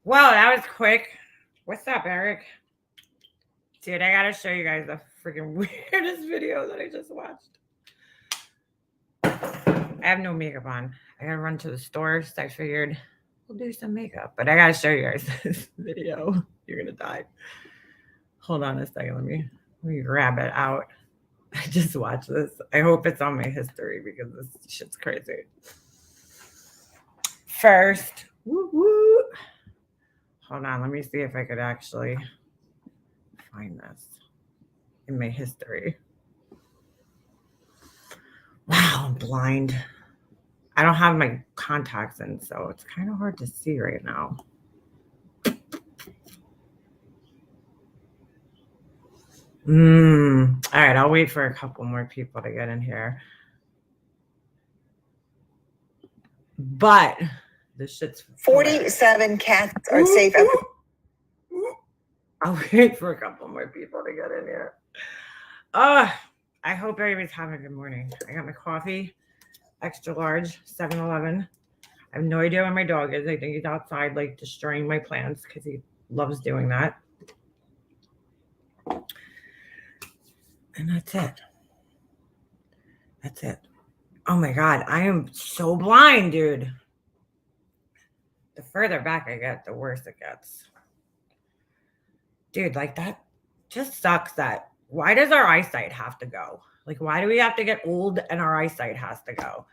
Well, that was quick. What's up, Eric? Dude, I gotta show you guys the freaking weirdest video that I just watched. I have no makeup on. I gotta run to the store, so I figured we'll do some makeup. But I gotta show you guys this video. You're gonna die. Hold on a second. Let me grab it out. I just watched this. I hope it's on my history because this shit's crazy. First, woo woo. Hold on, let me see if I could actually find this in my history. Wow, I'm blind. I don't have my contacts in, so it's kind of hard to see right now. All right, I'll wait for a couple more people to get in here. But this shit's 47 cats are safe. I'll wait for a couple more people to get in here. I hope everybody's having a good morning. I got my coffee, extra large, 7-Eleven. I have no idea where my dog is. I think he's outside, like, destroying my plants because he loves doing that. And that's it. That's it. Oh my God, I am so blind, dude. The further back I get, the worse it gets. Dude, like, that just sucks. That why does our eyesight have to go? Like, why do we have to get old and our eyesight has to go?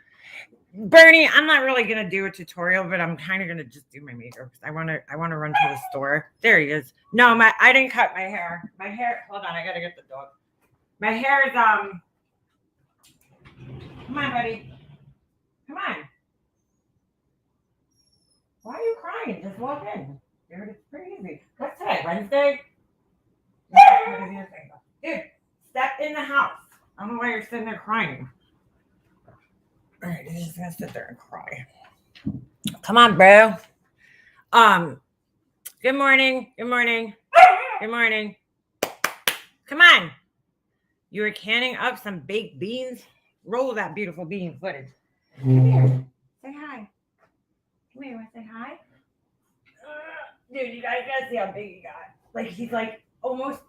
Bernie, I'm not really gonna do a tutorial, but I'm kind of gonna just do my makeup because I wanna run to the store. There he is. No, I didn't cut my hair. My hair, hold on, I gotta get the dog. My hair is come on, buddy. Come on. Why are you crying? Just walk in. Dude, it's pretty easy. What's today? Wednesday? Dude, step in the house. I don't know why you're sitting there crying. All right, he's just gonna sit there and cry. Come on, bro. Good morning. Good morning. Good morning. Come on. You were canning up some baked beans. Roll that beautiful bean footage. Come here. Say hi. Come here. Want to say hi? Dude, you guys gotta see how big he got. Like, he's like almost,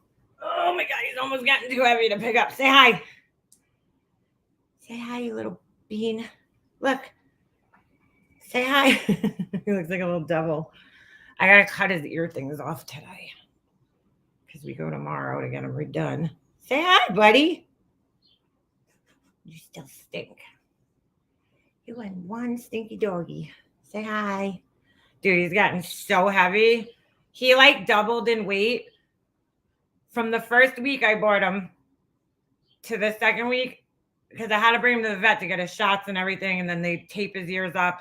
oh my God, he's almost gotten too heavy to pick up. Say hi. Say hi, you little bean. Look. Say hi. He looks like a little devil. I gotta cut his ear things off today because we go tomorrow to get them redone. Say hi, buddy. You still stink. You and one stinky doggy. Say hi. Dude, he's gotten so heavy. He like doubled in weight from the first week I bought him to the second week because I had to bring him to the vet to get his shots and everything. And then they tape his ears up.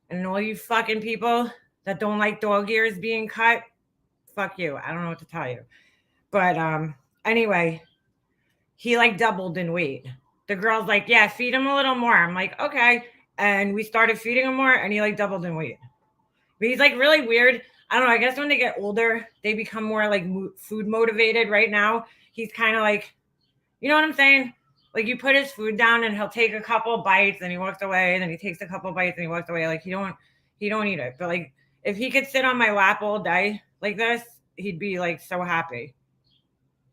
And all you fucking people that don't like dog ears being cut, fuck you. I don't know what to tell you. But anyway, he like doubled in weight. The girl's like, yeah, feed him a little more. I'm like, okay. And we started feeding him more and he like doubled in weight. But he's like really weird. I don't know. I guess when they get older, they become more like food motivated. Right now, he's kind of like, you know what I'm saying? Like, you put his food down and he'll take a couple bites and he walks away. And then he takes a couple bites and he walks away. Like, he don't eat it. But like, if he could sit on my lap all day like this, he'd be like so happy.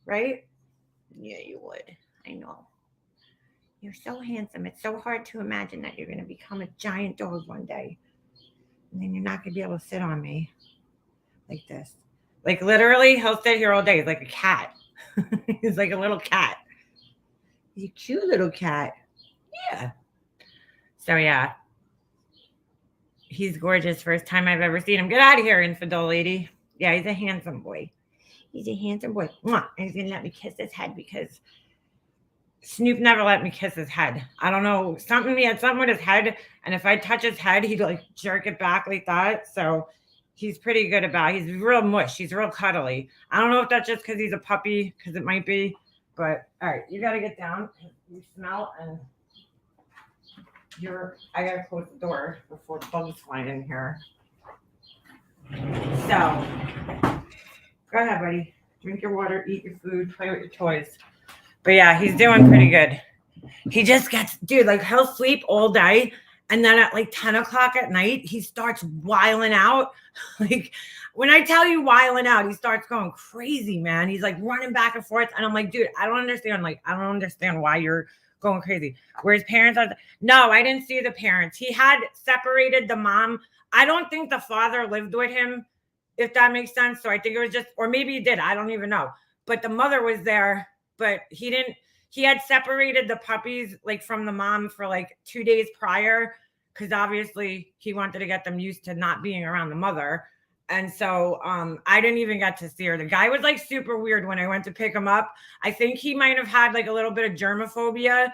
Right? Yeah, you would. I know. You're so handsome. It's so hard to imagine that you're going to become a giant dog one day. And then you're not going to be able to sit on me like this. Like, literally, he'll sit here all day. He's like a cat. He's like a little cat. He's a cute little cat. Yeah. So, yeah. He's gorgeous. First time I've ever seen him. Get out of here, infidel lady. Yeah, he's a handsome boy. He's a handsome boy. Mwah. And he's going to let me kiss his head because Snoop never let me kiss his head. I don't know. He had something with his head. And if I touch his head, he'd like jerk it back like that. So he's pretty good about it. He's real mush. He's real cuddly. I don't know if that's just because he's a puppy, because it might be. But all right, you got to get down. You smell and I got to close the door before bugs fly in here. So go ahead, buddy. Drink your water, eat your food, play with your toys. But yeah, he's doing pretty good. He just gets, dude, like he'll sleep all day And then at like 10 o'clock at night, he starts wiling out. Like when I tell you wiling out, he starts going crazy, man. He's like running back and forth. And I'm like, dude, I don't understand. Like, I don't understand why you're going crazy. Where his parents are, no, I didn't see the parents. He had separated the mom. I don't think the father lived with him, if that makes sense. So I think it was just, or maybe he did. I don't even know. But the mother was there, but he didn't. He had separated the puppies like from the mom for like 2 days prior, because obviously he wanted to get them used to not being around the mother. And so I didn't even get to see her. The guy was like super weird when I went to pick him up. I think he might have had like a little bit of germophobia,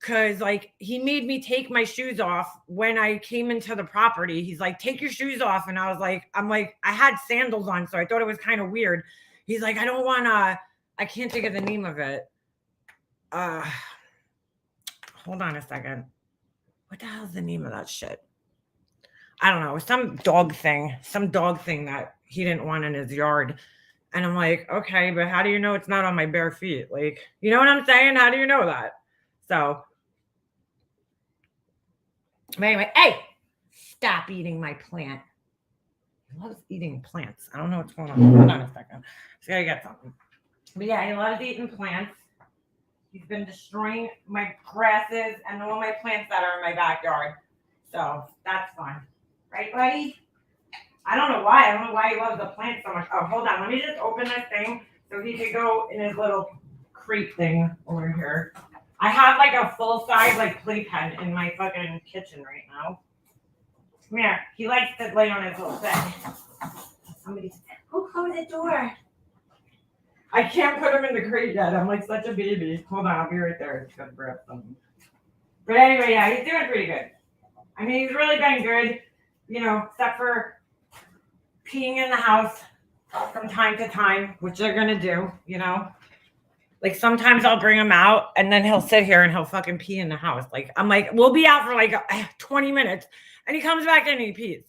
because like he made me take my shoes off when I came into the property. He's like, take your shoes off. And I was like, I had sandals on, so I thought it was kind of weird. He's like, I don't want to, I can't think of the name of it. Hold on a second. What the hell's the name of that shit? I don't know. Some dog thing that he didn't want in his yard. And I'm like, okay, but how do you know it's not on my bare feet? Like, you know what I'm saying? How do you know that? So, but anyway, hey, stop eating my plant. He loves eating plants. I don't know what's going on. Hold on a second. Just gotta get something. But yeah, he loves eating plants. He's been destroying my grasses and all my plants that are in my backyard. So that's fun. Right, buddy? I don't know why. I don't know why he loves the plants so much. Oh, hold on. Let me just open this thing so he could go in his little crate thing over here. I have like a full-size like playpen in my fucking kitchen right now. Come here. He likes to lay on his little bed. Somebody, who closed the door? I can't put him in the crate yet. I'm like such a baby. Hold on, I'll be right there. Just gotta grab something. But anyway, yeah, he's doing pretty good. I mean, he's really been good, you know, except for peeing in the house from time to time, which they're gonna do, you know. Like sometimes I'll bring him out and then he'll sit here and he'll fucking pee in the house. Like I'm like, we'll be out for like 20 minutes and he comes back in and he pees.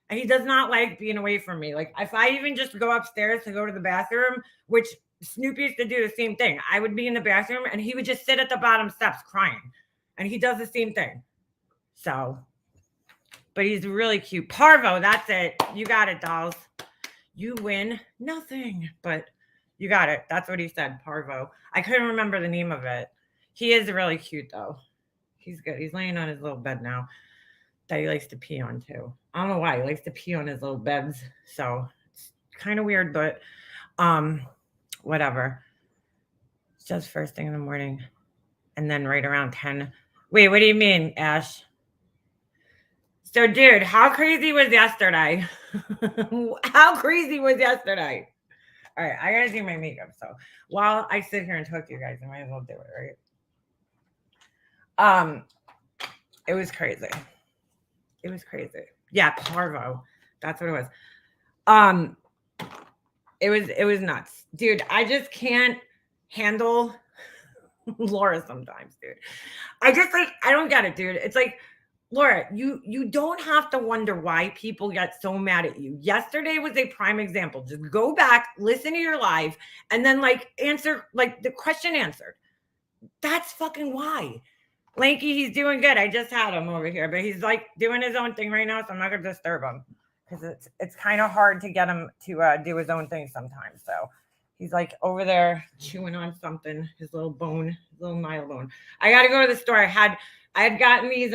And he does not like being away from me. Like if I even just go upstairs to go to the bathroom, which Snoopy used to do the same thing. I would be in the bathroom and he would just sit at the bottom steps crying. And he does the same thing. So, but he's really cute. Parvo, that's it. You got it, dolls. You win nothing. But you got it. That's what he said, Parvo. I couldn't remember the name of it. He is really cute, though. He's good. He's laying on his little bed now that he likes to pee on, too. I don't know why. He likes to pee on his little beds. So it's kind of weird, but whatever. It's just first thing in the morning. And then right around 10. Wait, what do you mean, Ash? So, dude, how crazy was yesterday? How crazy was yesterday? All right, I gotta do my makeup. So while I sit here and talk to you guys, I might as well do it, right? It was crazy. It was crazy. Yeah, Parvo. That's what it was. It was nuts. Dude, I just can't handle Laura sometimes, dude. I just like I don't get it, dude. It's like Laura, you don't have to wonder why people get so mad at you. Yesterday was a prime example. Just go back, listen to your live, and then like answer like the question answered. That's fucking why. Lanky, he's doing good. I just had him over here, but he's like doing his own thing right now, so I'm not gonna disturb him because it's kind of hard to get him to do his own thing sometimes. So he's like over there chewing on something, his little bone, his little Nile bone. I gotta go to the store. I had gotten these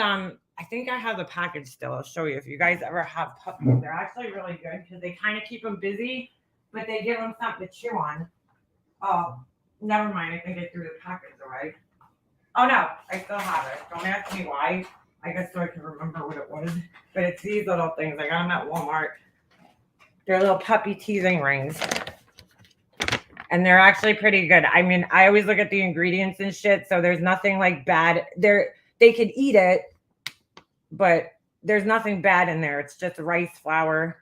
I think I have the package still. I'll show you if you guys ever have puppies. They're actually really good because they kind of keep them busy, but they give them something to chew on. Oh, never mind. I think I threw the package away. Oh no, I still have it. Don't ask me why. I guess so I can remember what it was. But it's these little things. I got them at Walmart. They're little puppy teasing rings. And they're actually pretty good. I mean, I always look at the ingredients and shit, so there's nothing like bad. They could eat it, but there's nothing bad in there. It's just rice flour,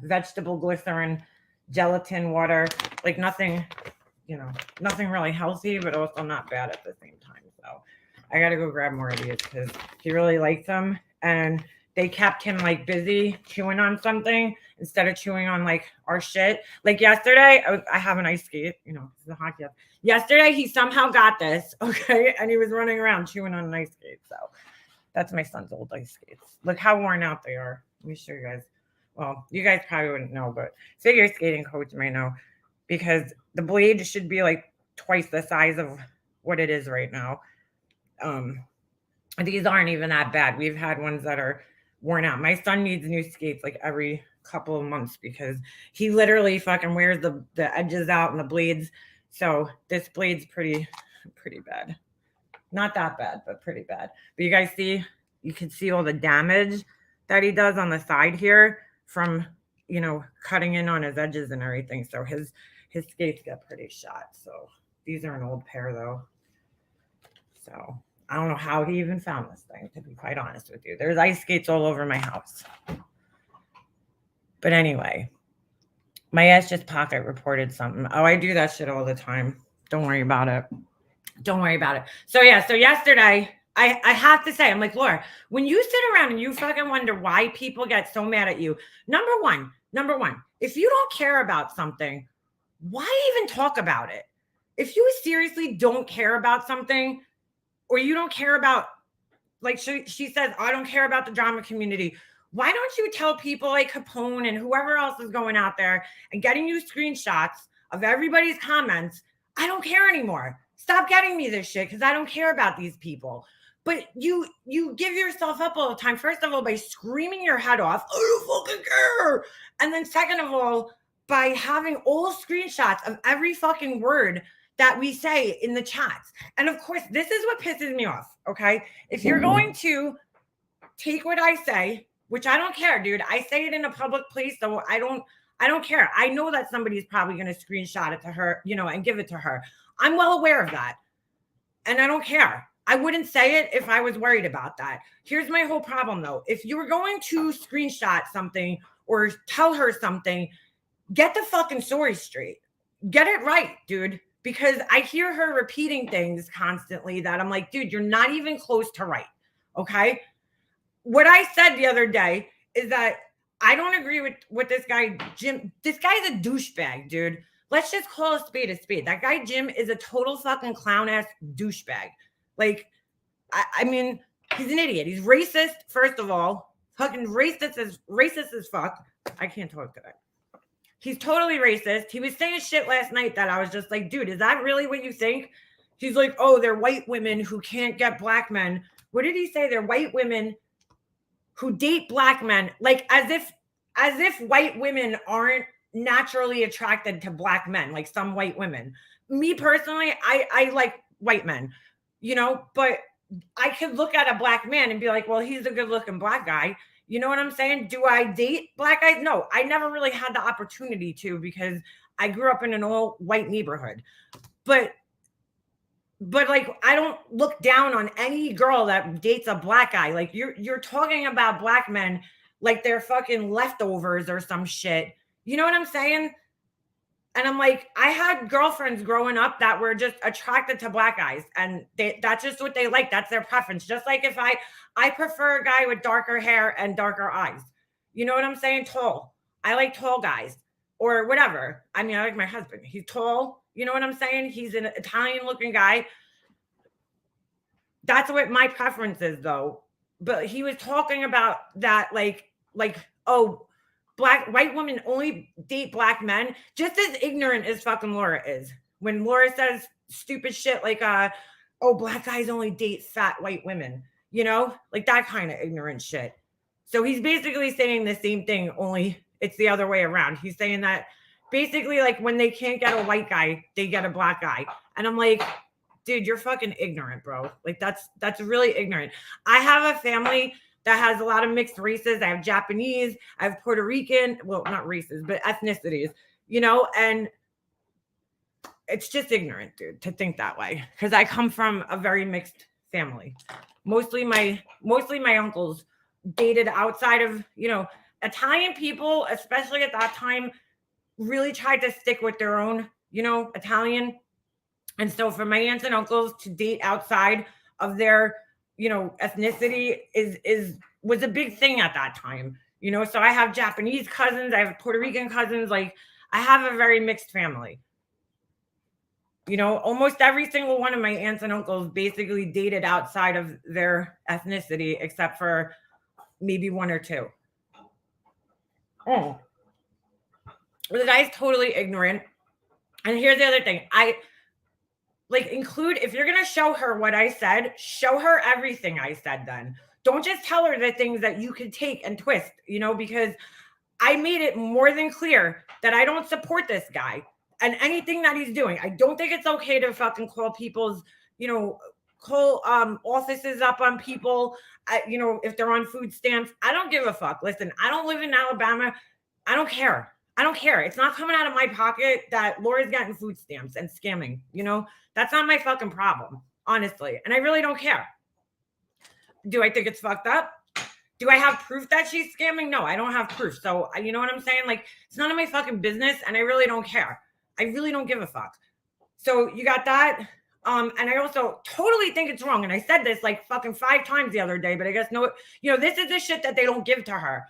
vegetable glycerin, gelatin, water, like nothing, you know, nothing really healthy, but also not bad at the same time. So I got to go grab more of these because he really likes them. And they kept him like busy chewing on something instead of chewing on like our shit. Like yesterday, I have an ice skate, you know, the hockey. Yesterday, he somehow got this, okay? And he was running around chewing on an ice skate. So That's my son's old ice skates. Look how worn out they are. Let me show you guys. Well, you guys probably wouldn't know, but figure skating coach might know because the blade should be like twice the size of what it is right now. Um, these aren't even that bad. We've had ones that are worn out. My son needs new skates like every couple of months because he literally fucking wears the edges out and the blades. So this blade's pretty bad. Not that bad, but pretty bad. But you guys see, you can see all the damage that he does on the side here from, cutting in on his edges and everything. So his skates get pretty shot. So these are an old pair though. So I don't know how he even found this thing, to be quite honest with you. There's ice skates all over my house. But anyway, my ass just pocket reported something. Oh, I do that shit all the time. Don't worry about it. Don't worry about it. So yeah, so yesterday, I have to say, I'm like, Laura, when you sit around and you fucking wonder why people get so mad at you, number one, if you don't care about something, why even talk about it? If you seriously don't care about something, or you don't care about, like she says, I don't care about the drama community. Why don't you tell people like Capone and whoever else is going out there and getting you screenshots of everybody's comments? I don't care anymore. Stop getting me this shit because I don't care about these people. But you give yourself up all the time. First of all, by screaming your head off, I don't fucking care. And then second of all, by having all screenshots of every fucking word that we say in the chats. And of course, this is what pisses me off. Okay. If you're going to take what I say, which I don't care, dude. I say it in a public place, so I don't care. I know that somebody's probably going to screenshot it to her, and give it to her. I'm well aware of that. And I don't care. I wouldn't say it if I was worried about that. Here's my whole problem though. If you were going to screenshot something or tell her something, get the fucking story straight. Get it right, dude. Because I hear her repeating things constantly that I'm like, dude, you're not even close to right. Okay. What I said the other day is that I don't agree with this guy, Jim. This guy's a douchebag, dude. Let's just call a spade a spade. That guy, Jim, is a total fucking clown ass douchebag. Like, I mean, he's an idiot. He's racist, first of all. Fucking racist as fuck. I can't talk today. He's totally racist. He was saying shit last night that I was just like, dude, is that really what you think? He's like, oh, they're white women who can't get black men. What did he say? They're white women who date black men, like as if white women aren't naturally attracted to black men, like some white women. Me personally, I like white men, but I could look at a black man and be like, well, he's a good looking black guy. You know what I'm saying? Do I date black guys? No, I never really had the opportunity to because I grew up in an all white neighborhood. But like I don't look down on any girl that dates a black guy. Like you're talking about black men like they're fucking leftovers or some shit. You know what I'm saying? And I'm like, I had girlfriends growing up that were just attracted to black guys, and that's just what they like. That's their preference. Just like if I prefer a guy with darker hair and darker eyes. You know what I'm saying? Tall. I like tall guys or whatever. I mean, I like my husband. He's tall. You know what I'm saying? He's an Italian looking guy. That's what my preference is though. But he was talking about that like, oh, white women only date black men, just as ignorant as fucking Laura is. When Laura says stupid shit like, oh, black guys only date fat white women, like that kind of ignorant shit. So he's basically saying the same thing, only it's the other way around. He's saying that basically like when they can't get a white guy, they get a black guy. And I'm like, dude, you're fucking ignorant, bro. Like that's really ignorant. I have a family that has a lot of mixed races. I have Japanese, I have Puerto Rican, well, not races, but ethnicities, and it's just ignorant, dude, to think that way. Because I come from a very mixed family. Mostly my uncles dated outside of, Italian people, especially at that time, really tried to stick with their own, Italian. And so for my aunts and uncles to date outside of their, ethnicity was a big thing at that time. So I have Japanese cousins, I have Puerto Rican cousins, like I have a very mixed family. You know, almost every single one of my aunts and uncles basically dated outside of their ethnicity, except for maybe one or two. Oh, the guy's totally ignorant. And here's the other thing. I like include, if you're gonna show her what I said, show her everything I said then. Don't just tell her the things that you can take and twist, you know, because I made it more than clear that I don't support this guy and anything that he's doing. I don't think it's okay to fucking call people's, you know, call offices up on people, you know, if they're on food stamps. I don't give a fuck. Listen, I don't live in Alabama. I don't care. I don't care. It's not coming out of my pocket that Laura's getting food stamps and scamming, you know? That's not my fucking problem, honestly. And I really don't care. Do I think it's fucked up? Do I have proof that she's scamming? No, I don't have proof. So, you know what I'm saying? Like, it's none of my fucking business, and I really don't care. I really don't give a fuck. So you got that. And I also totally think it's wrong. And I said this like fucking 5 times the other day, but I guess no, you know, this is the shit that they don't give to her.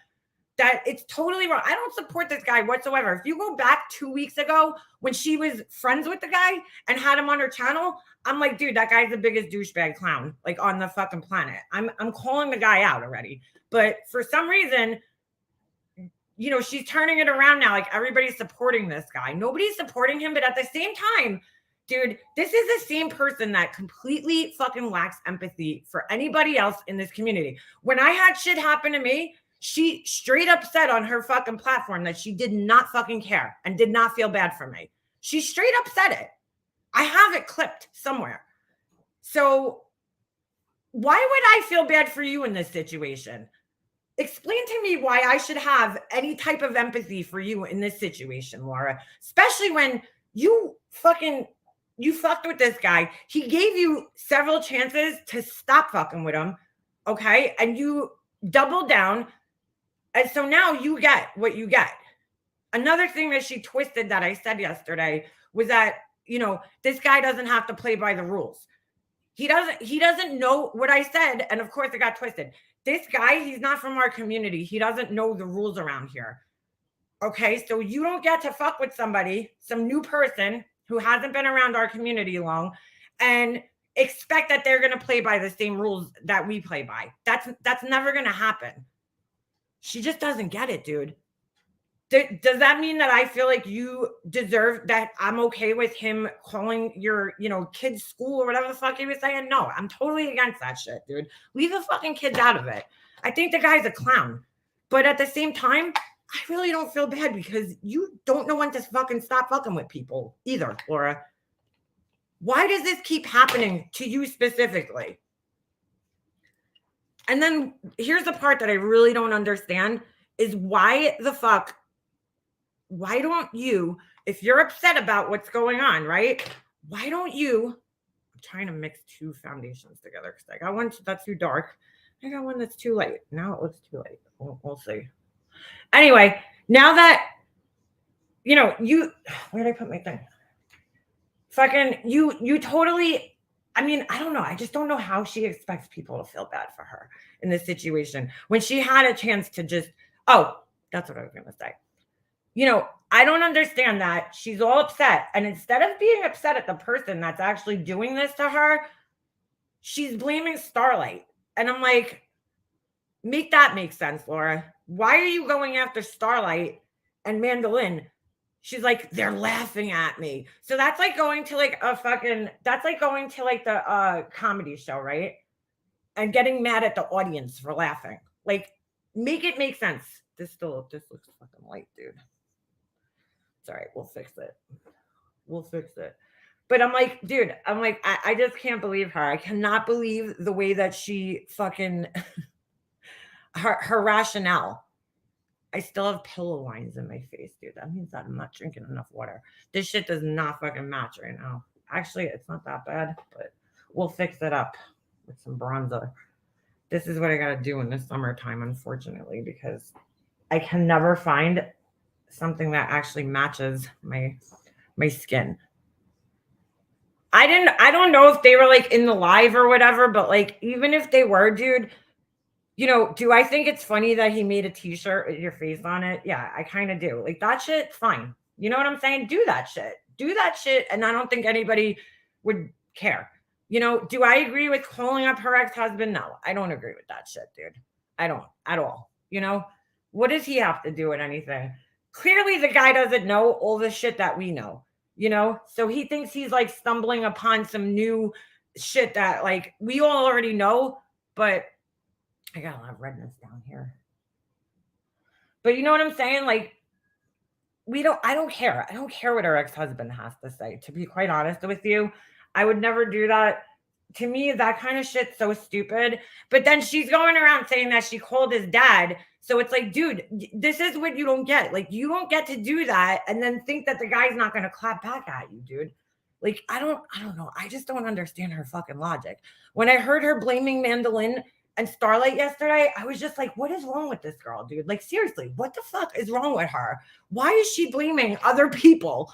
That it's totally wrong. I don't support this guy whatsoever. If you go back 2 weeks ago when she was friends with the guy and had him on her channel, I'm like, dude, that guy's the biggest douchebag clown like on the fucking planet. I'm calling the guy out already. But for some reason, you know, she's turning it around now. Like everybody's supporting this guy. Nobody's supporting him, but at the same time, dude, this is the same person that completely fucking lacks empathy for anybody else in this community. When I had shit happen to me, she straight up said on her fucking platform that she did not fucking care and did not feel bad for me. She straight up said it. I have it clipped somewhere. So why would I feel bad for you in this situation? Explain to me why I should have any type of empathy for you in this situation, Laura, especially when you fucked with this guy. He gave you several chances to stop fucking with him. Okay. And you doubled down. And so now you get what you get. Another thing that she twisted that I said yesterday was that, you know, this guy doesn't have to play by the rules. He doesn't know what I said. And of course it got twisted. This guy, he's not from our community. He doesn't know the rules around here. Okay. So you don't get to fuck with somebody, some new person who hasn't been around our community long, and expect that they're going to play by the same rules that we play by. That's never going to happen. She just doesn't get it, dude. Does that mean that I feel like you deserve that I'm okay with him calling your, you know, kid's school or whatever the fuck he was saying? No, I'm totally against that shit, dude. Leave the fucking kids out of it. I think the guy's a clown. But at the same time, I really don't feel bad because you don't know when to fucking stop fucking with people either, Laura. Why does this keep happening to you specifically? And then here's the part that I really don't understand is why don't you, if you're upset about what's going on, right? Why don't you, I'm trying to mix 2 foundations together because I got one that's too dark. I got one that's too light. Now it looks too light. We'll see. Anyway, now that, you know, where did I put my thing? Fucking, you totally, I mean, I don't know. I just don't know how she expects people to feel bad for her in this situation when she had a chance to just, oh, that's what I was going to say. You know, I don't understand that. She's all upset. And instead of being upset at the person that's actually doing this to her, she's blaming Starlight. And I'm like, make that make sense, Laura. Why are you going after Starlight and Mandolin? She's like, they're laughing at me. So that's like going to like that's like going to like the comedy show, right? And getting mad at the audience for laughing. Like, make it make sense. This looks fucking light, dude. It's all right. We'll fix it. But I'm like, dude, I just can't believe her. I cannot believe the way that she fucking, her rationale. I still have pillow lines in my face, dude. That means that I'm not drinking enough water. This shit does not fucking match right now. Actually, it's not that bad, but we'll fix it up with some bronzer. This is what I got to do in the summertime, unfortunately, because I can never find something that actually matches my skin. I don't know if they were like in the live or whatever, but like even if they were, dude, you know, do I think it's funny that he made a t-shirt with your face on it? Yeah, I kind of do. Like that shit, fine. You know what I'm saying? Do that shit. do that shit, and I don't think anybody would care. You know, do I agree with calling up her ex-husband? No, I don't agree with that shit, dude. I don't at all. You know, what does he have to do with anything? Clearly, the guy doesn't know all the shit that we know, you know? So he thinks he's like stumbling upon some new shit that like we all already know, but I got a lot of redness down here. But you know what I'm saying? Like, I don't care. I don't care what her ex-husband has to say. To be quite honest with you, I would never do that. To me, that kind of shit's so stupid. But then she's going around saying that she called his dad. So it's like, dude, this is what you don't get. Like, you don't get to do that and then think that the guy's not going to clap back at you, dude. Like, I don't know. I just don't understand her fucking logic. When I heard her blaming Mandolin and Starlight yesterday, I was just like, what is wrong with this girl, dude? Like, seriously, what the fuck is wrong with her? Why is she blaming other people?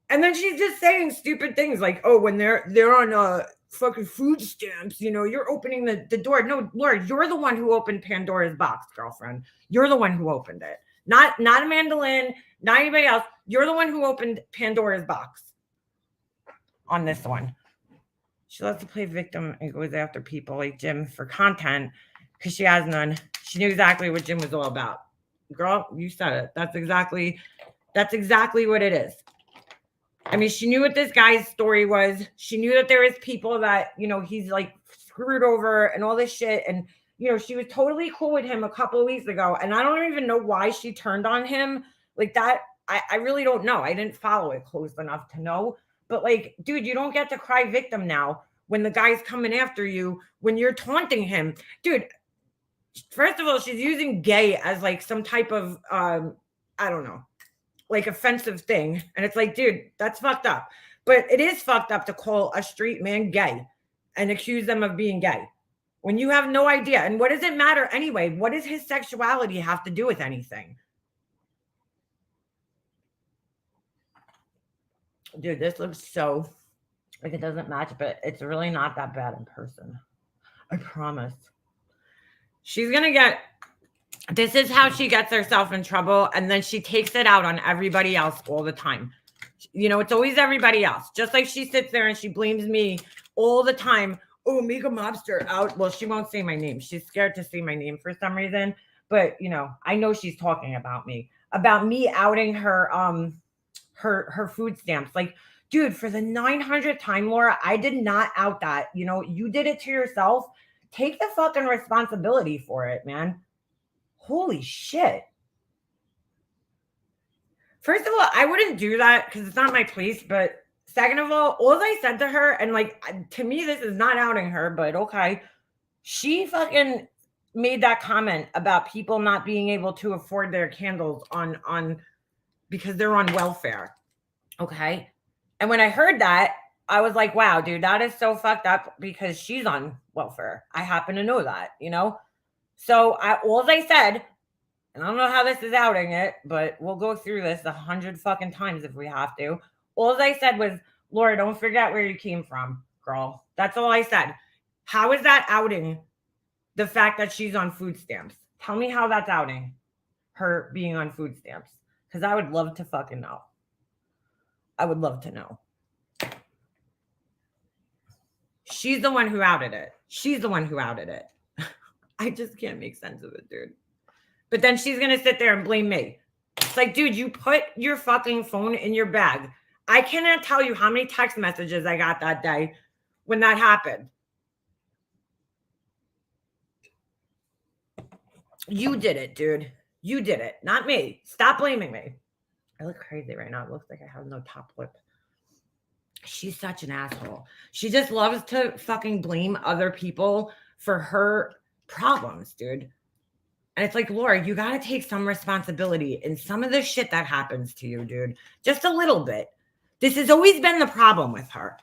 And then she's just saying stupid things like, oh, when they're on fucking food stamps, you know, you're opening the door. No, Laura, you're the one who opened Pandora's box, girlfriend. You're the one who opened it. Not a Mandolin, not anybody else. You're the one who opened Pandora's box on this one. She loves to play victim and goes after people like Jim for content because she has none. She knew exactly what Jim was all about. Girl, you said it. That's exactly what it is. I mean, she knew what this guy's story was. She knew that there is people that, you know, he's like screwed over and all this shit. And, you know, she was totally cool with him a couple of weeks ago. And I don't even know why she turned on him like that. I really don't know. I didn't follow it close enough to know. But like, dude, you don't get to cry victim now when the guy's coming after you, when you're taunting him. Dude, first of all, she's using gay as like some type of, I don't know, like offensive thing. And it's like, dude, that's fucked up. But it is fucked up to call a straight man gay and accuse them of being gay when you have no idea. And what does it matter anyway? What does his sexuality have to do with anything? Dude, this looks so like it doesn't match, but it's really not that bad in person. I promise. She's going to get, this is how she gets herself in trouble. And then she takes it out on everybody else all the time. You know, it's always everybody else. Just like she sits there and she blames me all the time. Oh, Mega Mobster out. Well, she won't say my name. She's scared to say my name for some reason. But, you know, I know she's talking about me outing her, her food stamps. Like, dude, for the 900th time, Laura, I did not out that. You know, you did it to yourself. Take the fucking responsibility for it, man. Holy shit. First of all, I wouldn't do that because it's not my place. But second of all I said to her, and like, to me, this is not outing her, but okay. She fucking made that comment about people not being able to afford their candles on because they're on welfare. Okay. And when I heard that, I was like, wow, dude, that is so fucked up because she's on welfare. I happen to know that, you know? So all I said, and I don't know how this is outing it, but we'll go through this 100 fucking times if we have to. All I said was, Laura, don't forget where you came from, girl. That's all I said. How is that outing the fact that she's on food stamps? Tell me how that's outing her being on food stamps. Because I would love to fucking know. I would love to know. She's the one who outed it. She's the one who outed it. I just can't make sense of it, dude. But then she's going to sit there and blame me. It's like, dude, you put your fucking phone in your bag. I cannot tell you how many text messages I got that day when that happened. You did it, dude. You did it, not me. Stop blaming me. I look crazy right now. It looks like I have no top lip. She's such an asshole. She just loves to fucking blame other people for her problems, dude. And it's like, Laura, you got to take some responsibility in some of the shit that happens to you, dude. Just a little bit. This has always been the problem with her.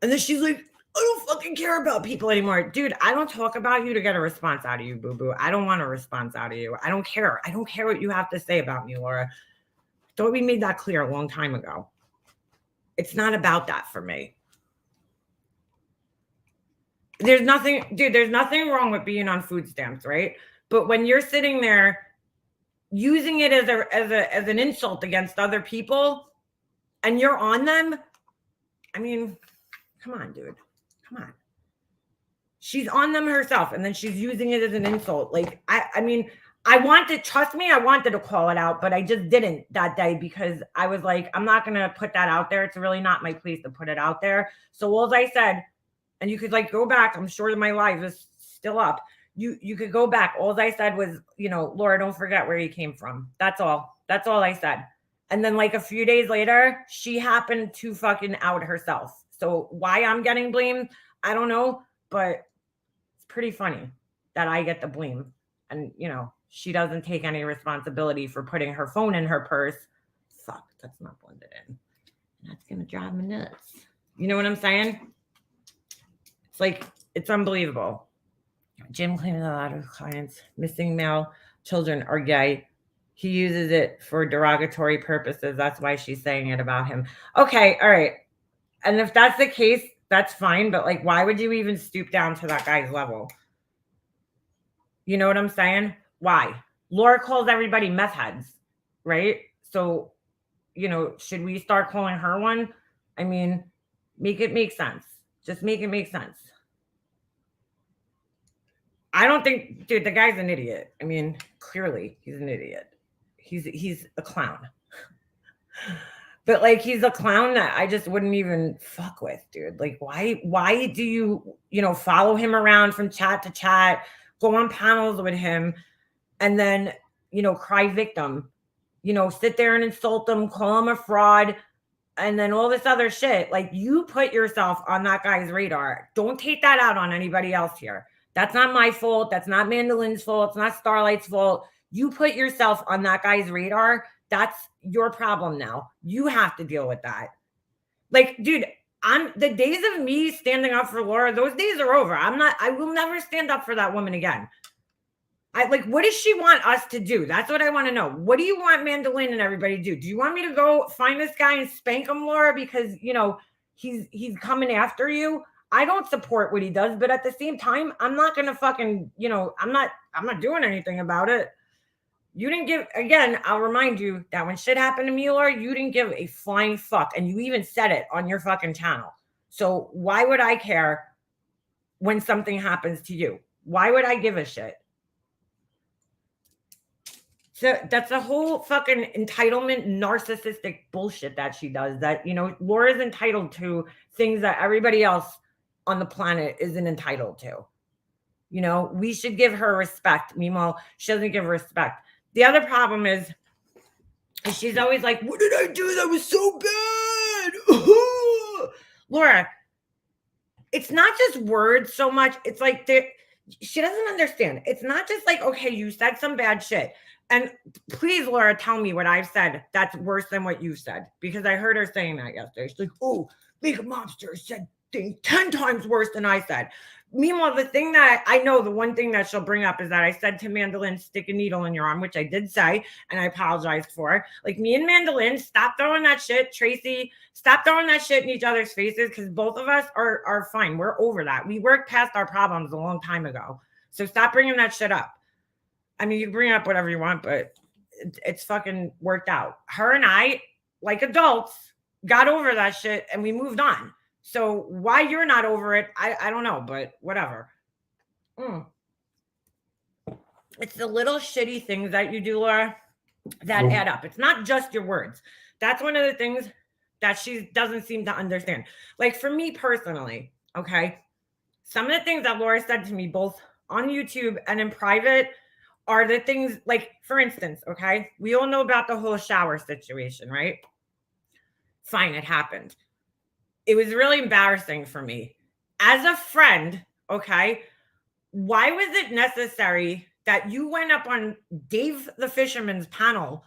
And then she's like, I don't fucking care about people anymore. Dude, I don't talk about you to get a response out of you, boo-boo. I don't want a response out of you. I don't care. I don't care what you have to say about me, Laura. Thought we made that clear a long time ago. It's not about that for me. There's nothing, dude, there's nothing wrong with being on food stamps, right? But when you're sitting there using it as an insult against other people, and you're on them. I mean, come on, dude. Come on. She's on them herself, and then she's using it as an insult. Like, I mean, trust me, I wanted to call it out, but I just didn't that day because I was like, I'm not going to put that out there. It's really not my place to put it out there. So all I said, and you could like go back, I'm sure my live is still up. You could go back. All I said was, Laura, don't forget where you came from. That's all. That's all I said. And then like a few days later, she happened to fucking out herself. So why I'm getting blamed, I don't know, but it's pretty funny that I get the blame. And, she doesn't take any responsibility for putting her phone in her purse. Fuck, that's not blended in. That's going to drive me nuts. You know what I'm saying? It's like, it's unbelievable. Jim claims a lot of clients, missing male children are gay. He uses it for derogatory purposes. That's why she's saying it about him. Okay, all right. And if that's the case, that's fine. But like, why would you even stoop down to that guy's level? You know what I'm saying? Why? Laura calls everybody meth heads, right? So, should we start calling her one? I mean, make it make sense. Just make it make sense. I don't think, dude, the guy's an idiot. I mean, clearly he's an idiot. He's a clown. But like, he's a clown that I just wouldn't even fuck with, dude. Like, why do you, follow him around from chat to chat, go on panels with him, and then, cry victim, sit there and insult him, call him a fraud, and then all this other shit. Like, you put yourself on that guy's radar. Don't take that out on anybody else here. That's not my fault. That's not Mandolin's fault. It's not Starlight's fault. You put yourself on that guy's radar. That's your problem now. You have to deal with that. Like, dude, the days of me standing up for Laura, those days are over. I will never stand up for that woman again. What does she want us to do? That's what I want to know. What do you want Mandolin and everybody to do? Do you want me to go find this guy and spank him, Laura, because, he's coming after you? I don't support what he does, but at the same time, I'm not going to fucking, I'm not doing anything about it. You didn't give, again, I'll remind you that when shit happened to me, Laura, you didn't give a flying fuck. And you even said it on your fucking channel. So why would I care when something happens to you? Why would I give a shit? So that's a whole fucking entitlement, narcissistic bullshit that she does. That, Laura's entitled to things that everybody else on the planet isn't entitled to. We should give her respect. Meanwhile, she doesn't give respect. The other problem is she's always like, what did I do that was so bad? Laura, it's not just words so much. It's like she doesn't understand. It's not just like, okay, you said some bad shit. And please, Laura, tell me what I've said that's worse than what you said. Because I heard her saying that yesterday. She's like, oh, League of Monsters said things 10 times worse than I said. Meanwhile, the one thing that she'll bring up is that I said to Mandolin, stick a needle in your arm, which I did say, and I apologized for. Like, me and Mandolin, stop throwing that shit. Tracy, stop throwing that shit in each other's faces, because both of us are fine. We're over that. We worked past our problems a long time ago. So stop bringing that shit up. I mean, you can bring up whatever you want, but it's fucking worked out. Her and I, like adults, got over that shit and we moved on. So why you're not over it, I don't know, but whatever. It's the little shitty things that you do, Laura, that add up. It's not just your words. That's one of the things that she doesn't seem to understand. Like, for me personally, okay, some of the things that Laura said to me, both on YouTube and in private, are the things, like, for instance, okay, we all know about the whole shower situation, right? Fine, it happened. It was really embarrassing for me. As a friend, okay, why was it necessary that you went up on Dave the Fisherman's panel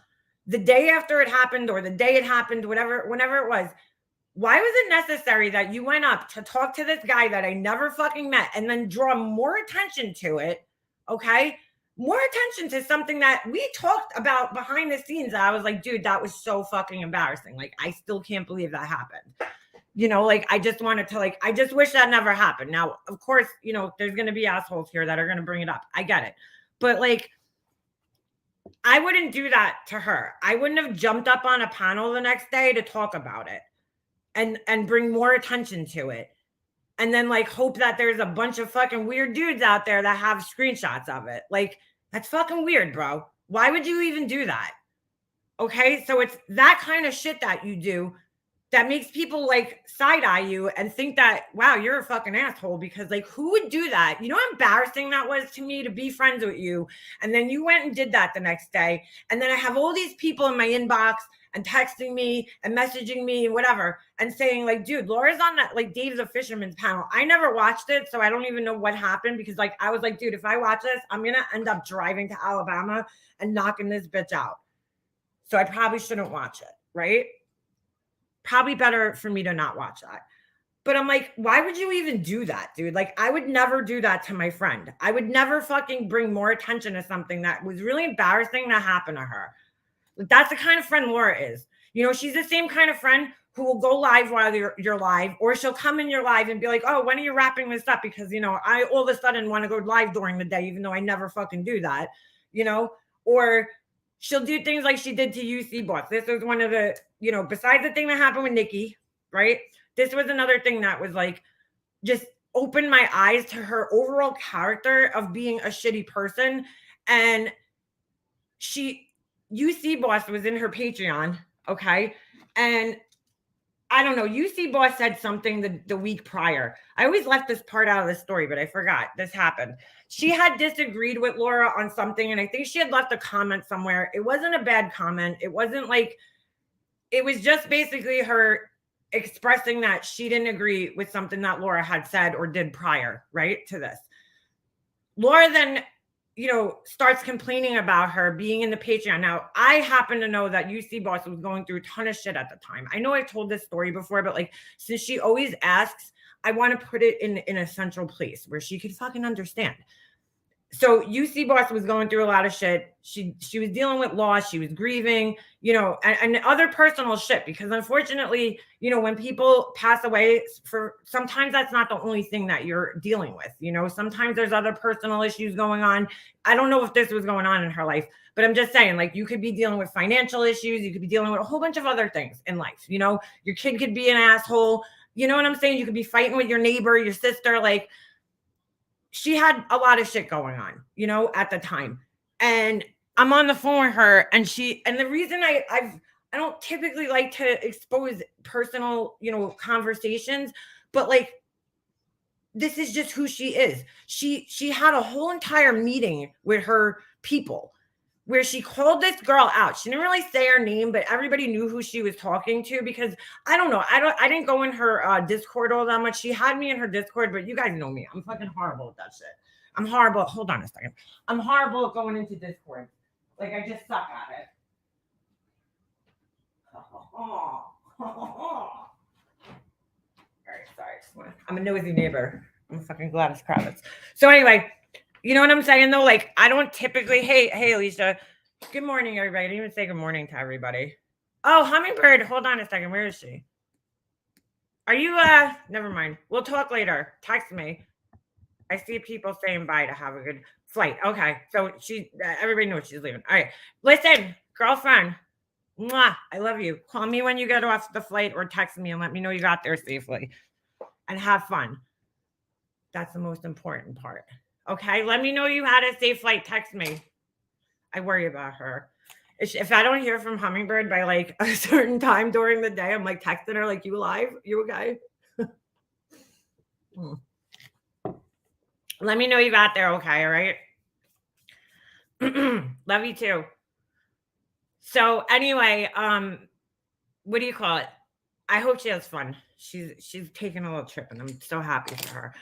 the day after it happened, or the day it happened, whenever it was? Why was it necessary that you went up to talk to this guy that I never fucking met and then draw more attention to it, okay? More attention to something that we talked about behind the scenes. I was like, dude, that was so fucking embarrassing. Like, I still can't believe that happened. Like, I just wanted to, I just wish that never happened. Now, of course, there's going to be assholes here that are going to bring it up. I get it. But, like, I wouldn't do that to her. I wouldn't have jumped up on a panel the next day to talk about it and bring more attention to it. And then like hope that there's a bunch of fucking weird dudes out there that have screenshots of it. Like, that's fucking weird, bro. Why would you even do that? Okay? So it's that kind of shit that you do that makes people like side eye you and think that, wow, you're a fucking asshole, because like, who would do that? You know how embarrassing that was to me to be friends with you. And then you went and did that the next day. And then I have all these people in my inbox and texting me and messaging me and whatever and saying like, dude, Laura's on that, like Dave's a Fisherman's panel. I never watched it, so I don't even know what happened, because like I was like, dude, if I watch this, I'm gonna end up driving to Alabama and knocking this bitch out. So I probably shouldn't watch it, right? Probably better for me to not watch that. But I'm like, why would you even do that, dude? Like, I would never do that to my friend. I would never fucking bring more attention to something that was really embarrassing that happened to her. Like, that's the kind of friend Laura is. You know, she's the same kind of friend who will go live while you're live, or she'll come in your live and be like, oh, when are you wrapping this up? Because, you know, I all of a sudden want to go live during the day, even though I never fucking do that, you know? Or she'll do things like she did to UC Boss. This was one of the, you know, besides the thing that happened with Nikki, right? This was another thing that was like, just opened my eyes to her overall character of being a shitty person. And UC Boss was in her Patreon, okay? And I don't know, UC Boss said something the week prior. I always left this part out of the story, but I forgot this happened. She had disagreed with Laura on something, and I think she had left a comment somewhere. It wasn't a bad comment. It wasn't like, it was just basically her expressing that she didn't agree with something that Laura had said or did prior, right, to this. Laura then, you know, starts complaining about her being in the Patreon. Now, I happen to know that UC Boss was going through a ton of shit at the time. I know I've told this story before, but like, since she always asks, I want to put it in a central place where she could fucking understand. So UC Boss was going through a lot of shit. She was dealing with loss. She was grieving, you know, and other personal shit, because unfortunately, you know, when people pass away, for sometimes that's not the only thing that you're dealing with. You know, sometimes there's other personal issues going on. I don't know if this was going on in her life, but I'm just saying, like, you could be dealing with financial issues. You could be dealing with a whole bunch of other things in life. You know, your kid could be an asshole. You know what I'm saying? You could be fighting with your neighbor, your sister, like, she had a lot of shit going on, you know, at the time. And I'm on the phone with her, and the reason I don't typically like to expose personal, you know, conversations, but like, this is just who she is. She had a whole entire meeting with her people where she called this girl out. She didn't really say her name, but everybody knew who she was talking to, because I don't know. I didn't go in her Discord all that much. She had me in her Discord, but you guys know me. I'm fucking horrible at that shit. I'm horrible. Hold on a second. I'm horrible at going into Discord. Like, I just suck at it. All right, sorry. I'm a nosy neighbor. I'm fucking Gladys Kravitz. So anyway, you know what I'm saying though? Like, I don't typically, hey, Alicia. Good morning, everybody. I didn't even say good morning to everybody. Oh, Hummingbird. Hold on a second. Where is she? Are you, never mind. We'll talk later. Text me. I see people saying bye to have a good flight. Okay. So everybody knows she's leaving. All right. Listen, girlfriend. Mwah, I love you. Call me when you get off the flight, or text me and let me know you got there safely, and have fun. That's the most important part. Okay. Let me know you had a safe flight. Text me. I worry about her. If I don't hear from Hummingbird by like a certain time during the day, I'm like texting her like, you alive? You okay? Let me know you got there okay, all right? Love you too. So anyway, what do you call it? I hope she has fun. She's taking a little trip, and I'm so happy for her.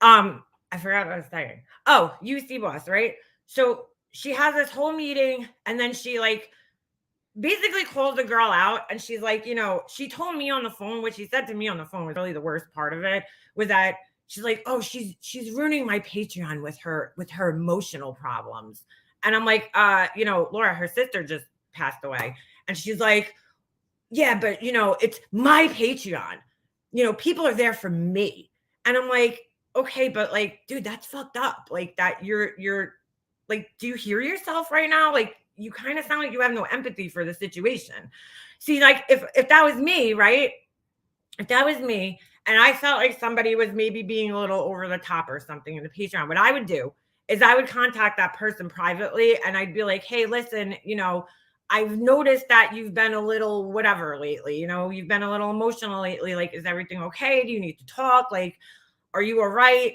I forgot what I was saying. Oh, UC Boss, right? So she has this whole meeting, and then she like basically calls the girl out, and she's like, you know, she told me on the phone, what she said to me on the phone was really the worst part of it, was that she's like, oh, she's ruining my Patreon with her emotional problems. And I'm like, you know, Laura, her sister just passed away. And she's like, yeah, but you know, it's my Patreon. You know, people are there for me. And I'm like, okay, but like, dude, that's fucked up. Like, that you're like, do you hear yourself right now? Like, you kind of sound like you have no empathy for the situation. See, like if that was me, right? If that was me and I felt like somebody was maybe being a little over the top or something in the Patreon, what I would do is I would contact that person privately and I'd be like, hey, listen, I've noticed that you've been a little whatever lately, you've been a little emotional lately. Like, is everything okay? Do you need to talk? Like, are you all right?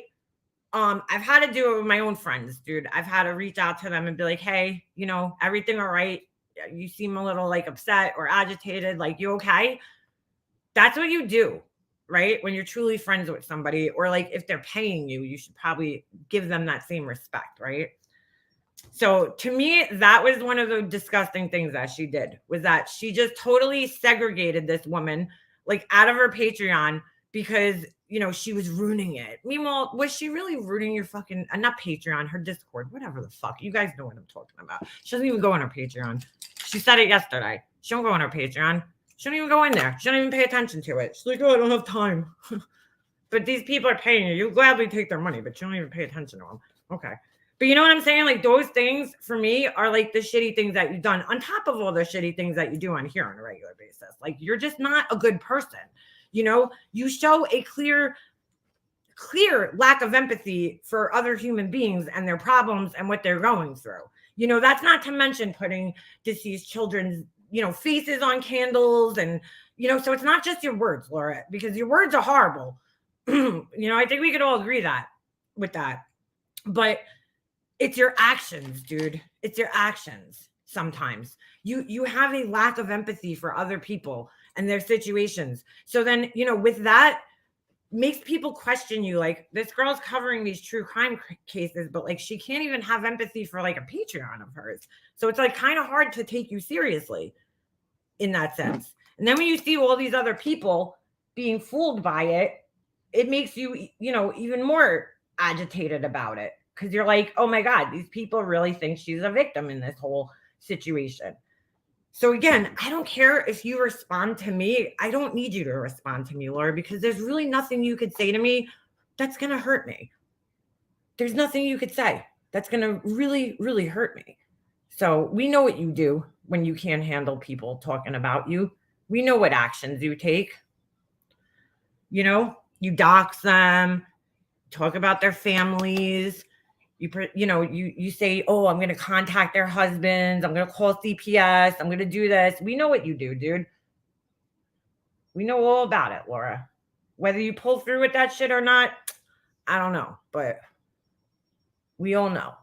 I've had to do it with my own friends, dude. I've had to reach out to them and be like, hey, everything all right? You seem a little like upset or agitated. Like, you okay? That's what you do, right? When you're truly friends with somebody, or like if they're paying you, you should probably give them that same respect, right? So to me, that was one of the disgusting things that she did, was that she just totally segregated this woman like out of her Patreon because she was ruining it. Meanwhile, was she really ruining your fucking not Patreon, her Discord, whatever the fuck? You guys know what I'm talking about. She doesn't even go on her Patreon. She said it yesterday. She don't go on her Patreon. She don't even go in there. She don't even pay attention to it. She's like, oh, I don't have time. But these people are paying you. You gladly take their money, but you don't even pay attention to them. Okay. But you know what I'm saying? Like, those things for me are like the shitty things that you've done on top of all the shitty things that you do on here on a regular basis. Like, you're just not a good person. You show a clear lack of empathy for other human beings and their problems and what they're going through. That's not to mention putting deceased children's, faces on candles. And, so it's not just your words, Laura, because your words are horrible. I think we could all agree with that. But it's your actions, dude. It's your actions. Sometimes you have a lack of empathy for other people and their situations. So then, with that, makes people question you. Like, this girl's covering these true crime cases, but like she can't even have empathy for like a Patreon of hers. So it's like kind of hard to take you seriously in that sense. And then when you see all these other people being fooled by it, it makes you, even more agitated about it, because you're like, oh my God, these people really think she's a victim in this whole situation. So again, I don't care if you respond to me. I don't need you to respond to me, Laura, because there's really nothing you could say to me that's going to hurt me. There's nothing you could say that's going to really, really hurt me. So we know what you do when you can't handle people talking about you. We know what actions you take. You dox them, talk about their families. You say, oh, I'm going to contact their husbands. I'm going to call CPS. I'm going to do this. We know what you do, dude. We know all about it, Laura. Whether you pull through with that shit or not, I don't know, but we all know.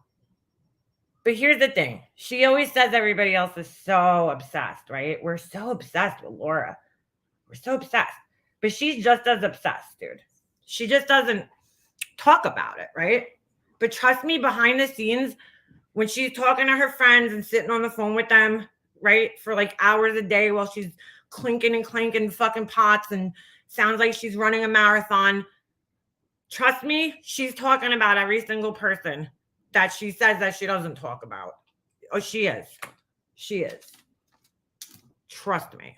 But here's the thing. She always says everybody else is so obsessed, right? We're so obsessed with Laura. We're so obsessed. But she's just as obsessed, dude. She just doesn't talk about it, right? But trust me, behind the scenes, when she's talking to her friends and sitting on the phone with them, right, for like hours a day while she's clinking and clanking fucking pots and sounds like she's running a marathon, trust me, she's talking about every single person that she says that she doesn't talk about. Oh, she is. She is. Trust me.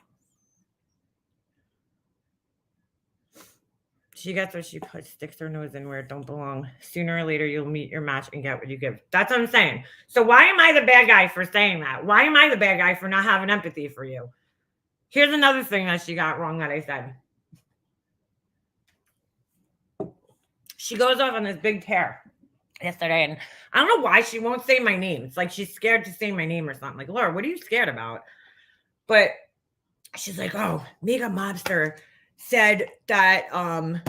She gets what she puts, sticks her nose in where it don't belong. Sooner or later, you'll meet your match and get what you give. That's what I'm saying. So why am I the bad guy for saying that? Why am I the bad guy for not having empathy for you? Here's another thing that she got wrong that I said. She goes off on this big tear yesterday, and I don't know why she won't say my name. It's like she's scared to say my name or something. Like, Laura, what are you scared about? But she's like, oh, Mega Mobster said that I'm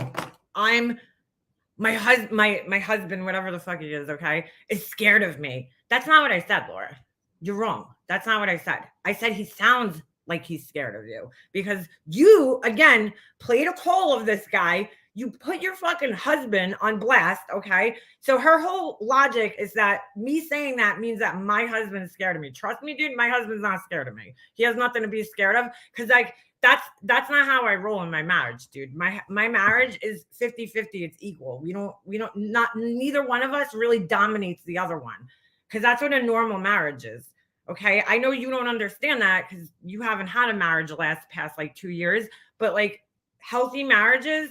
my husband, whatever the fuck he is, okay, is scared of me. That's not what I said, Laura. You're wrong. That's not what I said. I said he sounds like he's scared of you because you, again, played a call of this guy. You put your fucking husband on blast, okay? So her whole logic is that me saying that means that my husband is scared of me. Trust me, dude, my husband's not scared of me. He has nothing to be scared of because, like, that's not how I roll in my marriage, dude. My marriage is 50-50. It's equal. Neither one of us really dominates the other one because that's what a normal marriage is. Okay. I know you don't understand that because you haven't had a marriage past like 2 years, but like healthy marriages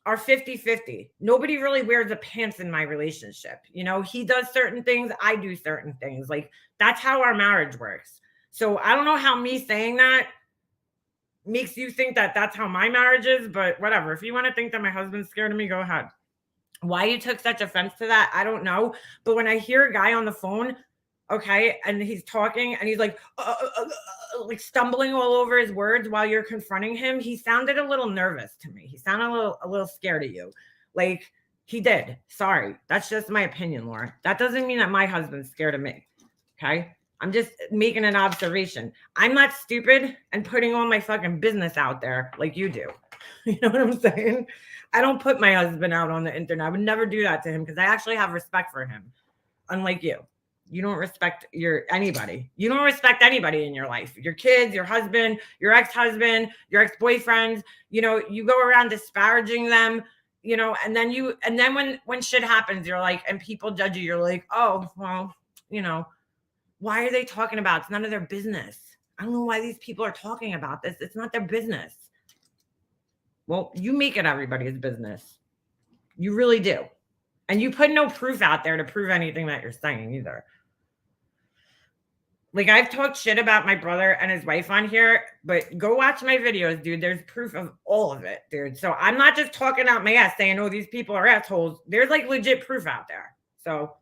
are 50-50. Nobody really wears the pants in my relationship. You know, he does certain things, I do certain things. Like, that's how our marriage works. So I don't know how me saying that makes you think that that's how my marriage is, but whatever. If you want to think that my husband's scared of me, go ahead. Why you took such offense to that, I don't know. But when I hear a guy on the phone, okay, and he's talking and he's like stumbling all over his words while you're confronting him, he sounded a little nervous to me. He sounded a little scared of you. Like, he did. Sorry. That's just my opinion, Laura. That doesn't mean that my husband's scared of me. Okay? I'm just making an observation. I'm not stupid and putting all my fucking business out there like you do. You know what I'm saying? I don't put my husband out on the internet. I would never do that to him because I actually have respect for him. Unlike you. You don't respect anybody. You don't respect anybody in your life. Your kids, your husband, your ex-husband, your ex-boyfriends. You know, you go around disparaging them, you know, and then when shit happens, you're like, and people judge you, you're like, oh, well, you know, why are they talking about it? It's none of their business. I don't know why these people are talking about this. It's not their business. Well, you make it everybody's business. You really do. And you put no proof out there to prove anything that you're saying either. Like, I've talked shit about my brother and his wife on here, but go watch my videos, dude. There's proof of all of it, dude. So I'm not just talking out my ass saying, oh, these people are assholes. There's like legit proof out there. So,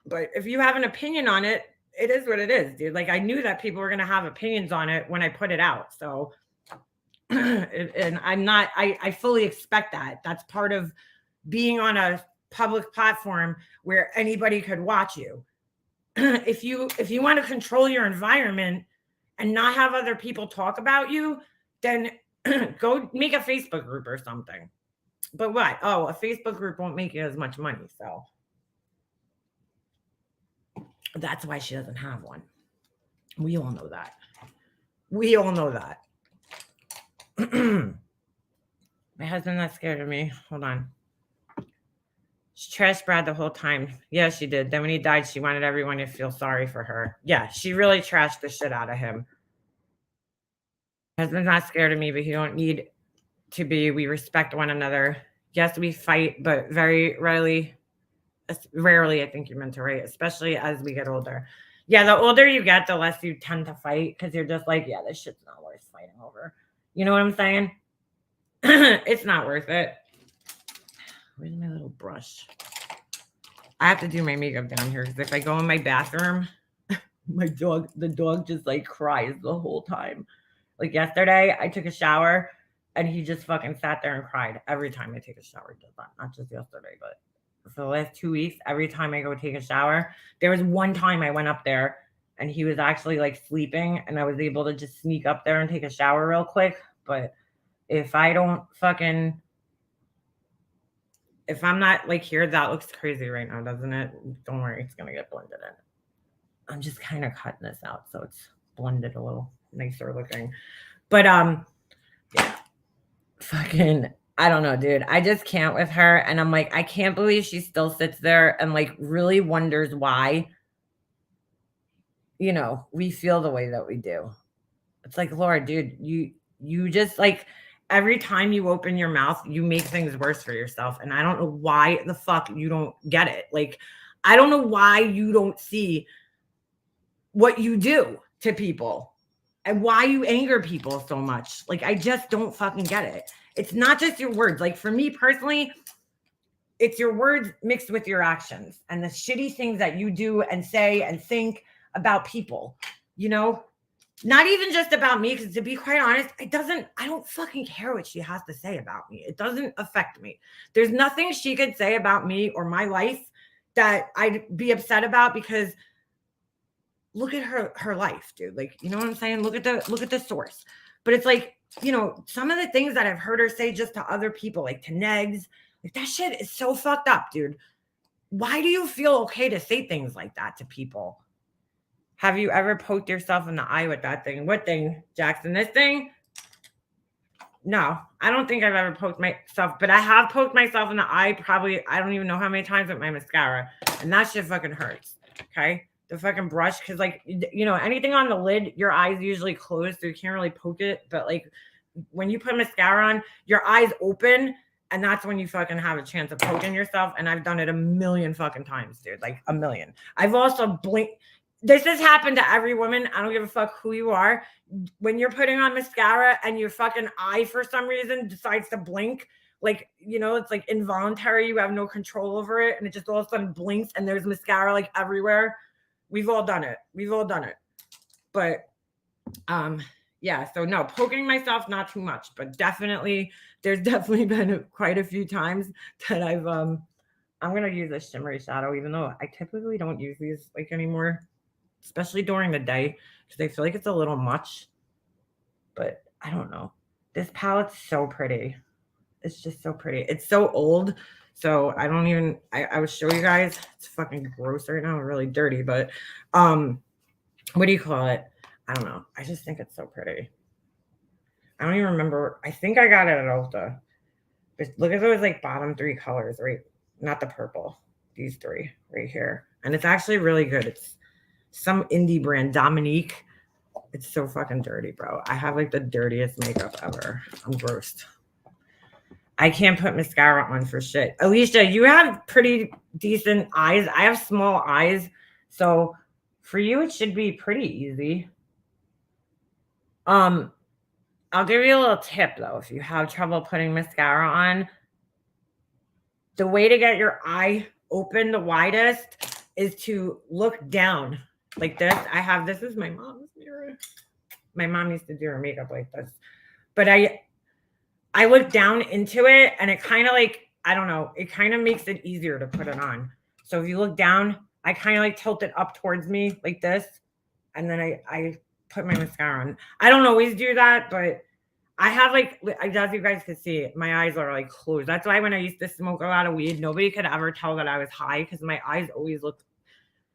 but if you have an opinion on it, it is what it is, dude. Like, I knew that people were going to have opinions on it when I put it out. So, and I fully expect that. That's part of being on a public platform where anybody could watch you. If you want to control your environment and not have other people talk about you, then go make a Facebook group or something. But what? Oh, a Facebook group won't make you as much money. So that's why she doesn't have one. We all know that. We all know that. My husband's not scared of me. Hold on. She trashed Brad the whole time. Yeah, she did. Then when he died, she wanted everyone to feel sorry for her. Yeah, she really trashed the shit out of him. My husband's not scared of me, but he don't need to be. We respect one another. Yes, we fight, but very rarely, I think you meant to write, especially as we get older. Yeah, the older you get, the less you tend to fight because you're just like, yeah, this shit's not worth fighting over. You know what I'm saying? It's not worth it. Where's my little brush? I have to do my makeup down here because if I go in my bathroom, the dog just like cries the whole time. Like yesterday, I took a shower and he just fucking sat there and cried every time I take a shower. He does that. Not just yesterday, but for the last 2 weeks, every time I go take a shower, there was one time I went up there and he was actually like sleeping and I was able to just sneak up there and take a shower real quick. But if I don't fucking, if I'm not like here, that looks crazy right now, doesn't it? Don't worry, it's going to get blended in. I'm just kind of cutting this out so it's blended a little nicer looking. But yeah. Fucking, I don't know, dude. I just can't with her. And I'm like, I can't believe she still sits there and like really wonders why, you know, we feel the way that we do. It's like, Laura, dude, you just like every time you open your mouth, you make things worse for yourself. And I don't know why the fuck you don't get it. Like, I don't know why you don't see what you do to people and why you anger people so much. Like, I just don't fucking get it. It's not just your words. Like, for me personally, it's your words mixed with your actions and the shitty things that you do and say and think about people, you know? Not even just about me, because to be quite honest, I don't fucking care what she has to say about me. It doesn't affect me. There's nothing she could say about me or my life that I'd be upset about because look at her life, dude. Like, you know what I'm saying? Look at the source. But it's like, you know, some of the things that I've heard her say just to other people, like to negs, like that shit is so fucked up, dude. Why do you feel okay to say things like that to people? Have you ever poked yourself in the eye with that thing? What thing, Jackson? This thing? No, I don't think I've ever poked myself, but I have poked myself in the eye probably, I don't even know how many times with my mascara. And that shit fucking hurts. Okay? The fucking brush, because like, you know, anything on the lid, your eyes usually closed, so you can't really poke it. But like when you put mascara on, your eyes open, and that's when you fucking have a chance of poking yourself. And I've done it a million fucking times, dude. Like a million. I've also blinked. This has happened to every woman. I don't give a fuck who you are. When you're putting on mascara and your fucking eye for some reason decides to blink, like, you know, it's like involuntary. You have no control over it. And it just all of a sudden blinks and there's mascara like everywhere. We've all done it. We've all done it. But yeah, so no, poking myself, not too much, but definitely, there's definitely been quite a few times that I've, I'm going to use a shimmery shadow, even though I typically don't use these like anymore, especially during the day, because I feel like it's a little much, but I don't know. This palette's so pretty. It's just so pretty. It's so old. So I don't even, I would show you guys. It's fucking gross right now. Really dirty, but, what do you call it? I don't know. I just think it's so pretty. I don't even remember. I think I got it at Ulta. But look at those like bottom three colors, right? Not the purple. These three right here. And it's actually really good. It's some indie brand, Dominique. It's so fucking dirty, bro. I have like the dirtiest makeup ever. I'm grossed. I can't put mascara on for shit. Alicia, you have pretty decent eyes. I have small eyes. So for you, it should be pretty easy. I'll give you a little tip though. If you have trouble putting mascara on, the way to get your eye open the widest is to look down like this. This is my mom's mirror. My mom used to do her makeup like this. But I look down into it and it kind of like, I don't know, it kind of makes it easier to put it on. So if you look down, I kind of like tilt it up towards me like this. And then I put my mascara on. I don't always do that, but I have like, as you guys can see, my eyes are like closed. That's why when I used to smoke a lot of weed, nobody could ever tell that I was high because my eyes always look,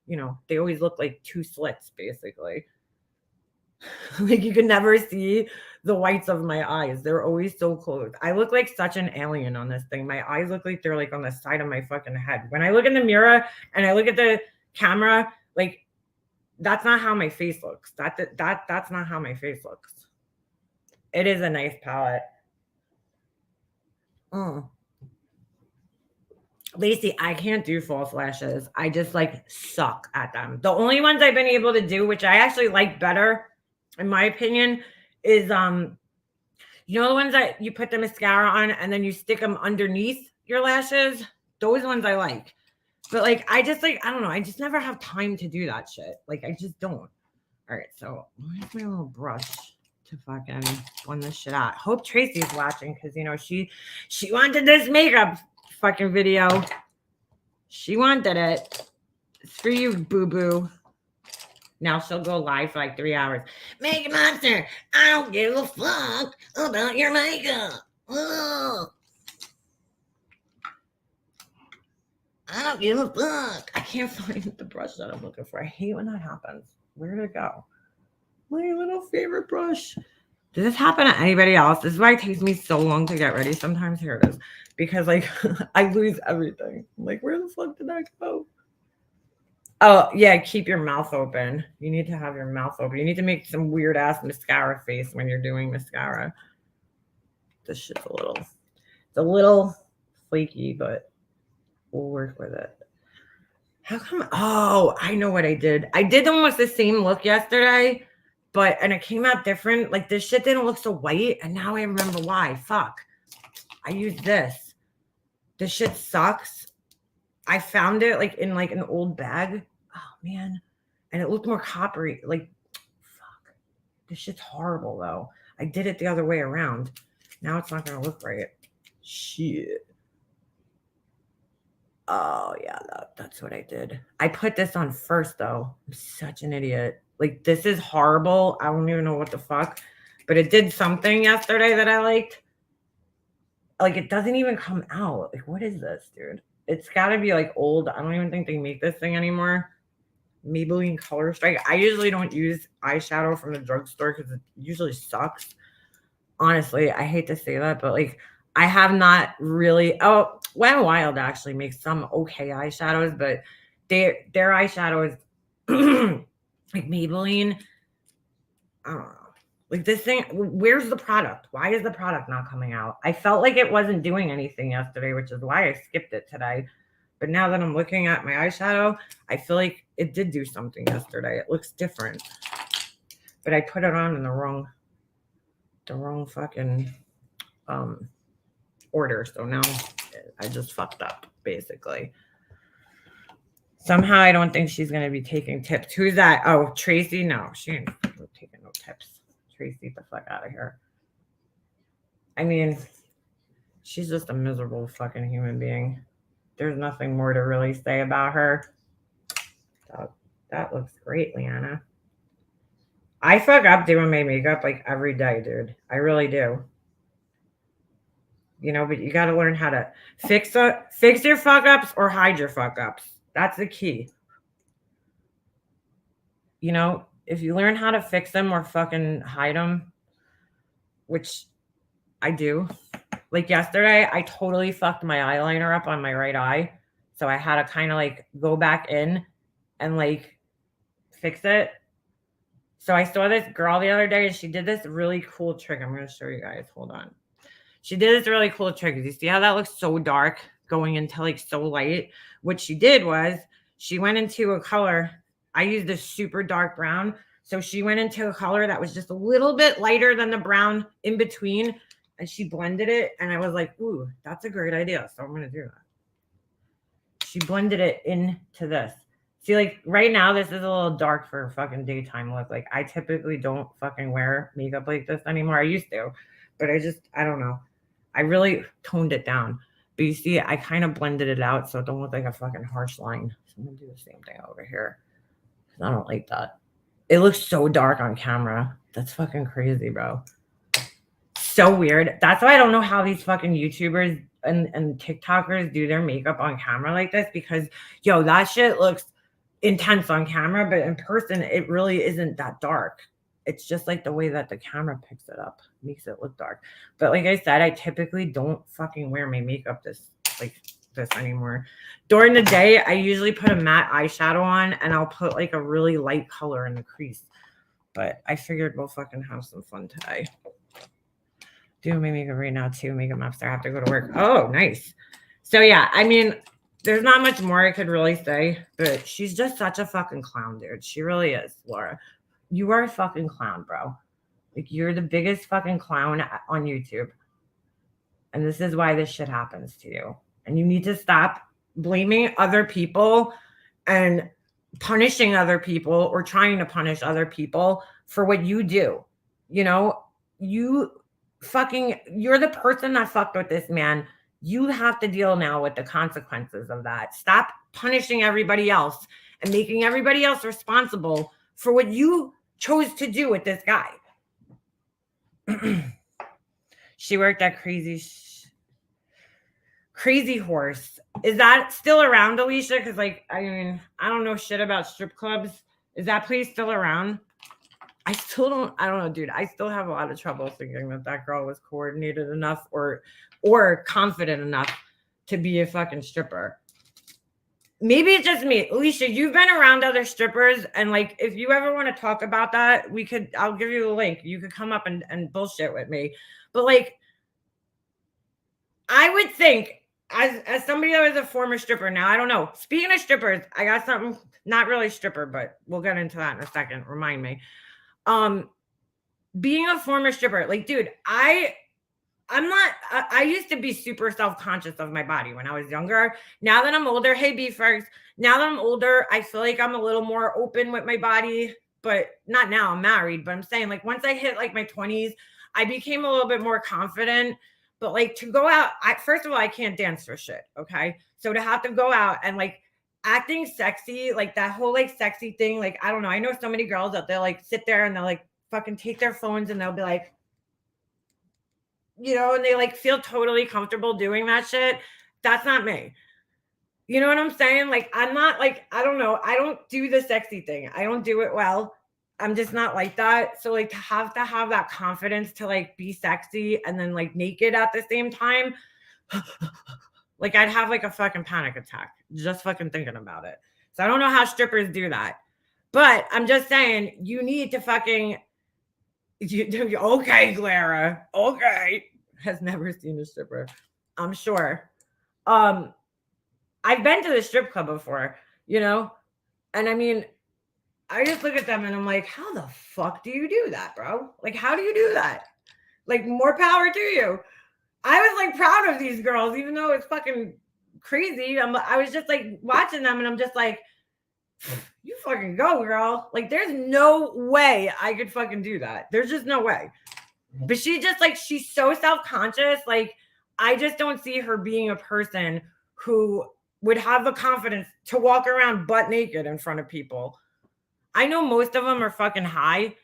you know, they always look like two slits basically. Like you can never see the whites of my eyes. They're always so closed. I look like such an alien on this thing. My eyes look like they're like on the side of my fucking head. When I look in the mirror and I look at the camera, like that's not how my face looks. That's not how my face looks. It is a nice palette. Lacey, I can't do false lashes. I just like suck at them. The only ones I've been able to do, which I actually like better, in my opinion, is you know the ones that you put the mascara on and then you stick them underneath your lashes? Those ones I like. But like I just like, I don't know, I just never have time to do that shit. Like I just don't. All right, so where's my little brush to fucking blend this shit out? Hope Tracy's watching because you know she wanted this makeup fucking video. She wanted it. It's for you, boo-boo. Now she'll go live for like 3 hours. Makeup Monster, I don't give a fuck about your makeup. Oh. I don't give a fuck. I can't find the brush that I'm looking for. I hate when that happens. Where did it go? My little favorite brush. Does this happen to anybody else? This is why it takes me so long to get ready. Sometimes here it is. Because like I lose everything. I'm like, where the fuck did that go? Oh, yeah, keep your mouth open. You need to have your mouth open. You need to make some weird ass mascara face when you're doing mascara. This shit's a little flaky, but we'll work with it. How come? Oh, I know what I did. I did almost the same look yesterday, and it came out different. Like this shit didn't look so white, and now I remember why. Fuck. I used this. This shit sucks. I found it like in like an old bag. Oh man. And it looked more coppery. Like, fuck. This shit's horrible though. I did it the other way around. Now it's not gonna look right. Shit. Oh yeah, that's what I did. I put this on first though. I'm such an idiot. Like this is horrible. I don't even know what the fuck. But it did something yesterday that I liked. Like it doesn't even come out. Like what is this, dude? It's gotta be like old. I don't even think they make this thing anymore. Maybelline Color Strike. I usually don't use eyeshadow from the drugstore because it usually sucks. Honestly, I hate to say that, but like I have not really. Oh, Wet n Wild actually makes some okay eyeshadows, but their eyeshadows like Maybelline. I don't know. Like this thing, where's the product? Why is the product not coming out? I felt like it wasn't doing anything yesterday, which is why I skipped it today. But now that I'm looking at my eyeshadow, I feel like it did do something yesterday. It looks different. But I put it on in the wrong fucking order. So now I just fucked up, basically. Somehow I don't think she's gonna be taking tips. Who's that? Oh, Tracy? No, she ain't taking no tips. Tracy, get the fuck out of here. I mean, she's just a miserable fucking human being. There's nothing more to really say about her. That looks great, Leanna. I fuck up doing my makeup like every day, dude. I really do. You know, but you got to learn how to fix your fuck ups or hide your fuck ups. That's the key. You know, if you learn how to fix them or fucking hide them, which I do. Like yesterday, I totally fucked my eyeliner up on my right eye. So I had to kind of like go back in and like fix it. So I saw this girl the other day and she did this really cool trick. I'm going to show you guys. Hold on. She did this really cool trick. You see how that looks so dark going into like so light? What she did was she went into a color. I used this super dark brown. So she went into a color that was just a little bit lighter than the brown in between. And she blended it. And I was like, ooh, that's a great idea. So I'm going to do that. She blended it into this. See, like right now, this is a little dark for a fucking daytime look. Like I typically don't fucking wear makeup like this anymore. I used to, but I don't know. I really toned it down. But you see, I kind of blended it out so it don't look like a fucking harsh line. So I'm going to do the same thing over here. I don't like that. It looks so dark on camera. That's fucking crazy, bro. So weird. That's why I don't know how these fucking YouTubers and TikTokers do their makeup on camera like this because, yo, that shit looks intense on camera, but in person, it really isn't that dark. It's just like the way that the camera picks it up makes it look dark. But like I said, I typically don't fucking wear my makeup this anymore. During the day, I usually put a matte eyeshadow on and I'll put like a really light color in the crease. But I figured we'll fucking have some fun today. Doing my makeup right now too. Makeup master. I have to go to work. Oh, nice. So yeah, I mean, there's not much more I could really say, but she's just such a fucking clown, dude. She really is, Laura. You are a fucking clown, bro. Like you're the biggest fucking clown on YouTube. And this is why this shit happens to you. And you need to stop blaming other people and punishing other people or trying to punish other people for what you do. You know, you're the person that fucked with this man. You have to deal now with the consequences of that. Stop punishing everybody else and making everybody else responsible for what you chose to do with this guy. She worked at Crazy Horse. Is that still around, Alicia? Because like, I mean, I don't know shit about strip clubs. Is that place still around? I don't know, dude. I still have a lot of trouble thinking that girl was coordinated enough or confident enough to be a fucking stripper. Maybe it's just me. Alicia, you've been around other strippers, and like if you ever want to talk about that, I'll give you the link. You could come up and bullshit with me. But like I would think as somebody that was a former stripper, now I don't know. Speaking of strippers, I got something, not really stripper, but we'll get into that in a second. Remind me. Being a former stripper, like, dude, I used to be super self-conscious of my body when I was younger. Now that I'm older, hey, B-Fergs, now that I'm older, I feel like I'm a little more open with my body, but not now, I'm married, but I'm saying like once I hit like my 20s, I became a little bit more confident. But like to go out, first of all, I can't dance for shit, okay? So to have to go out and like acting sexy, like that whole like sexy thing, like I don't know. I know so many girls that they'll like sit there and they'll like fucking take their phones and they'll be like, you know, and they like feel totally comfortable doing that shit. That's not me. You know what I'm saying? Like, I'm not like, I don't know. I don't do the sexy thing. I don't do it well. I'm just not like that. So like to have that confidence to like be sexy and then like naked at the same time, like I'd have like a fucking panic attack just fucking thinking about it. So I don't know how strippers do that. But I'm just saying you need to fucking Okay, Clara. Okay. Has never seen a stripper. I'm sure. Um, I've been to the strip club before, you know? And I mean, I just look at them and I'm like, how the fuck do you do that, bro? Like, how do you do that? Like, more power to you. I was like proud of these girls, even though it's fucking crazy. I was just like watching them and I'm just like, you fucking go, girl. Like, there's no way I could fucking do that. There's just no way. But she just like, she's so self conscious. Like, I just don't see her being a person who would have the confidence to walk around butt naked in front of people. I know most of them are fucking high.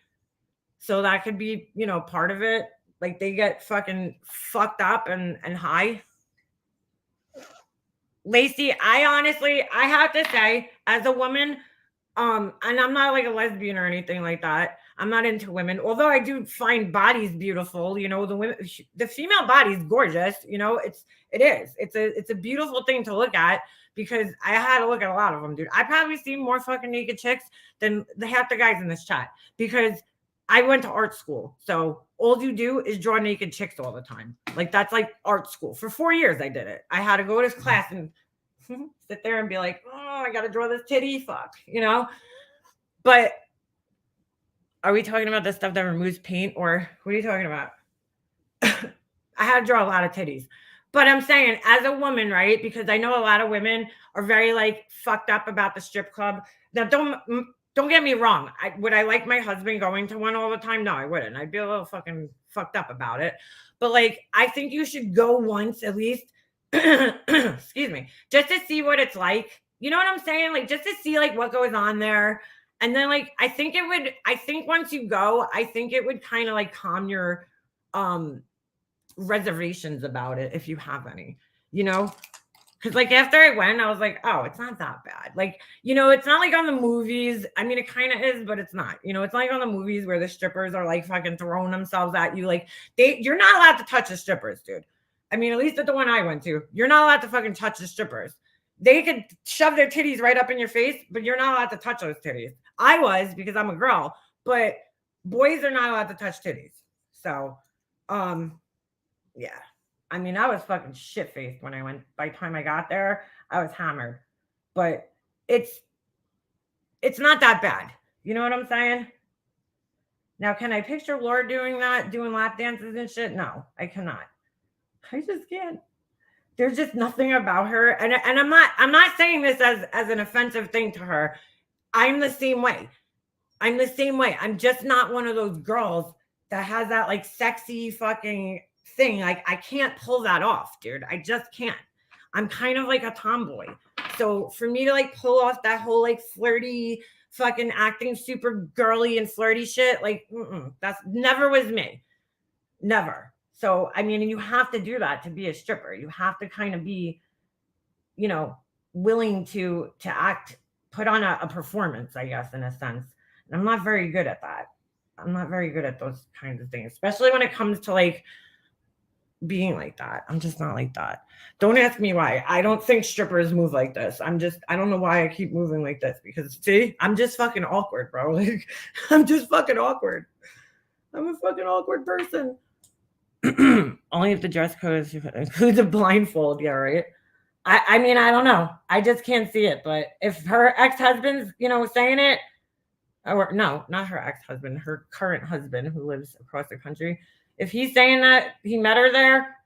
So that could be, part of it. Like, they get fucking fucked up and high. Lacey, I have to say, as a woman, and I'm not like a lesbian or anything like that. I'm not into women, although I do find bodies beautiful. The female body is gorgeous. It is. It's a beautiful thing to look at because I had to look at a lot of them, dude. I probably see more fucking naked chicks than half the guys in this chat because I went to art school. So all you do is draw naked chicks all the time. Like, that's like art school. For 4 years, I did it. I had to go to this class and sit there and be like, oh, I got to draw this titty, fuck, But are we talking about the stuff that removes paint or what are you talking about? I had to draw a lot of titties. But I'm saying, as a woman, right? Because I know a lot of women are very like fucked up about the strip club. Now, don't get me wrong. Would I like my husband going to one all the time? No, I wouldn't. I'd be a little fucking fucked up about it. But like, I think you should go once at least. Excuse me, just to see what it's like. You know what I'm saying? Like, just to see like what goes on there. And then like, I think once you go, I think it would kind of like calm your reservations about it if you have any, because like after I went, I was like, oh, it's not that bad. Like, it's not like on the movies. I mean, it kind of is, but it's not. It's like on the movies where the strippers are like fucking throwing themselves at you. Like, you're not allowed to touch the strippers, dude. I mean, at least at the one I went to, you're not allowed to fucking touch the strippers. They could shove their titties right up in your face, but you're not allowed to touch those titties. I was, because I'm a girl, but boys are not allowed to touch titties. So, yeah. I mean, I was fucking shit faced when I went. By the time I got there, I was hammered. But it's not that bad. You know what I'm saying? Now, can I picture Laura doing that, doing lap dances and shit? No, I cannot. I just can't. There's just nothing about her. And I'm not saying this as an offensive thing to her. I'm the same way. I'm just not one of those girls that has that like sexy fucking thing. Like, I can't pull that off, dude. I just can't. I'm kind of like a tomboy. So for me to like pull off that whole like flirty fucking acting super girly and flirty shit, like, that's never was me. Never. So, I mean, you have to do that to be a stripper. You have to kind of be, willing to act, put on a performance, I guess, in a sense. And I'm not very good at that. I'm not very good at those kinds of things, especially when it comes to like being like that. I'm just not like that. Don't ask me why. I don't think strippers move like this. I don't know why I keep moving like this because see, I'm just fucking awkward, bro. Like, I'm just fucking awkward. I'm a fucking awkward person. Only if the dress code includes a blindfold. Yeah, right. I mean, I don't know. I just can't see it. But if her ex-husband's, saying it, or no, not her ex-husband, her current husband who lives across the country, if he's saying that he met her there,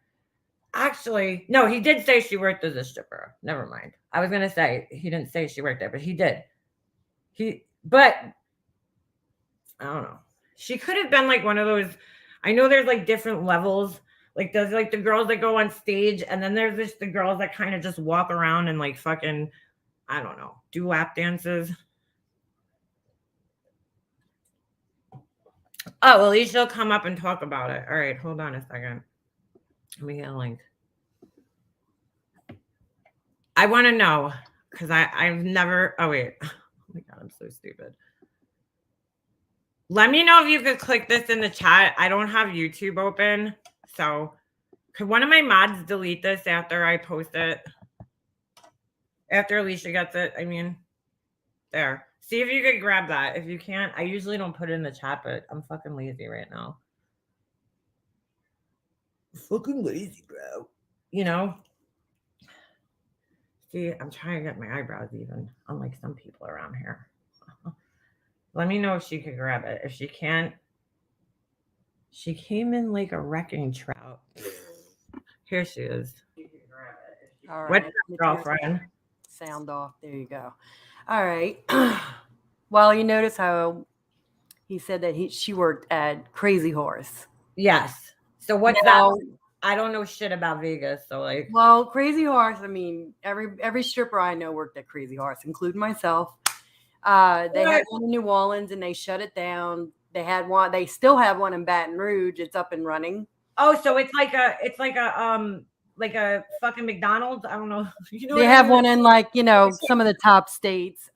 actually, no, he did say she worked as a stripper. Never mind. I was gonna say he didn't say she worked there, but he did. But I don't know. She could have been like one of those. I know there's like different levels. Like there's like the girls that go on stage, and then there's just the girls that kind of just walk around and like fucking, I don't know, do lap dances. Oh, well, at least she'll come up and talk about it. All right, hold on a second. Let me get a link. I want to know because I've never. Oh wait. Oh my god, I'm so stupid. Let me know if you could click this in the chat. I don't have YouTube open, so could one of my mods delete this after I post it? After Alicia gets it, I mean, there. See if you could grab that. If you can't, I usually don't put it in the chat, but I'm fucking lazy right now. Fucking lazy, bro. You know? See, I'm trying to get my eyebrows even, unlike some people around here. Let me know if she could grab it. If she can't, she came in like a wrecking trout. Here she is. All What's right. up, Let me turn girlfriend? sound off. There you go. All right. Well, you notice how he said that she worked at Crazy Horse. Yes. So what's that? Now, I don't know shit about Vegas, so like. well, Crazy Horse. I mean, every stripper I know worked at Crazy Horse, including myself. They had one in New Orleans and they shut it down. They had one. They still have one in Baton Rouge. It's up and running. Oh, so it's like a fucking McDonald's. I don't know. You know They what I have mean? one in like some of the top states,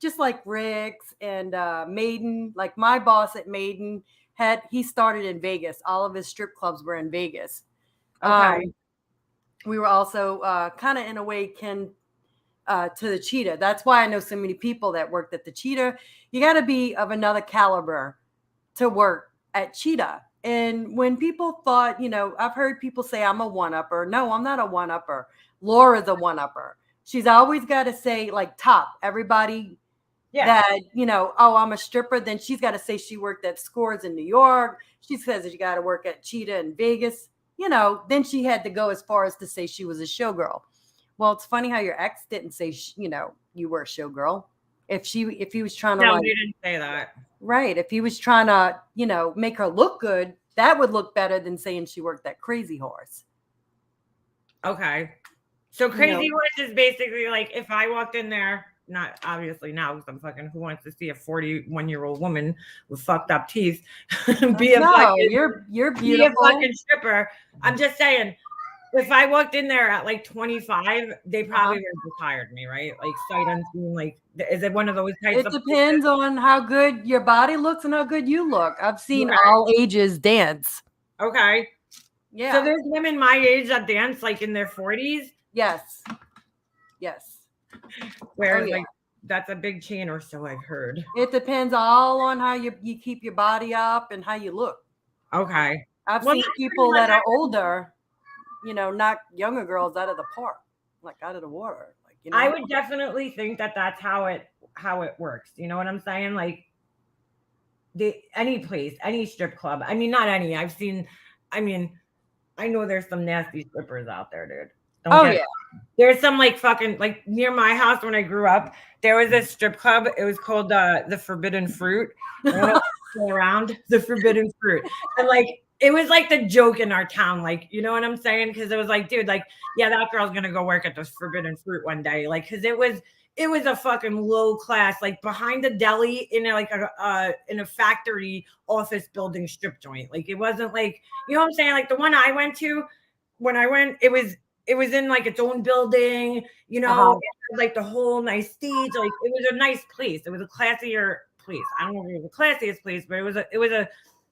just like Rick's and Maiden. Like my boss at Maiden he started in Vegas. All of his strip clubs were in Vegas. Okay. We were also kind of in a way to the Cheetah. That's why I know so many people that worked at the Cheetah. You got to be of another caliber to work at Cheetah. And when people thought, I've heard people say I'm a one-upper. No, I'm not a one-upper. Laura's a one-upper. She's always got to say like top. Everybody Yeah. that, oh, I'm a stripper. Then she's got to say she worked at Scores in New York. She says that you got to work at Cheetah in Vegas. Then she had to go as far as to say she was a showgirl. Well, it's funny how your ex didn't say, you were a showgirl. If he was trying to No, like, we didn't say that. right. If he was trying to, make her look good, that would look better than saying she worked at Crazy Horse. Okay. So Crazy Horse is basically like if I walked in there, not obviously now because I'm fucking who wants to see a 41-year-old woman with fucked up teeth be a you're beautiful. be a fucking stripper. I'm just saying, if I walked in there at like 25, they probably would have just hired me, right? Like sight unseen. Like, is it one of those types It of depends on how good your body looks and how good you look. I've seen Okay. all ages dance. Okay. Yeah. So there's women my age that dance like in their 40s. Yes. Yes. Whereas like that's a big chain or so I've heard. It depends all on how you keep your body up and how you look. Okay. I've seen people that are older, knock younger girls out of the park, like out of the water. Like, I would definitely think that that's how it works. You know what I'm saying? Like any place, any strip club. I mean, not any. I've seen. I mean, I know there's some nasty strippers out there, dude. There's some like fucking like near my house when I grew up. There was a strip club. It was called the Forbidden Fruit. I don't know if it's still around the Forbidden Fruit, and like it was like the joke in our town. Like you know what I'm saying? Because it was like, dude, like yeah, that girl's gonna go work at the Forbidden Fruit one day. Like because it was a fucking low class, like behind the deli in in a factory office building strip joint. Like it wasn't like you know what I'm saying. Like the one I went to when I went, it was in like its own building, you know, like the whole nice stage. Like it was a nice place. It was a classier place. I don't know if it was the classiest place, but it was a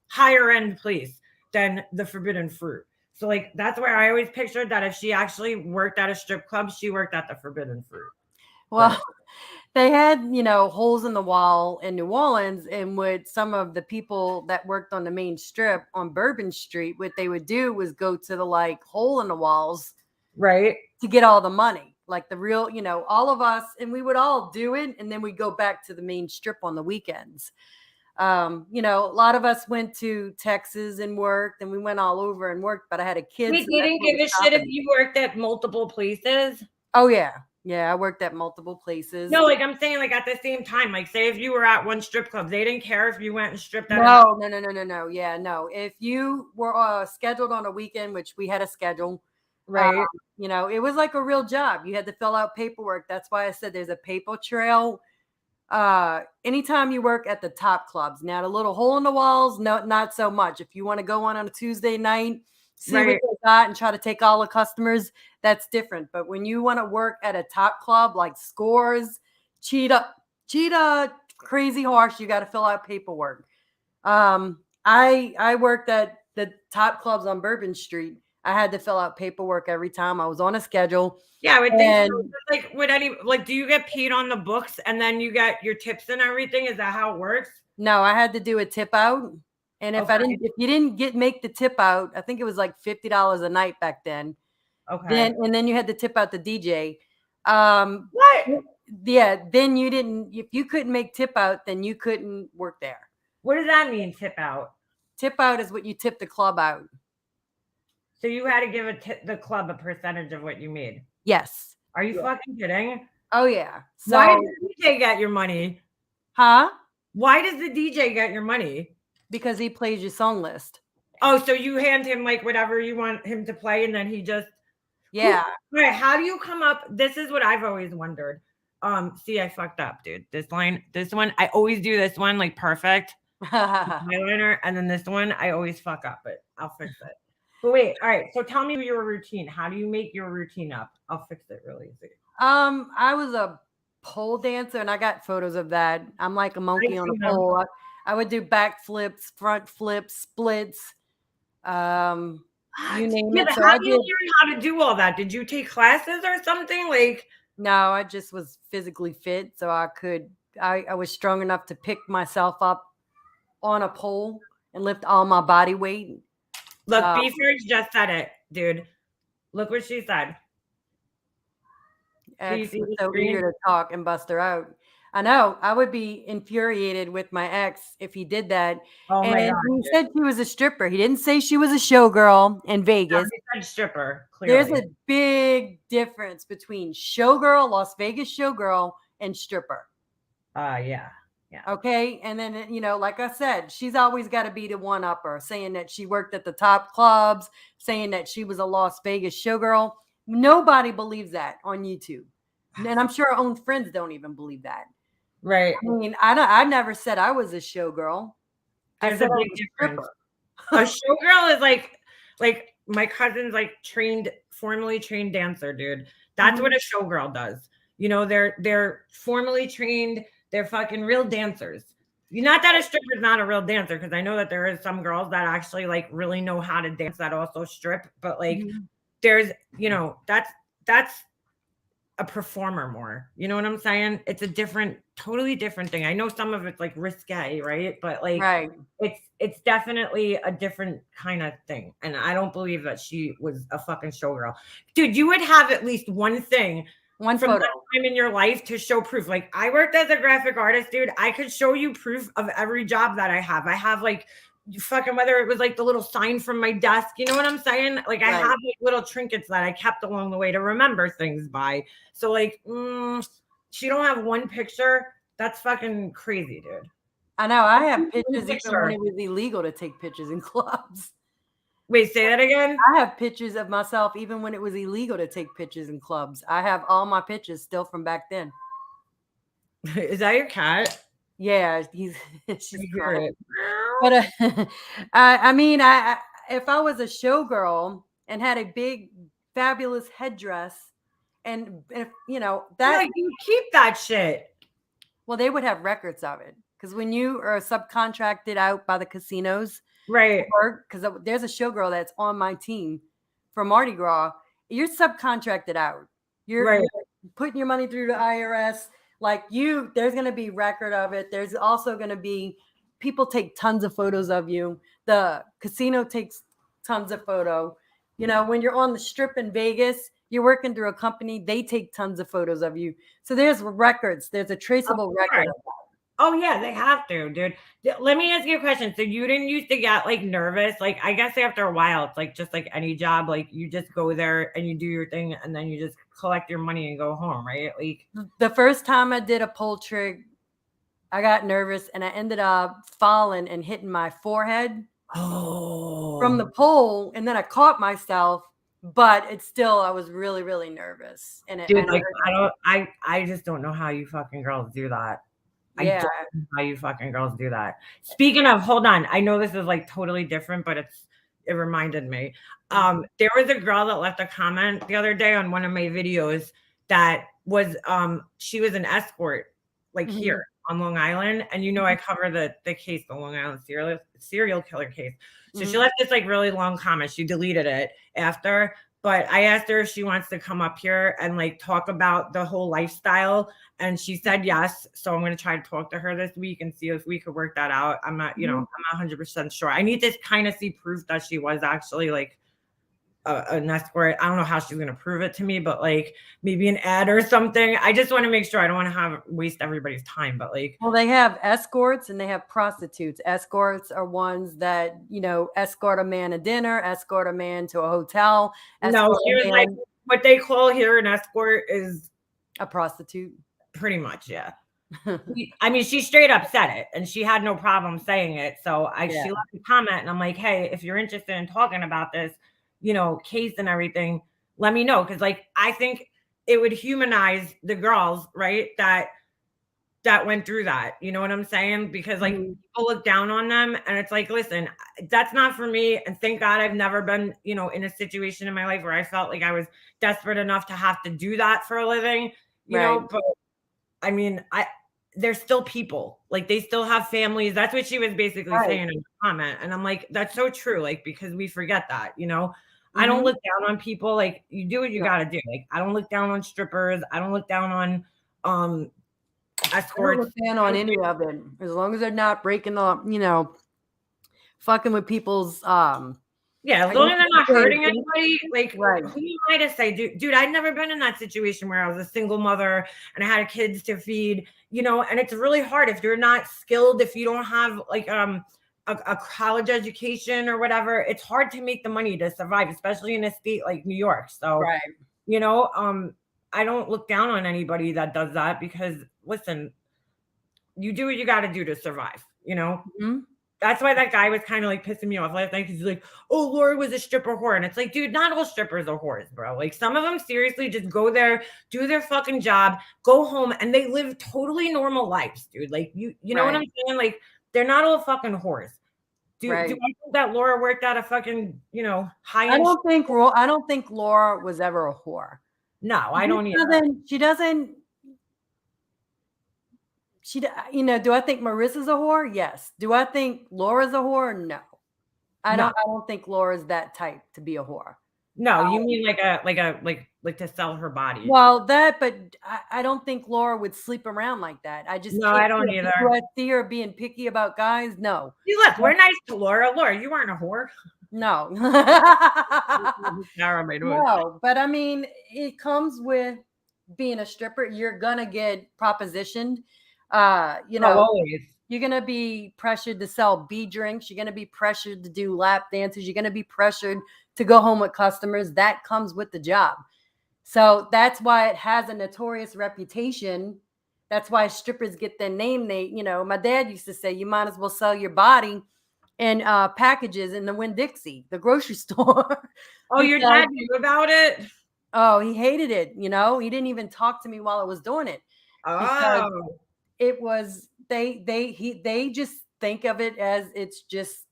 higher end place than the Forbidden Fruit. So like that's where I always pictured that if she actually worked at a strip club, she worked at the Forbidden Fruit. Well, they had, holes in the wall in New Orleans, and with some of the people that worked on the main strip on Bourbon Street, what they would do was go to the like hole in the walls, right, to get all the money, like the real, all of us, and we would all do it, and then we go back to the main strip on the weekends. A lot of us went to Texas and worked, and we went all over and worked. But I had a kid. We didn't give a shit if you worked at multiple places. Oh yeah. Yeah, I worked at multiple places. No, like I'm saying, like at the same time, like say if you were at one strip club, they didn't care if you went and stripped at No. Yeah, no. If you were scheduled on a weekend, which we had a schedule, right? It was like a real job. You had to fill out paperwork. That's why I said there's a paper trail. Anytime you work at the top clubs. Now the little hole in the walls, no, not so much. If you want to go on a Tuesday night, see what they got and try to take all the customers, that's different. But when you want to work at a top club like Scores, Cheetah, Crazy Horse, you got to fill out paperwork. I worked at the top clubs on Bourbon Street. I had to fill out paperwork every time. I was on a schedule. Yeah, I would think so. And Like, would any like do you get paid on the books and then you get your tips and everything? Is that how it works? no, I had to do a tip out. And if Okay. if you didn't make the tip out, I think it was like $50 a night back then. Okay. Then you had to tip out the DJ. What? Yeah, then you didn't. If you couldn't make tip out, then you couldn't work there. What does that mean, tip out? Tip out is what you tip the club out. So you had to give the club a percentage of what you made. Yes. Are you Yeah. fucking kidding? Oh yeah. So Why does the DJ get your money? huh? Why does the DJ get your money? Because he plays your song list. Oh, so you hand him like whatever you want him to play, and then he just Yeah. Right. How do you come up? This is what I've always wondered. See, I fucked up, dude. This one, I always do this one like perfect. Eyeliner, and then this one, I always fuck up, but I'll fix it. But wait, all right. So tell me your routine. How do you make your routine up? I'll fix it really easy. I was a pole dancer, and I got photos of that. I'm like a monkey on a pole. I would do back flips, front flips, splits. You name Yeah, it. but So how I do you did. learn how to do all that? Did you take classes or something? Like, No, I just was physically fit, so I could. I was strong enough to pick myself up on a pole and lift all my body weight. look, B Forge just said it, dude. Look what she said. Can you Ex see was the so screen? eager to talk and bust her out. I know. I would be infuriated with my ex if he did that. Oh my And god, he dude. said she was a stripper. He didn't say she was a showgirl in No, Vegas. he said stripper, There's clearly. a big difference between showgirl, Las Vegas showgirl, and stripper. Yeah. Okay. And then, like I said, she's always got to be the one upper, saying that she worked at the top clubs, saying that she was a Las Vegas showgirl. Nobody believes that on YouTube. And I'm sure her own friends don't even believe that. Right. I mean, I never said I was a showgirl. There's a big difference. A showgirl is like my cousin's like formally trained dancer, dude. That's what a showgirl does. You know, they're formally trained, they're fucking real dancers. Not that a stripper is not a real dancer, because I know that there is some girls that actually like really know how to dance that also strip, but like there's, that's a performer more. You know what I'm saying? It's a totally different thing. I know some of it's like risque, right? But like Right. it's definitely a different kind of thing. And I don't believe that she was a fucking showgirl. Dude, you would have at least one thing One from photo. that time in your life to show proof. Like, I worked as a graphic artist, dude. I could show you proof of every job that I have. I have like fucking, whether it was like the little sign from my desk, you know what I'm saying? Like, I Right. have like little trinkets that I kept along the way to remember things by. So like, she don't have one picture. That's fucking crazy, dude. I know. I have pictures even Picture. when it was illegal to take pictures in clubs. Wait, say that again. I have pictures of myself even when it was illegal to take pictures in clubs. I have all my pictures still from back then. Is that your cat? Yeah, she's I hear crying. it. But I mean, if I was a showgirl and had a big, fabulous headdress, and if that, Like, you keep that shit. well, they would have records of it, because when you are subcontracted out by the casinos, Right. because there's a showgirl that's on my team for Mardi Gras, you're subcontracted out. You're putting your money through the IRS. Like there's going to be record of it. There's also going to be people take tons of photos of you. The casino takes tons of photo. When you're on the strip in Vegas, you're working through a company. They take tons of photos of you. So there's records. There's a traceable record. Oh yeah, they have to, dude. Let me ask you a question. So you didn't used to get like nervous? Like, I guess after a while, it's like just like any job. Like, you just go there and you do your thing, and then you just collect your money and go home, right? Like, the first time I did a pole trick, I got nervous and I ended up falling and hitting my forehead from the pole, and then I caught myself, but I was really, really nervous. Dude, like, I just don't know how you fucking girls do that. I Yeah. don't know how you fucking girls do that. Speaking of, hold on. I know this is like totally different, but it reminded me. There was a girl that left a comment the other day on one of my videos that was she was an escort, like here. on Long Island, and I cover the case, the Long Island serial killer case. So she left this like really long comment. She deleted it after, but I asked her if she wants to come up here and like talk about the whole lifestyle, and she said yes. So I'm going to try to talk to her this week and see if we could work that out. I'm not, I'm not 100% sure. I need to kind of see proof that she was actually like an escort. I don't know how she's going to prove it to me, but like maybe an ad or something. I just want to make sure. I don't want to waste everybody's time, but like, well, they have escorts and they have prostitutes. Escorts are ones that, escort a man to dinner, escort a man to a hotel. No, she was like, what they call here an escort is a prostitute. Pretty much, yeah. I mean, she straight up said it, and she had no problem saying it. So she left a comment, and I'm like, hey, if you're interested in talking about this, case and everything, let me know, because like I think it would humanize the girls, right? That went through that. You know what I'm saying? Because like people look down on them, and it's like, listen, that's not for me. And thank God I've never been, in a situation in my life where I felt like I was desperate enough to have to do that for a living, but I mean, they're still people. Like they still have families. That's what she was basically saying in the comment. And I'm like, that's so true. Like, because we forget that, I don't look down on people. Like you do what you got to do. Like I don't look down on strippers. I don't look down on escorts. I don't look down on any of it. As long as they're not breaking the, fucking with people's, yeah, as long as they're not hurting anybody, like who am I to say, dude, I'd never been in that situation where I was a single mother and I had kids to feed, and it's really hard if you're not skilled, if you don't have like a college education or whatever, it's hard to make the money to survive, especially in a state like New York. So, I don't look down on anybody that does that because listen, you do what you got to do to survive, That's why that guy was kind of like pissing me off last night because he's like, oh, Laura was a stripper whore. And it's like, dude, not all strippers are whores, bro. Like some of them seriously just go there, do their fucking job, go home, and they live totally normal lives, dude. Like you know what I'm saying? Like they're not all fucking whores. Do I think that Laura worked at a fucking, high end? I don't think Laura was ever a whore. No, I don't either. She doesn't. Do I think Marissa's a whore? Yes. Do I think Laura's a whore? No. I don't think Laura's that type to be a whore. No, you mean like to sell her body. Well, but I don't think Laura would sleep around like that. I don't either. Do I see her being picky about guys? No. Look, we're nice to Laura. Laura, you weren't a whore. No. No, but I mean, it comes with being a stripper. You're gonna get propositioned. Always. You're going to be pressured to sell B drinks. You're going to be pressured to do lap dances. You're going to be pressured to go home with customers. That comes with the job. So that's why it has a notorious reputation. That's why strippers get their name. My dad used to say, you might as well sell your body in packages in the Winn-Dixie, the grocery store. Oh, your dad knew about it? Oh, he hated it. He didn't even talk to me while I was doing it. Oh. It was they just think of it as it's just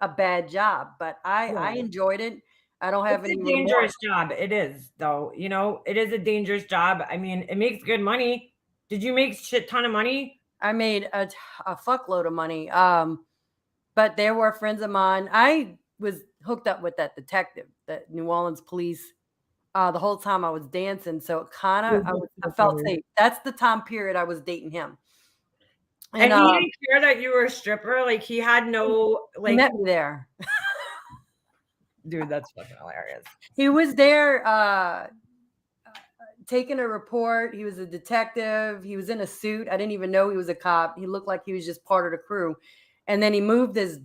a bad job, but I enjoyed it. I don't have any dangerous job. It is though. It is a dangerous job. I mean, it makes good money. Did you make shit ton of money? I made a fuckload of money. But there were friends of mine. I was hooked up with that detective, the New Orleans police. The whole time I was dancing. So it I felt safe. That's the time period I was dating him. And he didn't care that you were a stripper? Like he had no like. He met me there. Dude, that's fucking hilarious. He was there taking a report. He was a detective. He was in a suit. I didn't even know he was a cop. He looked like he was just part of the crew. And then he moved his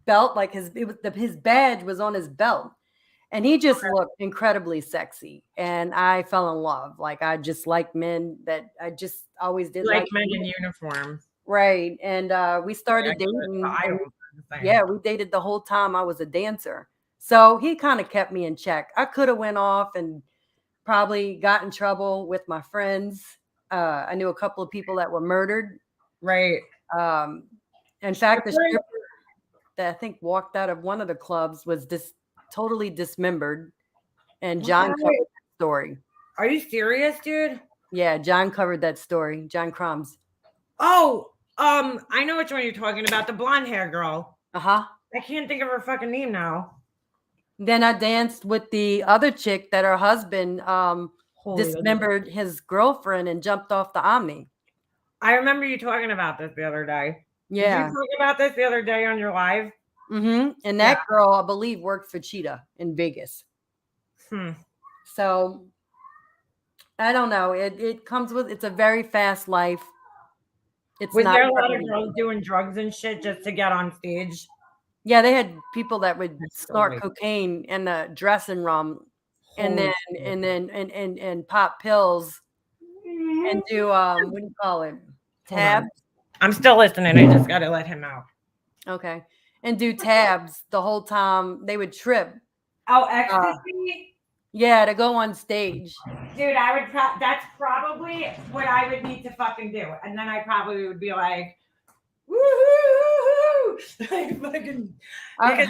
belt, like his badge was on his belt. And he just looked incredibly sexy. And I fell in love. Like, I just like men that I just always did. Like men in uniform. Right. And we started dating. We dated the whole time I was a dancer. So he kind of kept me in check. I could have went off and probably got in trouble with my friends. I knew a couple of people that were murdered. Right. In fact, the stripper that I think walked out of one of the clubs was totally dismembered, and John covered that story. Are you serious, dude? Yeah, John covered that story. John Crumbs. Oh, I know which one you're talking about. The blonde hair girl. Uh-huh. I can't think of her fucking name now. Then I danced with the other chick that her husband Holy, dismembered his girlfriend and jumped off the Omni. I remember you talking about this the other day. Did you Yeah. talk about this the other day on your live? And Yeah. that girl, I believe, worked for Cheetah in Vegas. So I don't know. It comes with, it's a very fast life. It's Was not there a for lot of everybody. girls doing drugs and shit just to get on stage? Yeah, they had people that would That's so snort late. cocaine in the dressing room and Holy then and pop pills and do what do you call it? Hold on. Tabs. I'm still listening. I just gotta let him out. Okay. And do tabs the whole time. They would trip. Oh, ecstasy? Yeah, to go on stage. Dude, I would that's probably what I would need to fucking do. And then I probably would be like, woohoo! Like fucking because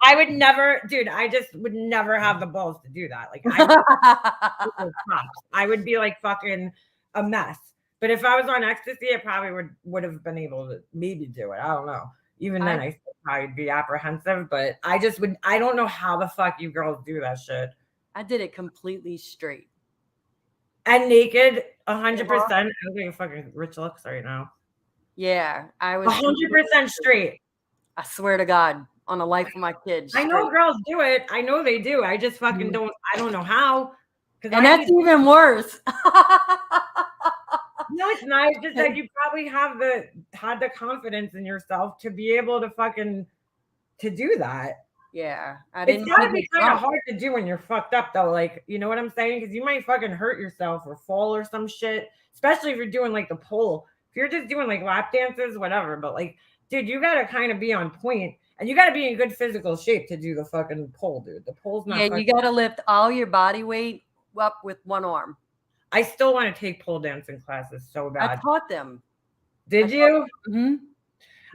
I would never, dude, I just would never have the balls to do that. Like I would be like fucking a mess. But if I was on ecstasy, I probably would have been able to maybe do it. I don't know. Even then, I still probably be apprehensive. But I just would. I don't know how the fuck you girls do that shit. I did it completely straight and naked, 100%. I look like a fucking rich looks right now. Yeah, I was 100% straight. I swear to God, on the life of my kids. I know girls do it. I know they do. I just fucking don't. I don't know how. And that's even worse. No, it's not. It's just like you probably had the confidence in yourself to be able to fucking to do that. Yeah, It's gotta be kind of hard to do when you're fucked up, though. Like, you know what I'm saying? Because you might fucking hurt yourself or fall or some shit. Especially if you're doing like the pole. If you're just doing like lap dances, whatever. But like, dude, you gotta kind of be on point, and you gotta be in good physical shape to do the fucking pole, dude. The pole's not. Yeah, you gotta lift all your body weight up with one arm. I still want to take pole dancing classes so bad. I taught them. Did you? Mm-hmm.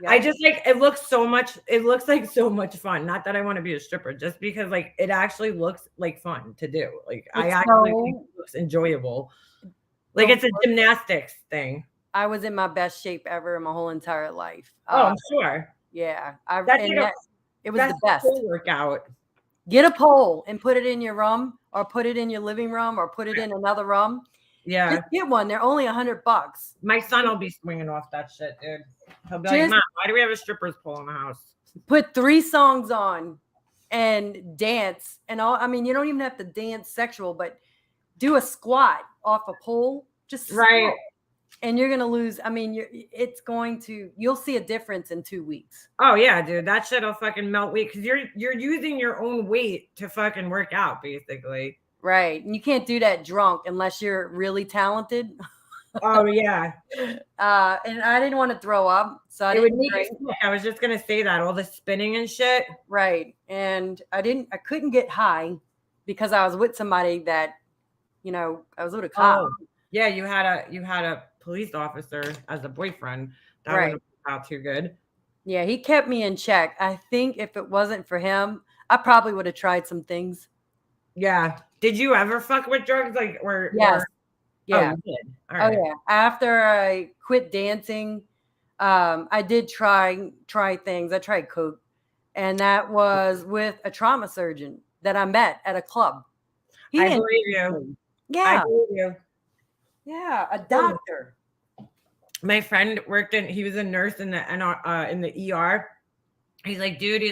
Yep. I just like it looks like so much fun. Not that I want to be a stripper, just because like it actually looks like fun to do. Like I actually think it looks enjoyable. Like it's a gymnastics thing. I was in my best shape ever in my whole entire life. Oh, I'm sure. Yeah. It was the best. Pole workout. Get a pole and put it in your room or put it in your living room or put it in another room. Yeah. Just get one. They're only $100. My son will be swinging off that shit, dude. He'll be like, Mom, why do we have a stripper's pole in the house? Put 3 songs on and dance. And all, I mean, you don't even have to dance sexual, but do a squat off a pole. Just right. And you're going to lose. I mean, you'll see a difference in 2 weeks. Oh yeah, dude. That shit'll fucking melt weight because you're using your own weight to fucking work out, basically. Right. And you can't do that drunk unless you're really talented. Oh yeah. And I didn't want to throw up, so I was just gonna say that all the spinning and shit. Right. And I couldn't get high because I was with somebody that, I was with a cop. Oh, yeah, you had a police officer as a boyfriend. That wouldn't have worked out too good. Yeah, he kept me in check. I think if it wasn't for him, I probably would have tried some things. Yeah. Did you ever fuck with drugs? Like, yes. Yeah. Oh, you did. All right. Yeah. After I quit dancing, I did try things. I tried coke, and that was with a trauma surgeon that I met at a club. I believe you. Yeah. I believe you. Yeah, a doctor. My friend he was a nurse in the ER. He's like, dude,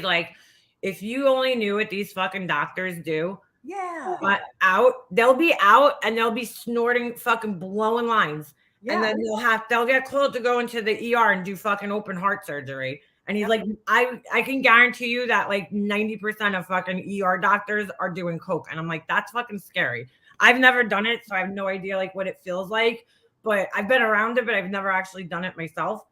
if you only knew what these fucking doctors do. Yeah. They'll be out and they'll be snorting, fucking blowing lines. Yeah. And then they'll get called to go into the ER and do fucking open heart surgery. And he's like, I can guarantee you that like 90% of fucking ER doctors are doing coke. And I'm like, that's fucking scary. I've never done it, so I have no idea like what it feels like. But I've been around it, but I've never actually done it myself.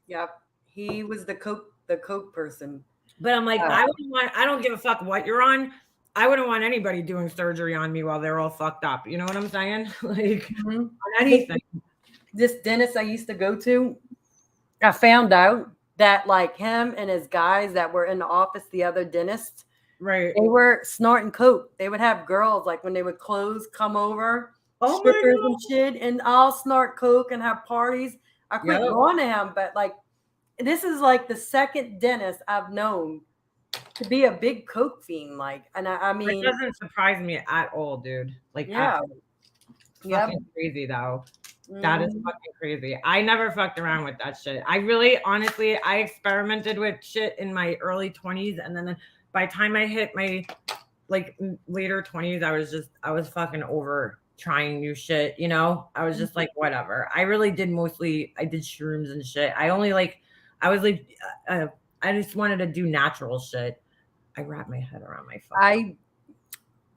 Yep. He was the coke person. But I'm like, I don't give a fuck what you're on. I wouldn't want anybody doing surgery on me while they're all fucked up. You know what I'm saying? Like on anything. This dentist I used to go to, I found out that like him and his guys that were in the office, the other dentists, right? They were snorting coke. They would have girls like when they would close come over Oh my strippers god. and shit, and I'll snort coke and have parties. I quit Yep. going to him, but like this is like the second dentist I've known to be a big coke fiend. Like, and I It mean, doesn't surprise me at all, dude. Like, yeah, yep. fucking crazy though. That is Mhm. fucking crazy. I never fucked around with that shit. I really, honestly, I experimented with shit in my early 20s, and then by the time I hit my like later 20s, I was fucking over trying new shit. You know, I was just like, whatever. I really did mostly. I did shrooms and shit. I only like, I was like, I just wanted to do natural shit. I wrapped my head around my fucking.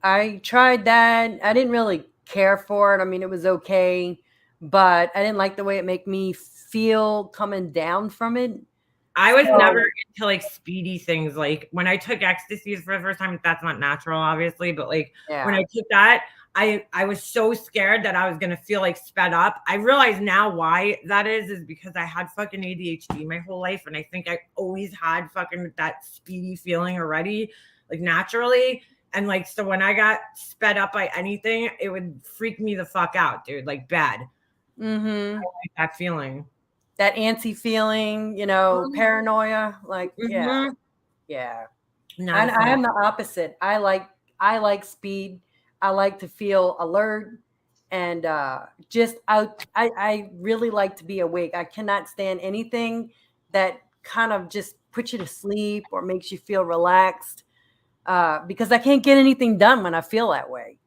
I tried that. I didn't really care for it. I mean, it was okay, but I didn't like the way it made me feel coming down from it. I was never So into like speedy things. Like when I took ecstasies for the first time, that's not natural, obviously, but like when yeah. I took that, I was so scared that I was gonna feel like sped up. I realize now why that is because I had fucking ADHD my whole life, and I think I always had fucking that speedy feeling already, like naturally. And like so when I got sped up by anything, it would freak me the fuck out, dude. Like bad. Mm-hmm. Like that feeling. That antsy feeling, paranoia. Like, yeah, Mm-hmm. yeah. Not a And I fan. am the opposite. I like speed. I like to feel alert and just I really like to be awake. I cannot stand anything that kind of just puts you to sleep or makes you feel relaxed because I can't get anything done when I feel that way.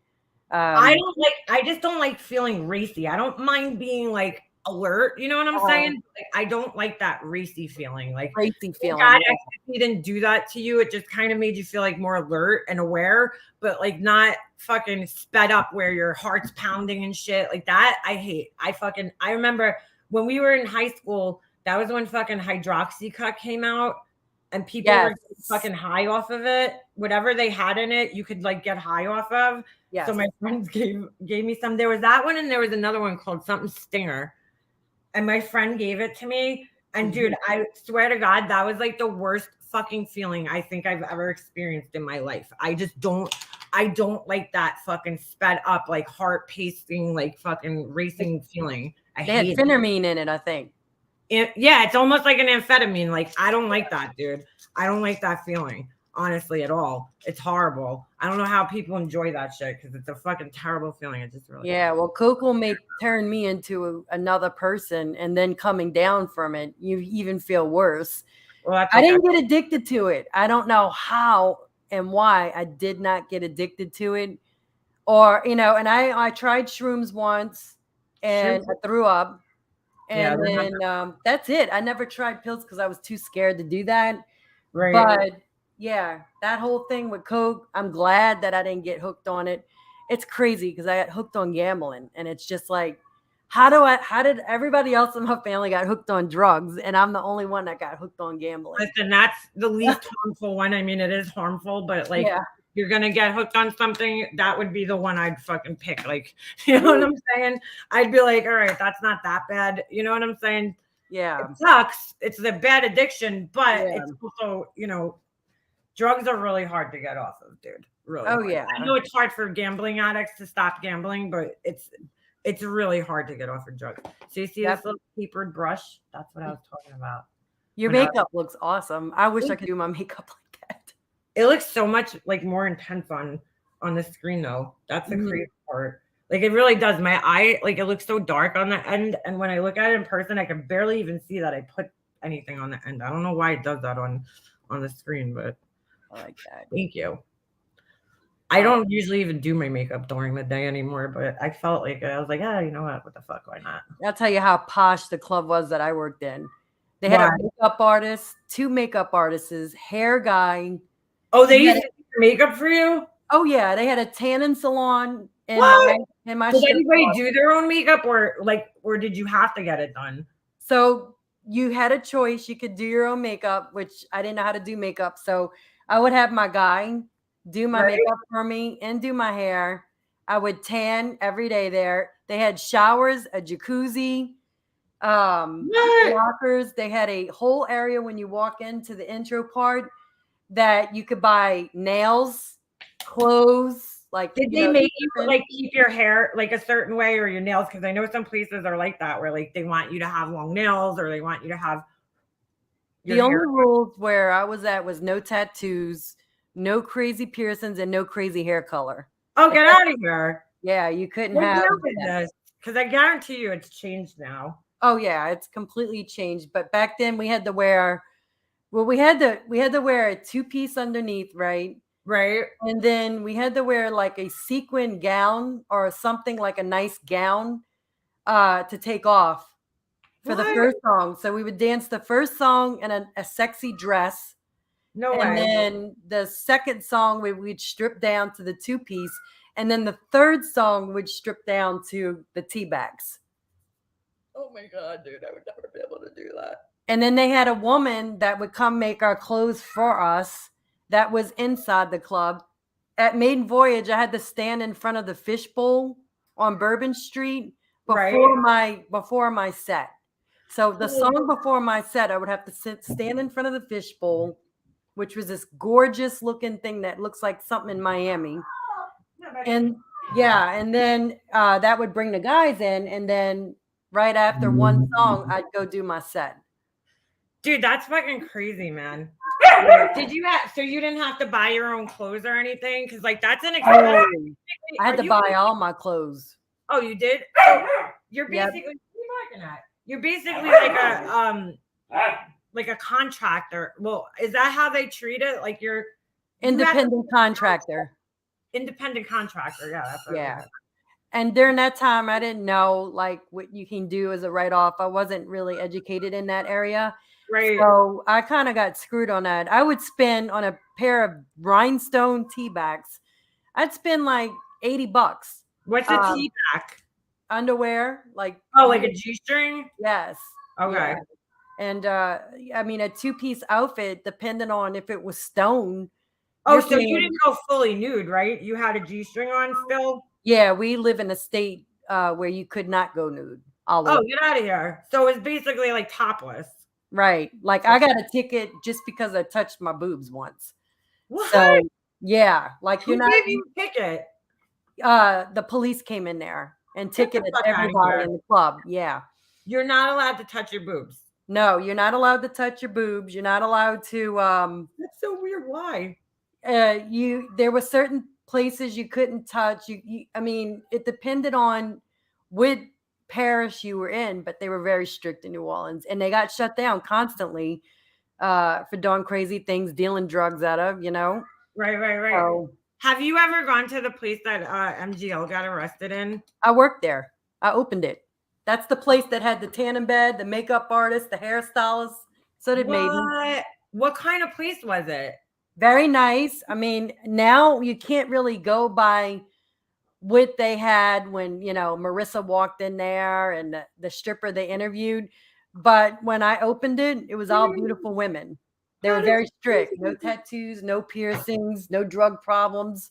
I Um, don't like I just don't like feeling racy. I don't mind being like alert, you know what I'm saying? Like I don't like that racy feeling. Like Crazy thank feeling. God Yeah. ecstasy didn't do that to you. It just kind of made you feel like more alert and aware, but like not fucking sped up where your heart's pounding and shit. Like that I hate. I remember when we were in high school, that was when fucking hydroxycut came out and people were Yes. getting fucking high off of it. Whatever they had in it, you could like get high off of. So Yes. my friends gave me some. There was that one, and there was another one called something Stinger. And my friend gave it to me. And dude, I swear to God, that was like the worst fucking feeling I think I've ever experienced in my life. I don't like that fucking sped up, like heart pacing, like fucking racing feeling. I They had hate it. phentermine in it, I think. Yeah, it's almost like an amphetamine. Like, I don't like that, dude. I don't like that feeling, honestly, at all. It's horrible. I don't know how people enjoy that shit because it's a fucking terrible feeling. It just really Yeah, well, coke will turn me into another person, and then coming down from it, you even feel worse. well, that's I like didn't get addicted to it. I don't know how and why I did not get addicted to it, or and I tried shrooms once, shoot. and I threw up, Yeah, and they're not then that's it. I never tried pills because I was too scared to do that. right. But yeah, that whole thing with coke, I'm glad that I didn't get hooked on it. It's crazy because I got hooked on gambling, and it's just like, how did everybody else in my family got hooked on drugs, and I'm the only one that got hooked on gambling? Listen, that's the least harmful one. I mean, it is harmful, but like, Yeah, you're gonna get hooked on something, that would be the one I'd fucking pick. Like, you know what I'm saying? I'd be like, all right, that's not that bad. You know what I'm saying? It yeah, sucks. It's a bad addiction, but yeah. it's also, drugs are really hard to get off of, dude. Really Oh hard. yeah, I know it's hard for gambling addicts to stop gambling, but it's really hard to get off of drugs. So you see yep. this little tapered brush? That's what I was talking about. Your When I makeup looks awesome. I wish I was, could do my makeup like that. it looks so much like more intense on the screen though. That's the Mhm. crazy part. Like it really does. My eye, like it looks so dark on the end, and when I look at it in person, I can barely even see that I put anything on the end. I don't know why it does that on the screen, but I like that. thank you. I Oh, don't usually even do my makeup during the day anymore, but I felt like I was like, ah, you know what the fuck, why not? I'll tell you how posh the club was that I worked in. They had a Why? makeup artist, two makeup artists, hair guy. Oh, they They had used to do makeup for you? Oh yeah, they had a tanning salon in What? my Did strip anybody club. do their own makeup or did you have to get it done? So you had a choice. You could do your own makeup, which I didn't know how to do makeup. So I would have my guy do my Right? makeup for me and do my hair. I would tan every day there. They had showers, a jacuzzi, What? lockers. They had a whole area when you walk into the intro part that you could buy nails, clothes, Like, Did they make you like keep your hair like a certain way or your nails? Because I know some places are like that where like they want you to have long nails or they want you to have the only rules where I was at was no tattoos, no crazy piercings, and no crazy hair color. Oh, get out of here. Yeah, you couldn't What have year was this? Because I guarantee you it's changed now. Oh yeah, it's completely changed. But back then we had to wear we had to wear a two-piece underneath, right? Right. And then we had to wear like a sequin gown or something like a nice gown to take off for the first song. So we would dance the first song in a sexy dress. No And way. then the second song we'd strip down to the two-piece. And then the third song would strip down to the tea bags. Oh my God, dude, I would never be able to do that. And then they had a woman that would come make our clothes for us that was inside the club. At Maiden Voyage, I had to stand in front of the fishbowl on Bourbon Street before my set. So the song before my set, I would have to stand in front of the fishbowl, which was this gorgeous looking thing that looks like something in Miami. And yeah, and then that would bring the guys in, and then right after one song, I'd go do my set. Dude, that's fucking crazy, man. Did you so you didn't have to buy your own clothes or anything? Because like that's an expensive. I had to buy all my clothes. Oh, you did? You're basically what are you looking at? You're basically like a contractor. Well, is that how they treat it? Like you're independent contractor. Independent contractor, yeah. That's what And during that time, I didn't know like what you can do as a write-off. I wasn't really educated in that area. Right. So I kind of got screwed on that. I would spend on a pair of rhinestone tea bags. I'd spend like $80. What's a tea bag? Underwear, like like a G-string? Yes. Okay. Yeah. And I mean a two-piece outfit, depending on if it was stone. Oh, so you didn't go fully nude, right? You had a G-string on still? Yeah, we live in a state where you could not go nude. Get out of here. So it's basically like topless. Right. Like I got a ticket just because I touched my boobs once. What? So yeah, like Who gave you a ticket? The police came in there and ticketed everybody in the club. Yeah. You're not allowed to touch your boobs. No, you're not allowed to touch your boobs. You're not allowed to That's so weird. Why? There were certain places you couldn't touch. I mean, it depended on what parish you were in, but they were very strict in New Orleans, and they got shut down constantly for doing crazy things, dealing drugs out of, Right. So, have you ever gone to the place that MGL got arrested in? I worked there. I opened it. That's the place that had the tanning bed, the makeup artist, the hairstylist. So did Maiden. What kind of place was it? Very nice. I mean, now you can't really go by what they had when, Marissa walked in there and the stripper they interviewed. But when I opened it, it was all beautiful women. They were very strict. No tattoos, no piercings, no drug problems.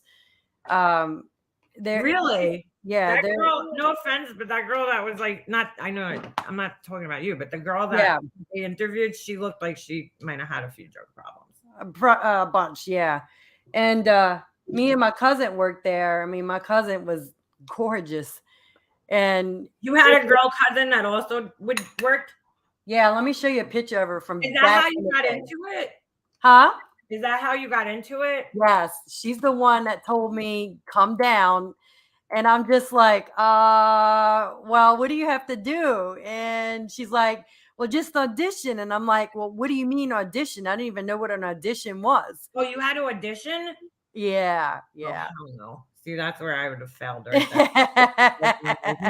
Really? Yeah. That girl, no offense, but that girl that was like, I'm not talking about you, but the girl that they interviewed, she looked like she might have had a few drug problems. A bunch, yeah. And me and my cousin worked there. I mean, my cousin was gorgeous. And you had a girl cousin that also would work? Yeah, let me show you a picture of her from. Is that how you got into it? Huh? Is that how you got into it? Yes, she's the one that told me come down. And I'm just like, well, what do you have to do? And she's like, well, just audition. And I'm like, well, what do you mean audition? I didn't even know what an audition was. Oh, you had to audition? Yeah. Oh, I don't know. See, that's where I would have failed.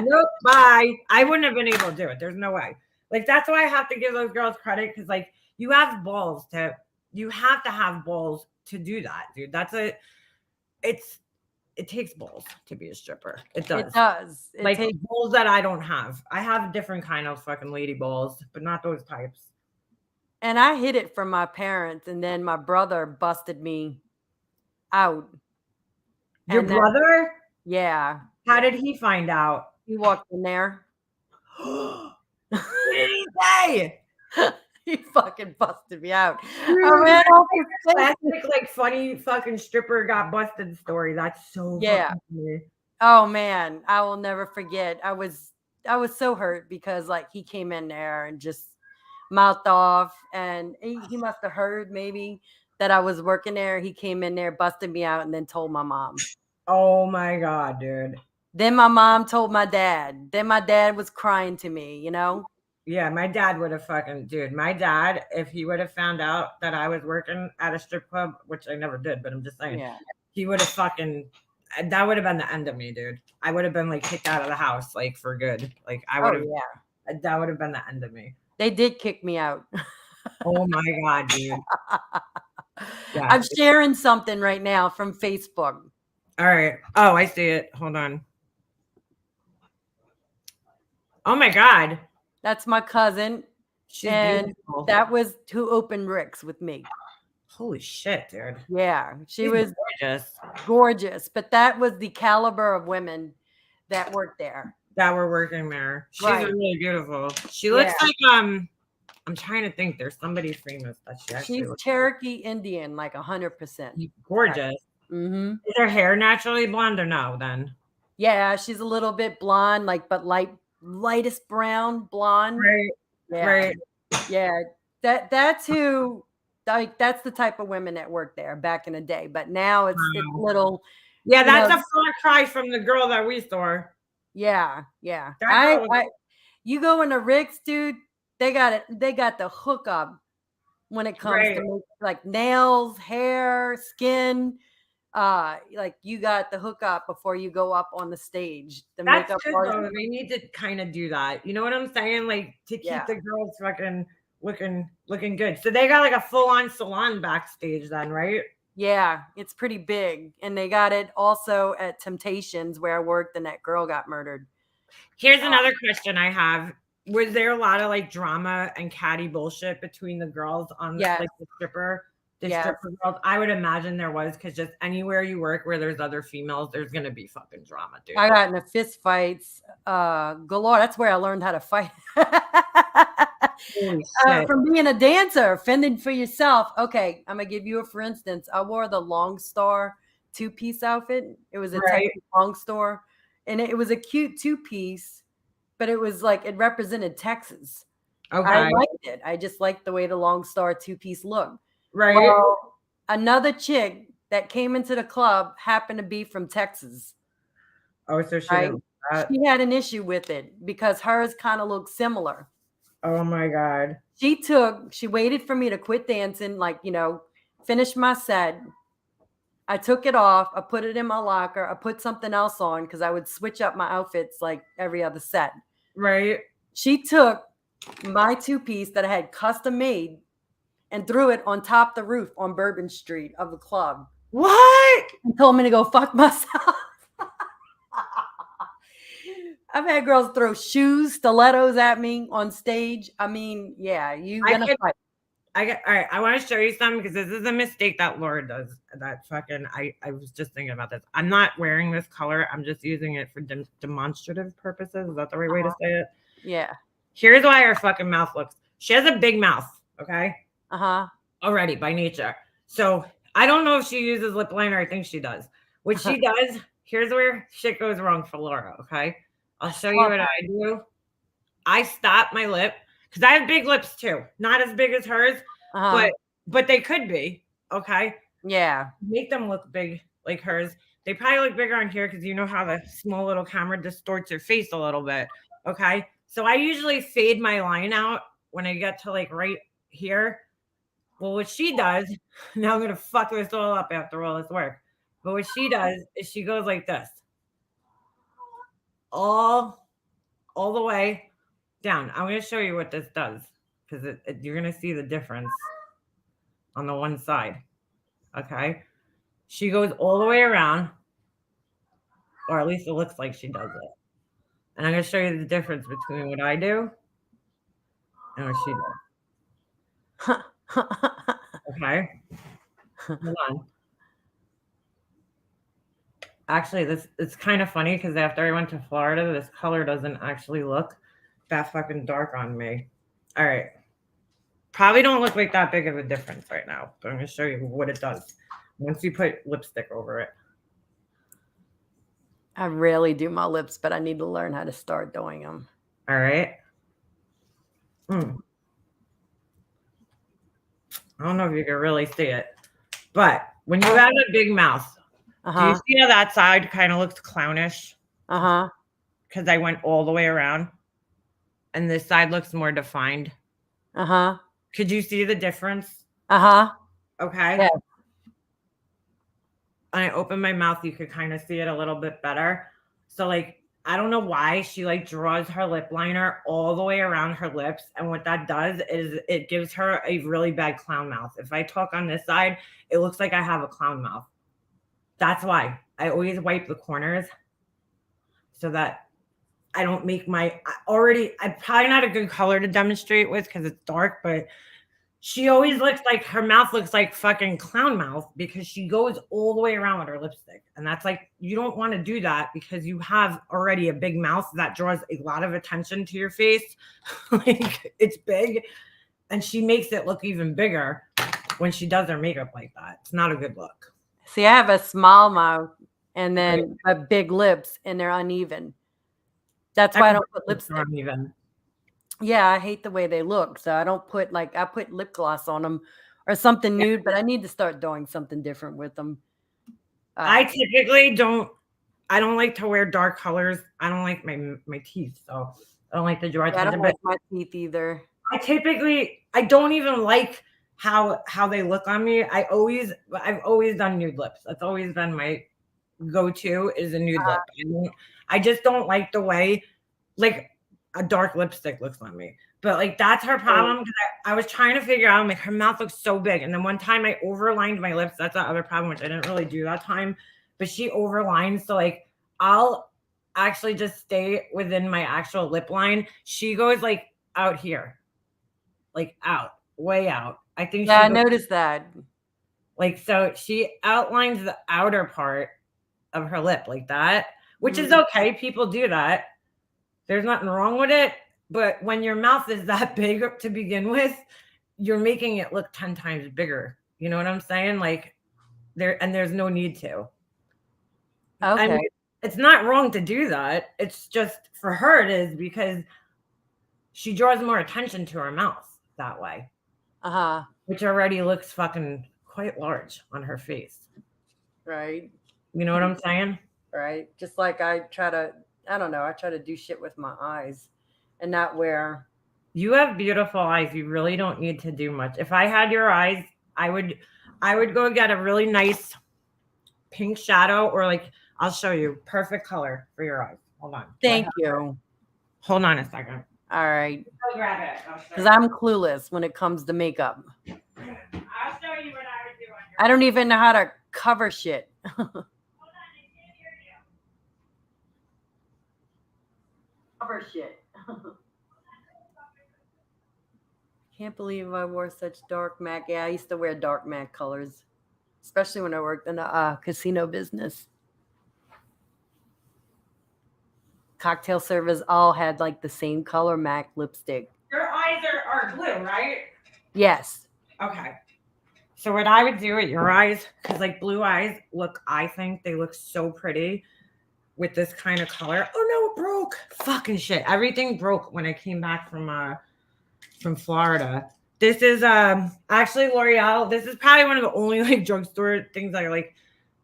Nope, bye. I wouldn't have been able to do it. There's no way. Like, that's why I have to give those girls credit because, like, you have to have balls to do that, dude. It takes balls to be a stripper. It does. It does. It takes balls that I don't have. I have a different kind of fucking lady balls, but not those types. And I hid it from my parents, and then my brother busted me out. Your brother? Yeah. How did he find out? He walked in there. What did he say? He fucking busted me out. I Dude, ran off his face. classic, like funny fucking stripper got busted story. That's so Yeah. fucking funny. Oh man, I will never forget. I was so hurt because like he came in there and just mouthed off, and he must have heard maybe that I was working there. He came in there, busted me out, and then told my mom. Oh my god, dude. Then my mom told my dad. Then my dad was crying to me, you know? Yeah, my dad would have fucking, dude. My dad, if he would have found out that I was working at a strip club, which I never did, but I'm just saying, Yeah. he would have fucking, that would have been the end of me, dude. I would have been like kicked out of the house, like for good. Like I would Oh have, yeah. that would have been the end of me. They did kick me out. Oh my god, dude. Yeah. I'm sharing something right now from Facebook. All right. Oh, I see it. Hold on. Oh my god. That's my cousin. She's And beautiful. that was who opened Rick's with me. Holy shit, dude. Yeah. She She's was gorgeous. gorgeous. But that was the caliber of women that worked there. That were working there. She's Right. really beautiful. She looks Yeah. like I'm trying to think. There's somebody famous that she actually She's looks Cherokee Indian, like 100%. like. Gorgeous. Mm-hmm. Is her hair naturally blonde or no? Then Yeah, she's a little bit blonde, like but lightest brown blonde. right, Yeah. right. Yeah. That's who like that's the type of women that worked there back in the day. But now it's Wow. little, Yeah, you that's know, a far cry from the girl that we saw. yeah. That girl was You go into Rick's, dude, they got the hookup when it comes right. to like nails, hair, skin. Like you got the hookup before you go up on the stage. The That's makeup good artist. though. They need to kind of do that. You know what I'm saying? Like to keep Yeah. the girls fucking looking good. So they got like a full on salon backstage then, right? Yeah, it's pretty big. And they got it also at Temptations where I worked and that girl got murdered. Here's another question I have. Was there a lot of like drama and catty bullshit between the girls on Yes. like the Yes. stripper girls? I would imagine there was because just anywhere you work where there's other females, there's gonna be fucking drama, dude. I got into fist fights galore. That's where I learned how to fight. Holy shit. From being a dancer, fending for yourself. Okay, I'm gonna give you a for instance. I wore the Long Star two-piece outfit. It was a Right. Texas Long Star, and it was a cute two-piece, but it was like it represented Texas. I Okay. liked it. I just liked the way the Long Star two-piece looked. Right. Well, another chick that came into the club happened to be from Texas. Oh, so she Right? didn't like that. She had an issue with it because hers kind of looked similar. Oh my god. She waited for me to quit dancing, like, finish my set. I took it off. I put it in my locker. I put something else on because I would switch up my outfits like every other set. Right. She took my two-piece that I had custom made and threw it on top of the roof on Bourbon Street of the club. What? And told me to go fuck myself. I've had girls throw shoes, stilettos at me on stage. I mean, yeah, you gonna fight. All right. I want to show you something because this is a mistake that Laura does. That fucking I was just thinking about this. I'm not wearing this color. I'm just using it for demonstrative purposes. Is that the right way to say it? Yeah. Here's why her fucking mouth looks. She has a big mouth. Okay. Uh-huh. Already by nature. So I don't know if she uses lip liner. I think she does. What she does. Here's where shit goes wrong for Laura. Okay. I'll show you what I do. I stop my lip because I have big lips too. Not as big as hers, but they could be. Okay. Yeah. Make them look big like hers. They probably look bigger on here because you know how the small little camera distorts your face a little bit. Okay. So I usually fade my line out when I get to like right here. Well, what she does, now I'm gonna fuck this all up after all this work. But what she does is she goes like this. All the way down. I'm going to show you what this does because you're going to see the difference on the one side. Okay. She goes all the way around, or at least it looks like she does it. And I'm going to show you the difference between what I do and what she does. Okay. Hold on. Actually, it's kind of funny because after I went to Florida, this color doesn't actually look that fucking dark on me. All right. Probably don't look like that big of a difference right now, but I'm going to show you what it does once you put lipstick over it. I rarely do my lips, but I need to learn how to start doing them. All right. I don't know if you can really see it, but when you have a big mouth, do you see how that side kind of looks clownish? Because I went all the way around, and this side looks more defined. Could you see the difference? Okay. Yeah. When I open my mouth, you could kind of see it a little bit better. So like, I don't know why she like draws her lip liner all the way around her lips. And what that does is it gives her a really bad clown mouth. If I talk on this side, it looks like I have a clown mouth. That's why I always wipe the corners so that I don't make I'm probably not a good color to demonstrate with because it's dark, but she always looks like her mouth looks like fucking clown mouth because she goes all the way around with her lipstick. And that's like, you don't want to do that because you have already a big mouth that draws a lot of attention to your face. Like it's big. And she makes it look even bigger when she does her makeup like that. It's not a good look. See, I have a small mouth and then big lips, and they're uneven. That's why I don't put lipstick. Uneven. Yeah, I hate the way they look. So I don't put I put lip gloss on them or something nude, but I need to start doing something different with them. I typically don't like to wear dark colors. I don't like my teeth, so I don't like to draw attention. I don't like my teeth either. I don't even like how they look on me. I've always done nude lips. That's always been my go-to is a nude lip. I just don't like the way like a dark lipstick looks on me. But like that's her problem because I was trying to figure out like her mouth looks so big. And then one time I overlined my lips. That's the other problem, which I didn't really do that time. But she overlines. So like I'll actually just stay within my actual lip line. She goes like out here. Like out, way out. I think I noticed that. Like so she outlines the outer part of her lip like that, which is okay. People do that. There's nothing wrong with it. But when your mouth is that big to begin with, you're making it look 10 times bigger. You know what I'm saying? Like there's no need to. Okay. I mean, it's not wrong to do that. It's just for her it is because she draws more attention to her mouth that way. Which already looks fucking quite large on her face. Right. You know what I'm saying? Right. Just like I try to do shit with my eyes and not wear. You have beautiful eyes. You really don't need to do much. If I had your eyes, I would go get a really nice pink shadow or like, I'll show you perfect color for your eyes. Hold on. Thank you. Hold on a second. All right. I'll grab it. Because I'm clueless when it comes to makeup. I'll show you what I would do on your I don't even know how to cover shit. Hold on, I can't hear you. Cover shit. Can't believe I wore such dark MAC. Yeah, I used to wear dark MAC colors, especially when I worked in the casino business. Cocktail servers all had like the same color MAC lipstick. Your eyes are blue, right? Yes. Okay. So what I would do at your eyes, because like blue eyes look, I think they look so pretty with this kind of color. Oh no, it broke. Fucking shit. Everything broke when I came back from Florida. This is actually L'Oreal. This is probably one of the only like drugstore things I like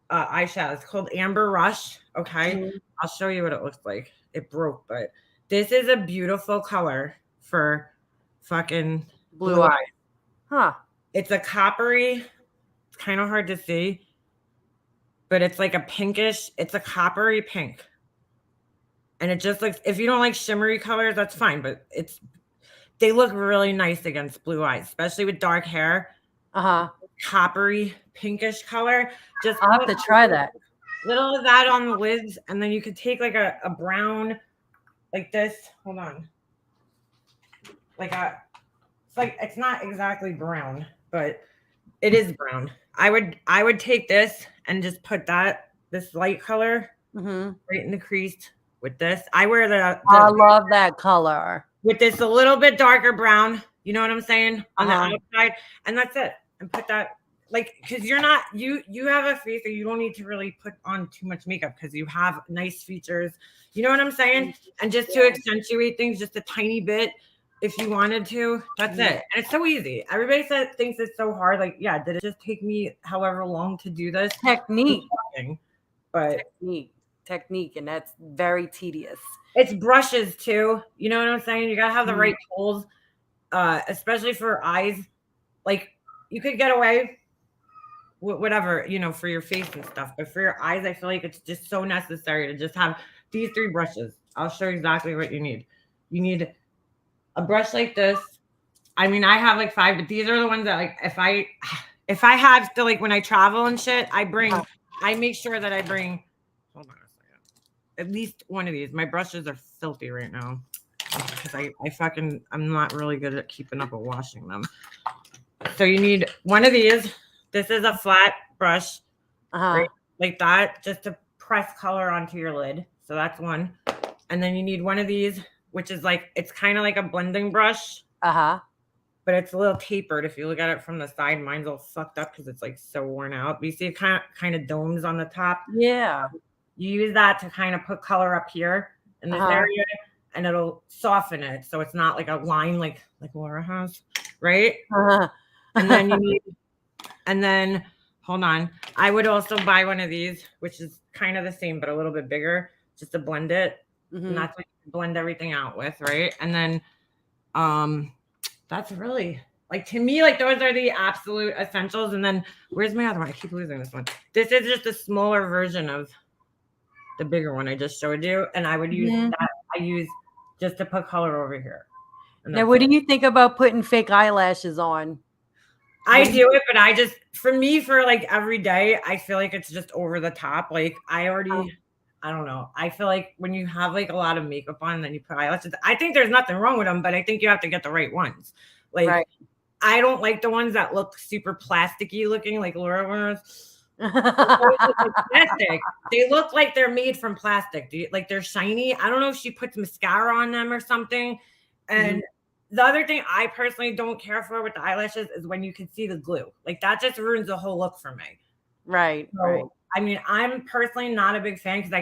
eyeshadow. It's called Amber Rush. Okay. I'll show you what it looks like. It broke, but this is a beautiful color for fucking blue eyes. Huh. It's a coppery, it's kind of hard to see, but it's like a pinkish, it's a coppery pink. And it just looks, if you don't like shimmery colors, that's fine, but they look really nice against blue eyes, especially with dark hair. Coppery, pinkish color. I'll have to try that. Little of that on the lids, and then you could take like a brown, like this. Hold on. It's not exactly brown, but it is brown. I would take this and just put this light color right in the crease with this. I wear I love that color. With this a little bit darker brown You know what I'm saying? On the Uh-huh. outside, and that's it. And put that like because you're not you have a face that you don't need to really put on too much makeup because you have nice features. You know what I'm saying? And just to accentuate things just a tiny bit, if you wanted to, that's it. And it's so easy. Everybody thinks it's so hard. Like, yeah, did it just take me however long to do this? Technique. But Technique, and that's very tedious. it's brushes too. You know what I'm saying? You gotta have the right tools, especially for eyes. Like you could get away with whatever, for your face and stuff, but for your eyes, I feel like it's just so necessary to just have these 3 brushes. I'll show you exactly what you need. You need a brush like this. I mean, I have like 5, but these are the ones that like if I have to, like when I travel and shit, I make sure that I bring. Hold on a second. At least one of these. My brushes are filthy right now because I'm not really good at keeping up with washing them. So you need one of these. This is a flat brush, right? Like that, just to press color onto your lid. So that's one. And then you need one of these, which is like, it's kind of like a blending brush. But it's a little tapered. If you look at it from the side, mine's all fucked up because it's like so worn out. But you see it kind of domes on the top. Yeah. You use that to kind of put color up here in this area, and it'll soften it so it's not like a line like Laura has, right? And then hold on. I would also buy one of these, which is kind of the same but a little bit bigger, just to blend it. And that's what you blend everything out with, right? And then that's really like, to me, like those are the absolute essentials. And then where's my other one? I keep losing this one. This is just a smaller version of the bigger one I just showed you, and I would use that. I use just to put color over here. Now, what do you think about putting fake eyelashes on? I do it, but for like every day, I feel like it's just over the top. Like I don't know. I feel like when you have like a lot of makeup on, then you put eyelashes. I think there's nothing wrong with them, but I think you have to get the right ones. Like I don't like the ones that look super plasticky looking, like Laura wears. Plastic. They look like they're made from plastic. Like they're shiny. I don't know if she puts mascara on them or something. And the other thing I personally don't care for with the eyelashes is when you can see the glue. Like that just ruins the whole look for me. Right. I mean, I'm personally not a big fan because I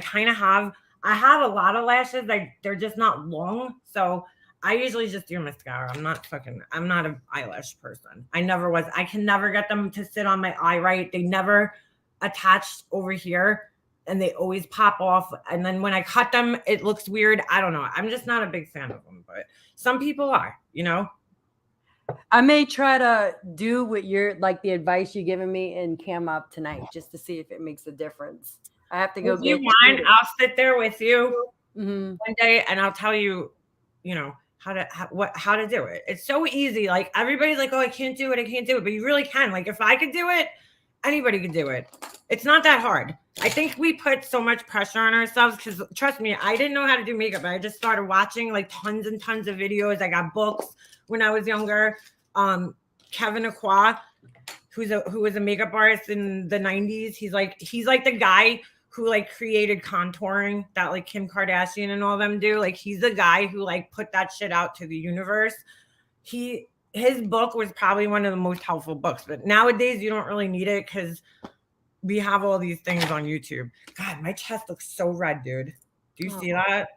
have a lot of lashes. Like they're just not long. So I usually just do mascara. I'm not an eyelash person. I never was. I can never get them to sit on my eye right. They never attached over here and they always pop off. And then when I cut them, it looks weird. I don't know. I'm just not a big fan of them, but some people are, I may try to do what the advice you're giving me and cam up tonight just to see if it makes a difference. I have to go if you want, I'll sit there with you one day and I'll tell you, how to do it. It's so easy. Like everybody's like, oh, I can't do it. But you really can. Like if I could do it, anybody could do it. It's not that hard. I think we put so much pressure on ourselves because trust me, I didn't know how to do makeup. I just started watching like tons and tons of videos. I got books when I was younger. Kevin Aqua, who was a makeup artist in the 90s. He's like the guy who like created contouring that like Kim Kardashian and all them do. Like he's the guy who like put that shit out to the universe. His book was probably one of the most helpful books, but nowadays you don't really need it because we have all these things on YouTube. God, my chest looks so red, dude. Do you see that?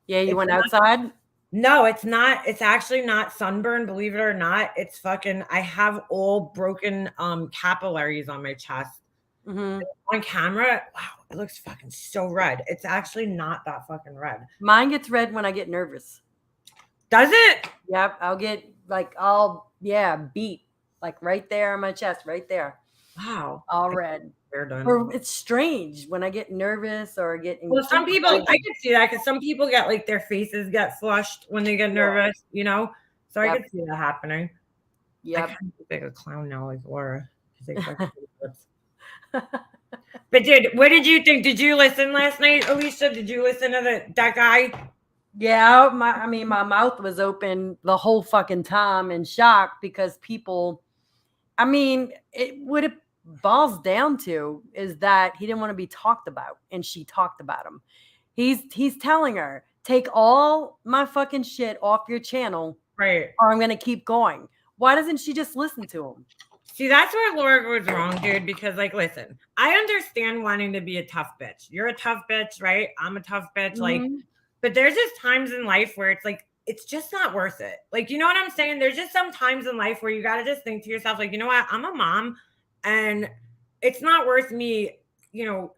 Yeah, you went outside? No, it's not. It's actually not sunburn, believe it or not. It's fucking, I have all broken capillaries on my chest. On camera, wow, it looks fucking so red. It's actually not that fucking red. Mine gets red when I get nervous. Does it? Yep, I'll get beat like right there on my chest, right there. Wow, all red. Or it's strange when I get nervous or get. Well, some people, I can see that because some people get like their faces get flushed when they get nervous, So I could see that happening. Yeah, I kind of look like a clown now, like Laura. But dude, what did you think? Did you listen last night, Alicia? Did you listen to that guy? Yeah, my mouth was open the whole fucking time in shock because people. What it boils down to is that he didn't want to be talked about, and she talked about him. He's telling her, take all my fucking shit off your channel Right. or I'm going to keep going. Why doesn't she just listen to him? See, that's where Laura goes wrong, dude, because, like, listen, I understand wanting to be a tough bitch. You're a tough bitch, right? I'm a tough bitch. Like, Mhm. but there's just times in life where it's like, it's just not worth it. Like, you know what I'm saying? There's just some times in life where you got to just think to yourself, like, you know what? I'm a mom and it's not worth me,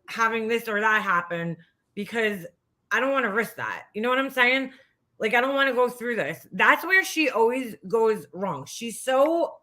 having this or that happen because I don't want to risk that. You know what I'm saying? Like, I don't want to go through this. That's where she always goes wrong. She's so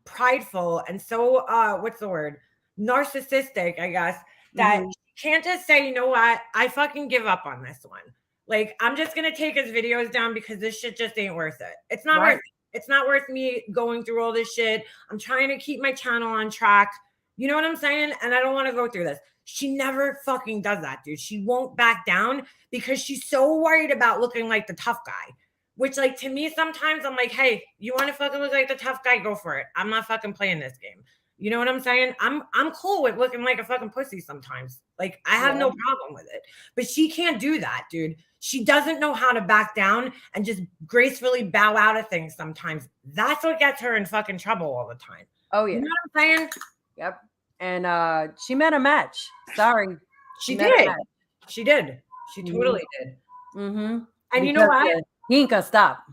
prideful and so what's the word, narcissistic, I guess, that Mhm. she can't just say, you know what, I fucking give up on this one. Like, I'm just gonna take his videos down because this shit just ain't worth it. It's not Right. worth it. It's not worth me going through all this shit. I'm trying to keep my channel on track. You know what I'm saying? And I don't want to go through this. She never fucking does that, dude. She won't back down because she's so worried about looking like the tough guy. Which, like, to me, sometimes I'm like, hey, you want to fucking look like the tough guy? Go for it. I'm not fucking playing this game. You know what I'm saying? I'm cool with looking like a fucking pussy sometimes. Like, I have no problem with it. But she can't do that, dude. She doesn't know how to back down and just gracefully bow out of things sometimes. That's what gets her in fucking trouble all the time. Oh yeah. You know what I'm saying? Yep. And she met a match. Sorry. She met a did. match. She did. She totally did. Mm-hmm. And you know what? He ain't gonna stop.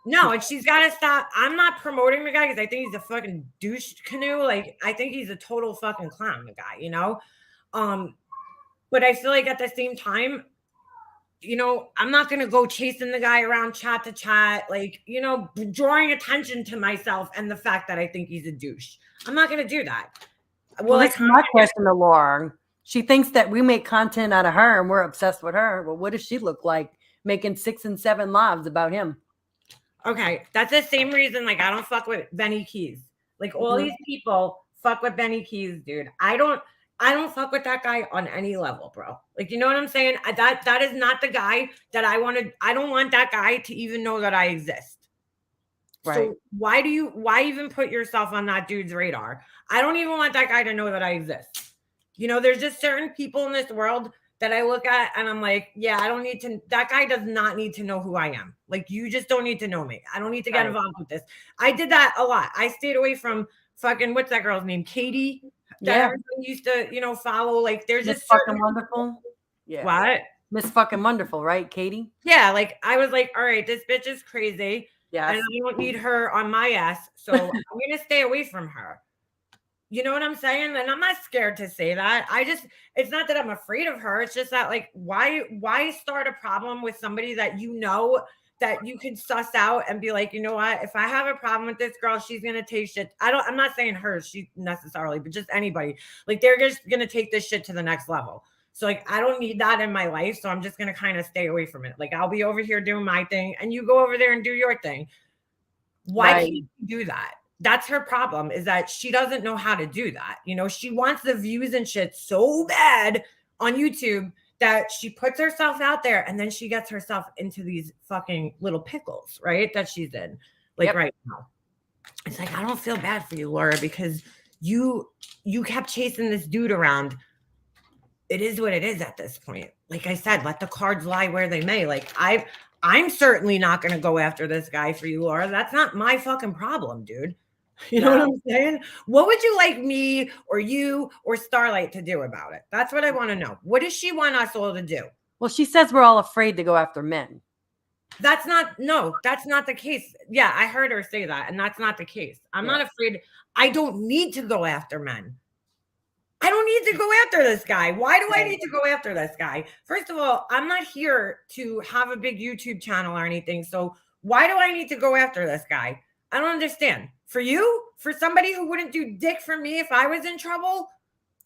No, and she's got to stop. I'm not promoting the guy because I think he's a fucking douche canoe. Like, I think he's a total fucking clown, the guy, But I feel like at the same time, I'm not going to go chasing the guy around chat to chat, like, drawing attention to myself and the fact that I think he's a douche. I'm not going to do that. Well, this is my question to Laura. She thinks that we make content out of her and we're obsessed with her. Well, what does she look like making 6 and 7 lives about him? Okay, that's the same reason, like, I don't fuck with Benny Keys. Like, all these people fuck with Benny Keys, dude. I don't fuck with that guy on any level, bro. Like, you know what I'm saying? That is not the guy that I wanted. I don't want that guy to even know that I exist. Right. So why even put yourself on that dude's radar? I don't even want that guy to know that I exist. There's just certain people in this world that I look at and I'm like, yeah, I don't need to, that guy does not need to know who I am. Like, you just don't need to know me. I don't need to get involved with this. I did that a lot. I stayed away from fucking, what's that girl's name? Katie, that everyone used to, follow. Like, there's Miss just fucking wonderful. Yeah. What? Miss fucking wonderful, right, Katie? Yeah, like, I was like, all right, this bitch is crazy. Yes. And I don't need her on my ass. So I'm going to stay away from her. You know what I'm saying? And I'm not scared to say that. It's not that I'm afraid of her. It's just that, like, why start a problem with somebody that that you can suss out and be like, you know what? If I have a problem with this girl, she's going to take shit. I'm not saying her, she necessarily, but just anybody. Like, they're just going to take this shit to the next level. So, like, I don't need that in my life. So I'm just going to kind of stay away from it. Like, I'll be over here doing my thing and you go over there and do your thing. Why can't you do that? That's her problem, is that she doesn't know how to do that. She wants the views and shit so bad on YouTube that she puts herself out there and then she gets herself into these fucking little pickles, right? That she's in, like, right now. It's like, I don't feel bad for you, Laura, because you kept chasing this dude around. It is what it is at this point. Like I said, let the cards lie where they may. Like, I'm certainly not going to go after this guy for you, Laura. That's not my fucking problem, dude. You know what I'm saying? What would you like me or you or Starlight to do about it? That's what I want to know. What does she want us all to do? Well, she says we're all afraid to go after men. That's not the case. Yeah, I heard her say that, and that's not the case. I'm not afraid. I don't need to go after men. I don't need to go after this guy. Why do I need to go after this guy? First of all, I'm not here to have a big YouTube channel or anything. So why do I need to go after this guy? I don't understand. For you? For somebody who wouldn't do dick for me if I was in trouble?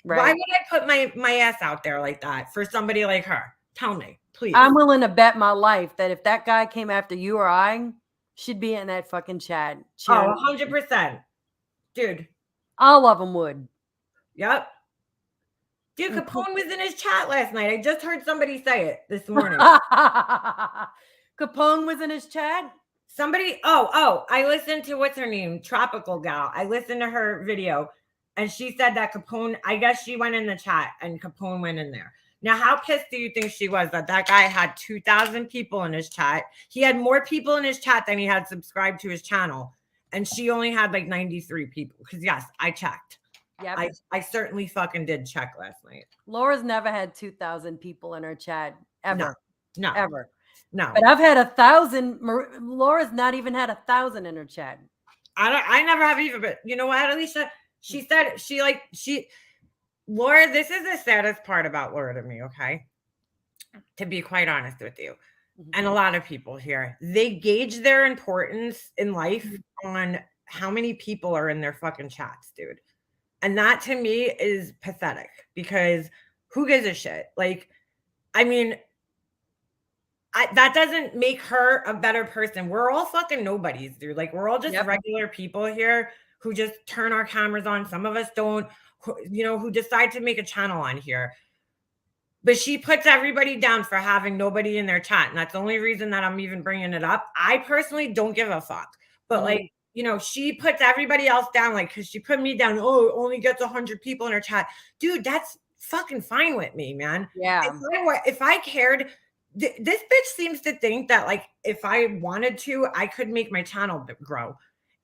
Right. Why would I put my ass out there like that for somebody like her? Tell me, please. I'm willing to bet my life that if that guy came after you or I, she'd be in that fucking chat. Oh, 100%. Dude. All of them would. Yep. Dude, Capone was in his chat last night. I just heard somebody say it this morning. Capone was in his chat? Somebody, I listened to, what's her name? Tropical Gal. I listened to her video and she said that Capone, I guess she went in the chat and Capone went in there. Now, how pissed do you think she was that guy had 2,000 people in his chat? He had more people in his chat than he had subscribed to his channel. And she only had like 93 people. Because, yes, I checked. Yep. I certainly fucking did check last night. Laura's never had 2,000 people in her chat ever. No. Ever. No. But I've had 1,000. Laura's not even had 1,000 in her chat. I never have either. But you know what, Alicia? She said Laura, this is the saddest part about Laura to me, okay? To be quite honest with you. And a lot of people here, they gauge their importance in life on how many people are in their fucking chats, dude. And that to me is pathetic because who gives a shit? Like, I mean, that doesn't make her a better person. We're all fucking nobodies, dude. Like, we're all just regular people here who just turn our cameras on. Some of us don't, who decide to make a channel on here. But she puts everybody down for having nobody in their chat. And that's the only reason that I'm even bringing it up. I personally don't give a fuck. But like, she puts everybody else down, like, because she put me down. Oh, it only gets 100 people in her chat. Dude, that's fucking fine with me, man. Yeah. If I cared, this bitch seems to think that, like, if I wanted to, I could make my channel grow.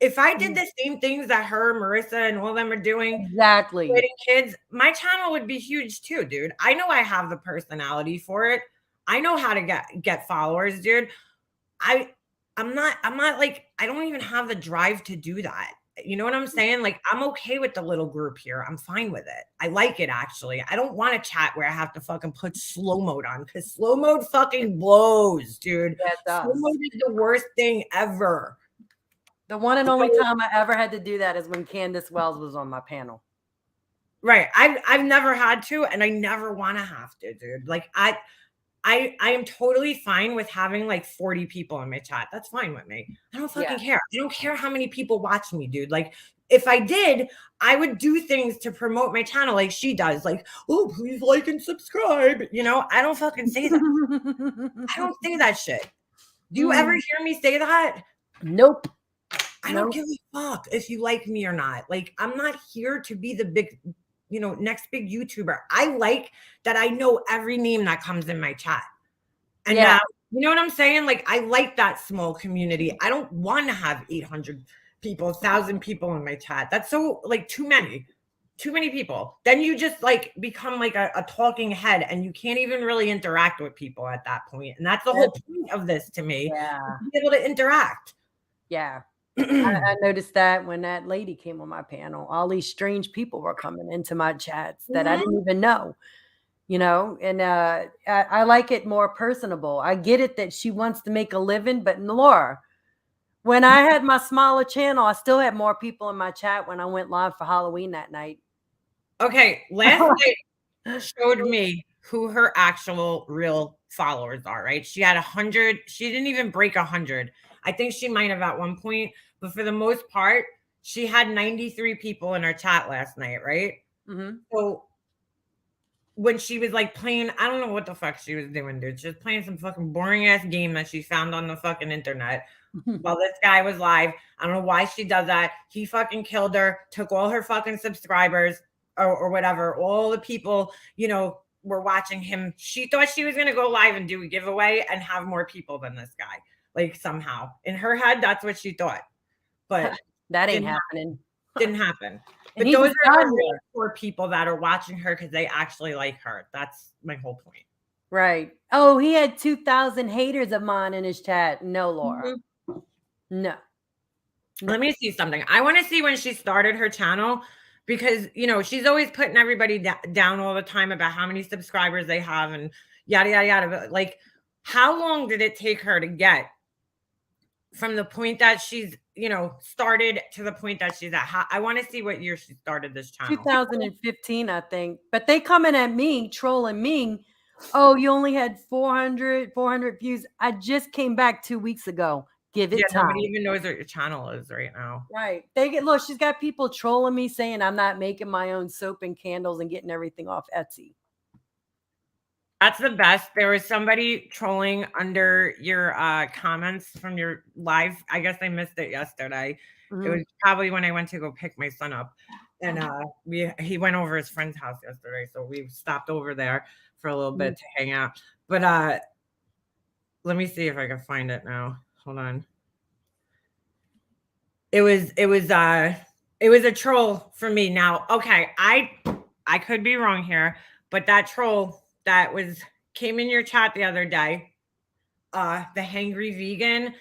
If I did the same things that her, Marissa, and all them are doing, exactly, kids, my channel would be huge too, dude. I know I have the personality for it. I know how to get followers, dude. I'm not like, I don't even have the drive to do that. You know what I'm saying? Like, I'm okay with the little group here. I'm fine with it. I like it, actually. I don't want a chat where I have to fucking put slow mode on because slow mode fucking blows, dude. Yeah, it does. Slow mode is the worst thing ever. The one and only time I ever had to do that is when Candace Wells was on my panel. Right. I've never had to, and I never want to have to, dude. Like, I am totally fine with having like 40 people in my chat. That's fine with me. I don't fucking care. I don't care how many people watch me, dude. Like, if I did, I would do things to promote my channel like she does. Like, oh, please like and subscribe. I don't fucking say that. I don't say that shit. Do you ever hear me say that? Nope. I don't give a fuck if you like me or not. Like, I'm not here to be the big, next big YouTuber. I like that I know every name that comes in my chat. And now, you know what I'm saying? Like, I like that small community. I don't want to have 800 people, 1,000 people in my chat. That's so, like, too many people. Then you just like become like a talking head and you can't even really interact with people at that point. And that's the whole point of this to me. Yeah. To be able to interact. Yeah. I noticed that when that lady came on my panel, all these strange people were coming into my chats that I didn't even know, and I like it more personable. I get it that she wants to make a living, but Laura, when I had my smaller channel, I still had more people in my chat when I went live for Halloween that night. Okay, last night showed me who her actual real followers are, right? She had 100. She didn't even break 100. I think she might have at one point, but for the most part, she had 93 people in her chat last night, right? So when she was like playing, I don't know what the fuck she was doing, dude. She was playing some fucking boring ass game that she found on the fucking internet while this guy was live. I don't know why she does that. He fucking killed her, took all her fucking subscribers or whatever. All the people, were watching him. She thought she was going to go live and do a giveaway and have more people than this guy. Like, somehow in her head, that's what she thought. But that ain't happening. Didn't happen. But those are the real core people that are watching her because they actually like her. That's my whole point. Right. Oh, he had 2,000 haters of mine in his chat. No, Laura. No. Let me see something. I want to see when she started her channel because, she's always putting everybody down all the time about how many subscribers they have and yada, yada, yada. But like, how long did it take her to get from the point that she's, started to the point that she's at? I want to see what year she started this channel. 2015, I think. But they coming at me, trolling me. Oh, you only had 400 views. I just came back 2 weeks ago. Give it time. Nobody even knows what your channel is right now. Right. Look, she's got people trolling me saying I'm not making my own soap and candles and getting everything off Etsy. That's the best. There was somebody trolling under your comments from your live. I guess I missed it yesterday. It was probably when I went to go pick my son up. and he went over his friend's house yesterday, so we stopped over there for a little bit to hang out. But let me see if I can find it now. Hold on. It was a troll for me. Now, okay, I could be wrong here, but that troll that came in your chat the other day, the hangry vegan,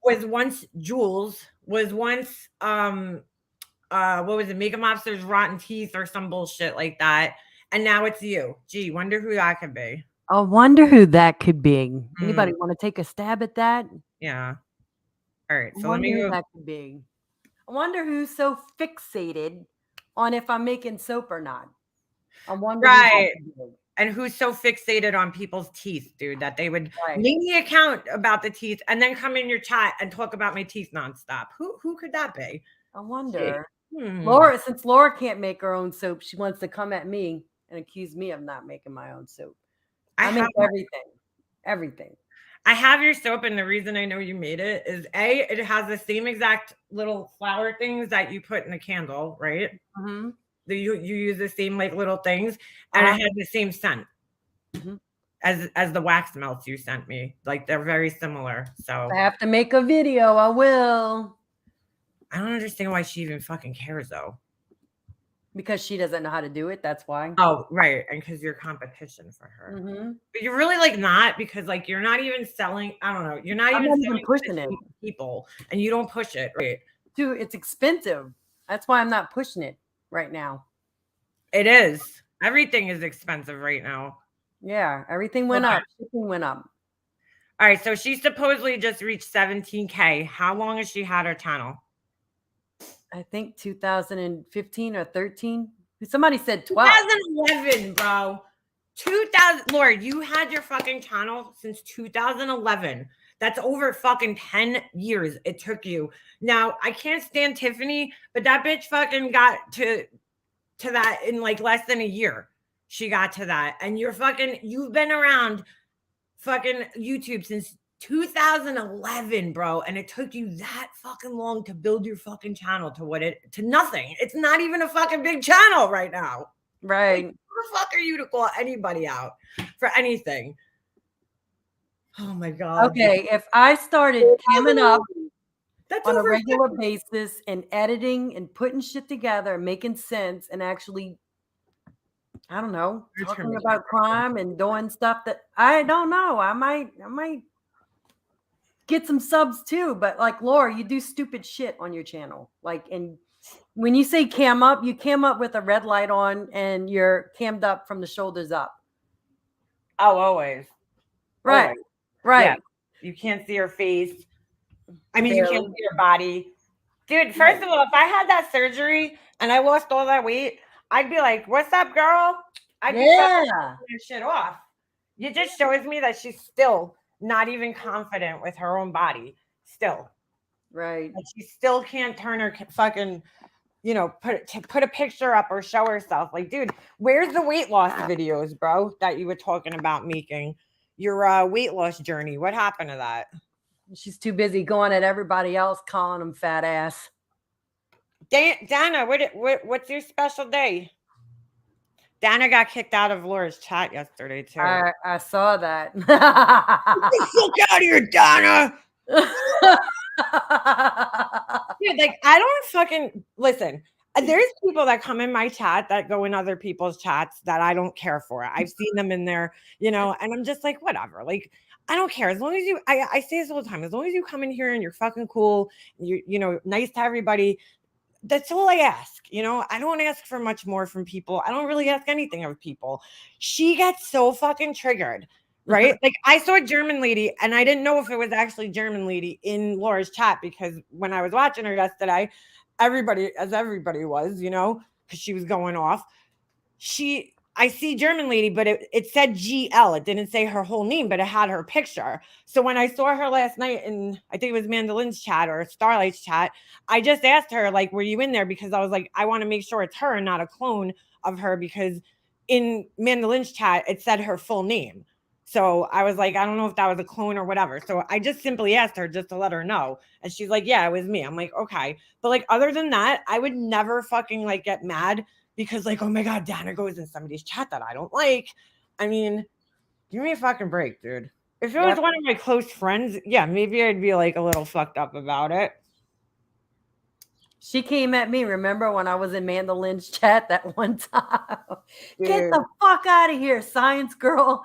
was once Jules, was once what was it, Mega Mobster's Rotten Teeth or some bullshit like that. And now it's you. Gee, wonder who that could be. I wonder who that could be. Anybody want to take a stab at that? Yeah. All right. I So let wonder me who go. that could be. I wonder who's so fixated on if I'm making soap or not. I wonder who that Right. could be. And who's so fixated on people's teeth, dude, that they would Right. name the account about the teeth and then come in your chat and talk about my teeth nonstop. Who could that be? I wonder. Hmm. Laura, since Laura can't make her own soap, she wants to come at me and accuse me of not making my own soap. I make everything. Everything. I have your soap, and the reason I know you made it is it has the same exact little flower things that you put in a candle, right? Mm-hmm. You use the same like little things, and it has the same scent as the wax melts you sent me. Like they're very similar. So I have to make a video. I will. I don't understand why she even fucking cares though. Because she doesn't know how to do it. That's why. Oh, right. And because you're competition for her. But you're really like not, because like you're not even selling. I don't know. You're not I'm even not selling even pushing it. people, and you don't push it, right? Dude, it's expensive. That's why I'm not pushing it right now. It is. Everything is expensive right now. Yeah, everything went up. Shipping went up. All right, so she supposedly just reached 17K. How long has she had her channel? I think 2015 or 13. Somebody said 12. 2011, bro. 2000. Laura, you had your fucking channel since 2011. That's over fucking 10 years it took you. Now, I can't stand Tiffany, but that bitch fucking got to that in like less than a year. She got to that. And you've been around fucking YouTube since 2011, bro. And it took you that fucking long to build your fucking channel to nothing. It's not even a fucking big channel right now. Right. Like, who the fuck are you to call anybody out for anything? Oh my God. Okay. If I started coming up That's on a over regular basis and editing and putting shit together and making sense and actually, I don't know, talking about crime and doing stuff that I don't know. I might get some subs too. But like Laura, you do stupid shit on your channel. Like, and when you say cam up, you cam up with a red light on and you're cammed up from the shoulders up. Oh, always. Right. Always. Right. Yeah. You can't see her face. I mean, Barely. you can't see her body. Dude, first of all, if I had that surgery and I lost all that weight, I'd be like, what's up, girl? I'd be fucking your shit off. It just shows me that she's still not even confident with her own body. Still. Right. Like she still can't turn her fucking, put a picture up or show herself. Like, dude, where's the weight loss videos, bro, that you were talking about making? Your weight loss journey. What happened to that? She's too busy going at everybody else, calling them fat ass. Dana, what's your special day? Dana got kicked out of Laura's chat yesterday too. I saw that. Get the fuck out of here, Dana. Dude, like I don't fucking listen. There's people that come in my chat that go in other people's chats that I don't care for. I've seen them in there, and I'm just like, whatever. Like, I don't care. As long as I say this all the time, as long as you come in here and you're fucking cool, you're nice to everybody, that's all I ask. I don't ask for much more from people. I don't really ask anything of people. She gets so fucking triggered, right? Like I saw a German lady and I didn't know if it was actually German lady in Laura's chat, because when I was watching her yesterday, everybody was, because she was going off. I see German lady, but it said GL. It didn't say her whole name, but it had her picture. So when I saw her last night in, I think it was Mandolin's chat or Starlight's chat, I just asked her, like, were you in there? Because I was like, I want to make sure it's her and not a clone of her, because in Mandolin's chat, it said her full name. So I was like, I don't know if that was a clone or whatever. So I just simply asked her just to let her know. And she's like, yeah, it was me. I'm like, okay. But like, other than that, I would never fucking like get mad because like, oh my God, Dana goes in somebody's chat that I don't like. I mean, give me a fucking break, dude. If it was Yep. one of my close friends, yeah, maybe I'd be like a little fucked up about it. She came at me, remember when I was in Mandolin's chat that one time? Get Dude. the fuck out of here, science girl.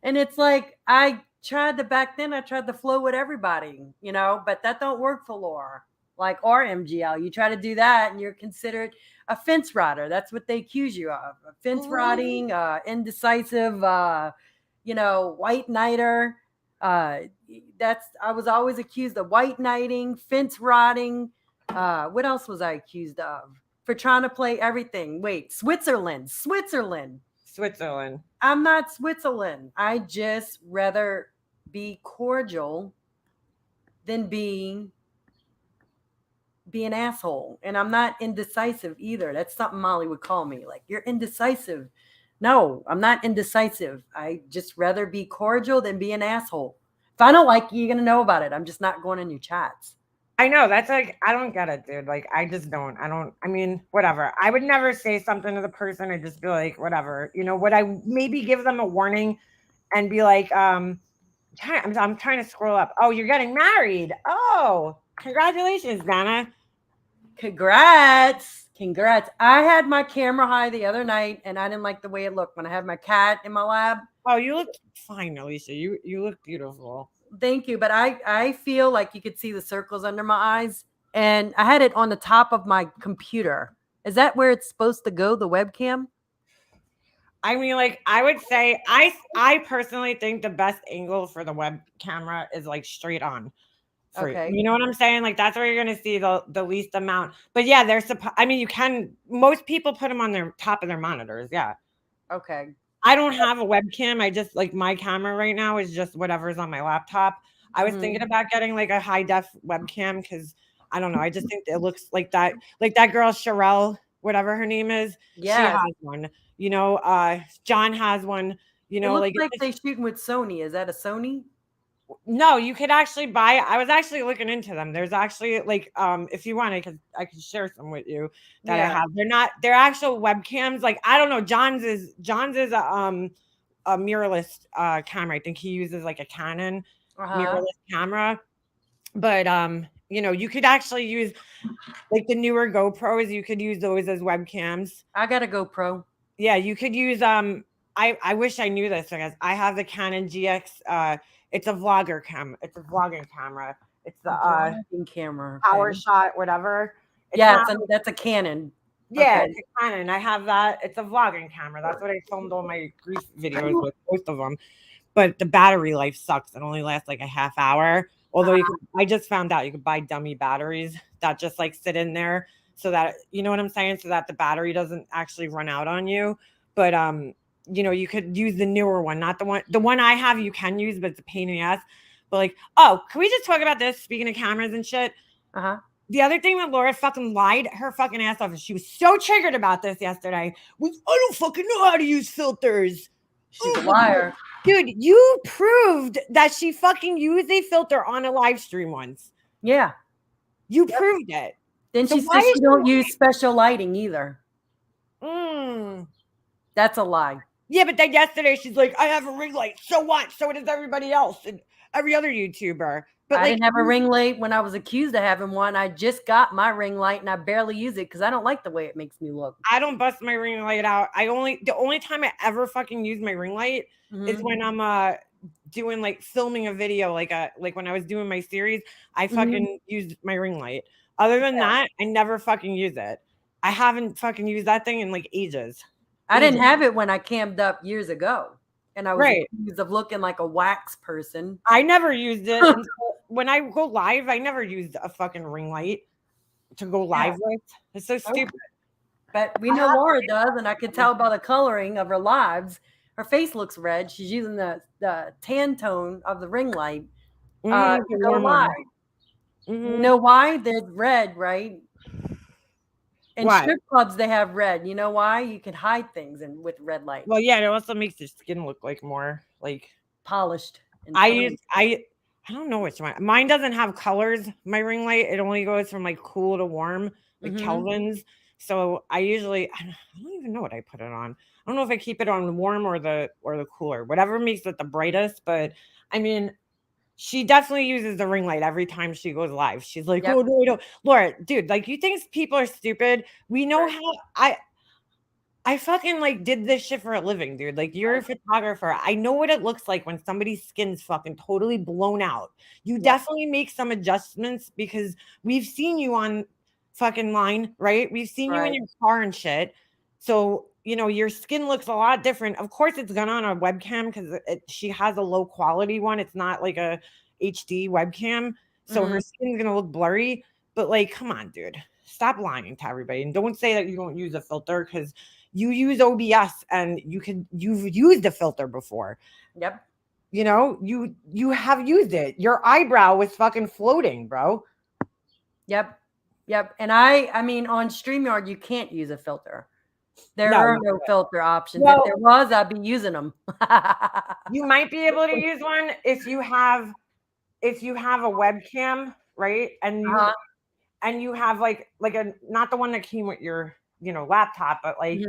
And it's like I tried to flow with everybody, but that don't work for Laura. Like or MGL. You try to do that and you're considered a fence rotter. That's what they accuse you of. Fence rotting, indecisive, white knighter. I was always accused of white knighting, fence rotting. What else was I accused of? For trying to play everything. Wait, Switzerland. Switzerland. I'm not Switzerland. I just rather be cordial than be an asshole. And I'm not indecisive either. That's something Molly would call me. Like, you're indecisive. No, I'm not indecisive. I just rather be cordial than be an asshole. If I don't like you, you're gonna know about it. I'm just not going in your chats. I know that's like I don't get it, dude. Like I just don't. I mean, whatever. I would never say something to the person. I'd just be like, whatever. You know, would I maybe give them a warning and be like, I'm trying to scroll up. Oh, you're getting married. Oh, congratulations, Dana. Congrats. I had my camera high the other night and I didn't like the way it looked when I had my cat in my lap. Oh, you look fine, Alicia. You look beautiful. Thank you. But I feel like you could see the circles under my eyes. And I had it on the top of my computer. Is that where it's supposed to go, the webcam? I mean, like I would say, I personally think the best angle for the web camera is like straight on. Okay. You know what I'm saying? Like that's where you're gonna see the least amount. But yeah, I mean, most people put them on their top of their monitors. Yeah. Okay. I don't have a webcam. I just like my camera right now is just whatever's on my laptop. I was thinking about getting like a high def webcam because I don't know. I just think it looks like that girl Sherelle, whatever her name is. Yeah. She has one. You know, John has one. You It know, looks like like they're shooting with Sony. Is that a Sony? no, you could actually buy. I was actually looking into them. There's actually like if you want, I could share some with you that I have. They're actual webcams. Like I don't know. John's is a mirrorless camera. I think he uses like a Canon mirrorless camera. But you know, you could actually use like the newer GoPros, you could use those as webcams. I got a GoPro. Yeah, you could use I wish I knew this because I have the Canon GX it's a vlogging camera. It's the vlogging camera. Power Shot, whatever. That's a Canon. Yeah, it's a Canon. I have that. It's a vlogging camera. That's what I filmed all my grief videos with, most of them. But the battery life sucks. It only lasts like a half hour. Although I just found out you could buy dummy batteries that just like sit in there so that you know what I'm saying, so that the battery doesn't actually run out on you. But you know, you could use the newer one, not the one I have. You can use, but it's a pain in the ass. But like, oh, can we just talk about this? Speaking of cameras and shit. The other thing that Laura fucking lied her fucking ass off, and she was so triggered about this yesterday. Was I don't fucking know how to use filters. She's a liar. Dude, you proved that she fucking used a filter on a live stream once. Yeah. You proved it. Then she said she don't use special lighting either. That's a lie. Yeah, but then yesterday she's like, I have a ring light. So what? So does everybody else and every other YouTuber. But I didn't have a ring light when I was accused of having one. I just got my ring light and I barely use it because I don't like the way it makes me look. I don't bust my ring light out. The only time I ever fucking use my ring light is when I'm doing like filming a video, like when I was doing my series, I fucking used my ring light. Other than that, I never fucking use it. I haven't fucking used that thing in like ages. I didn't have it when I cammed up years ago. And I was accused of looking like a wax person. I never used it until when I go live. I never used a fucking ring light to go live with. It's so stupid. But we know Laura does, and I can tell by the coloring of her lives. Her face looks red. She's using the tan tone of the ring light to go live. You know why? They're red, right? In strip clubs, they have red. You know why? You can hide things with red light. Well, yeah, it also makes your skin look like more like polished. And I don't know which one. Mine doesn't have colors. My ring light. It only goes from like cool to warm, like Kelvin's. So I don't even know what I put it on. I don't know if I keep it on warm or the cooler, whatever makes it the brightest. But I mean, she definitely uses the ring light every time she goes live. She's like, Yep. "Oh no, I don't." Laura, dude, like you think people are stupid? We know Right. how I fucking like did this shit for a living, dude. Like you're a photographer. I know what it looks like when somebody's skin's fucking totally blown out. You Yep. definitely make some adjustments because we've seen you on fucking line, right? We've seen you in Right. your car and shit. So, you know, your skin looks a lot different. Of course, it's gone on a webcam because she has a low quality one. It's not like a HD webcam. So her skin's gonna look blurry. But like, come on, dude. Stop lying to everybody. And don't say that you don't use a filter because you use OBS and you've used a filter before. Yep. You know, you have used it. Your eyebrow was fucking floating, bro. Yep. Yep. And I mean, on StreamYard, you can't use a filter. There No. are no filter options. If Well, there was, I'd be using them. you might be able to use one if you have a webcam, right? And you have like a not the one that came with your, you know, laptop, but like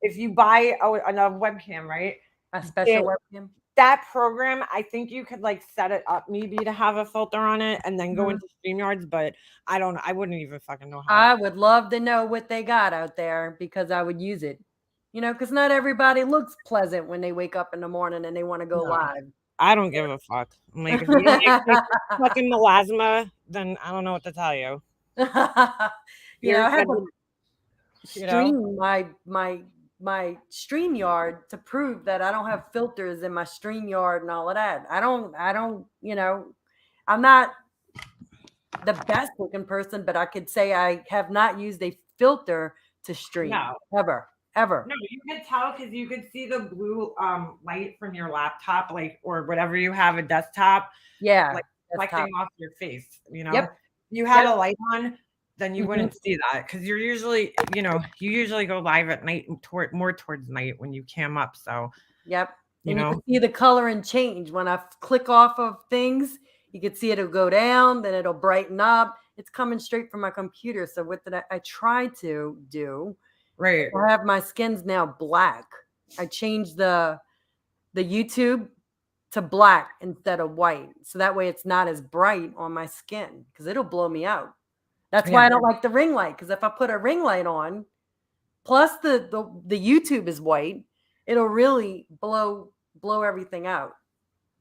if you buy a webcam, right? A special webcam. That program, I think you could like set it up maybe to have a filter on it and then go into StreamYards, but I don't know. I wouldn't even fucking know how. I would love to know what they got out there because I would use it. You know, because not everybody looks pleasant when they wake up in the morning and they want to go live. I don't give a fuck. I'm like, if you don't like fucking melasma, then I don't know what to tell you. You know, I had to you know? stream my StreamYard to prove that I don't have filters in my StreamYard and all of that. I don't, you know, I'm not the best looking person, but I could say I have not used a filter to stream No. ever. No, you could tell because you could see the blue light from your laptop, like or whatever you have a desktop, Yeah. like Desktop. reflecting off your face. You know, Yep. if you had Yep. a light on, then you wouldn't see that because you're usually, you know, you usually go live at night more towards night when you cam up. So Yep. you And you know, can see the color and change when I click off of things. You can see it'll go down, then it'll brighten up. It's coming straight from my computer. So what did I try to do? right? I have my skin's now black. I changed the YouTube to black instead of white. So that way it's not as bright on my skin because it'll blow me out. That's why I don't like the ring light. Because if I put a ring light on, plus the YouTube is white, it'll really blow everything out.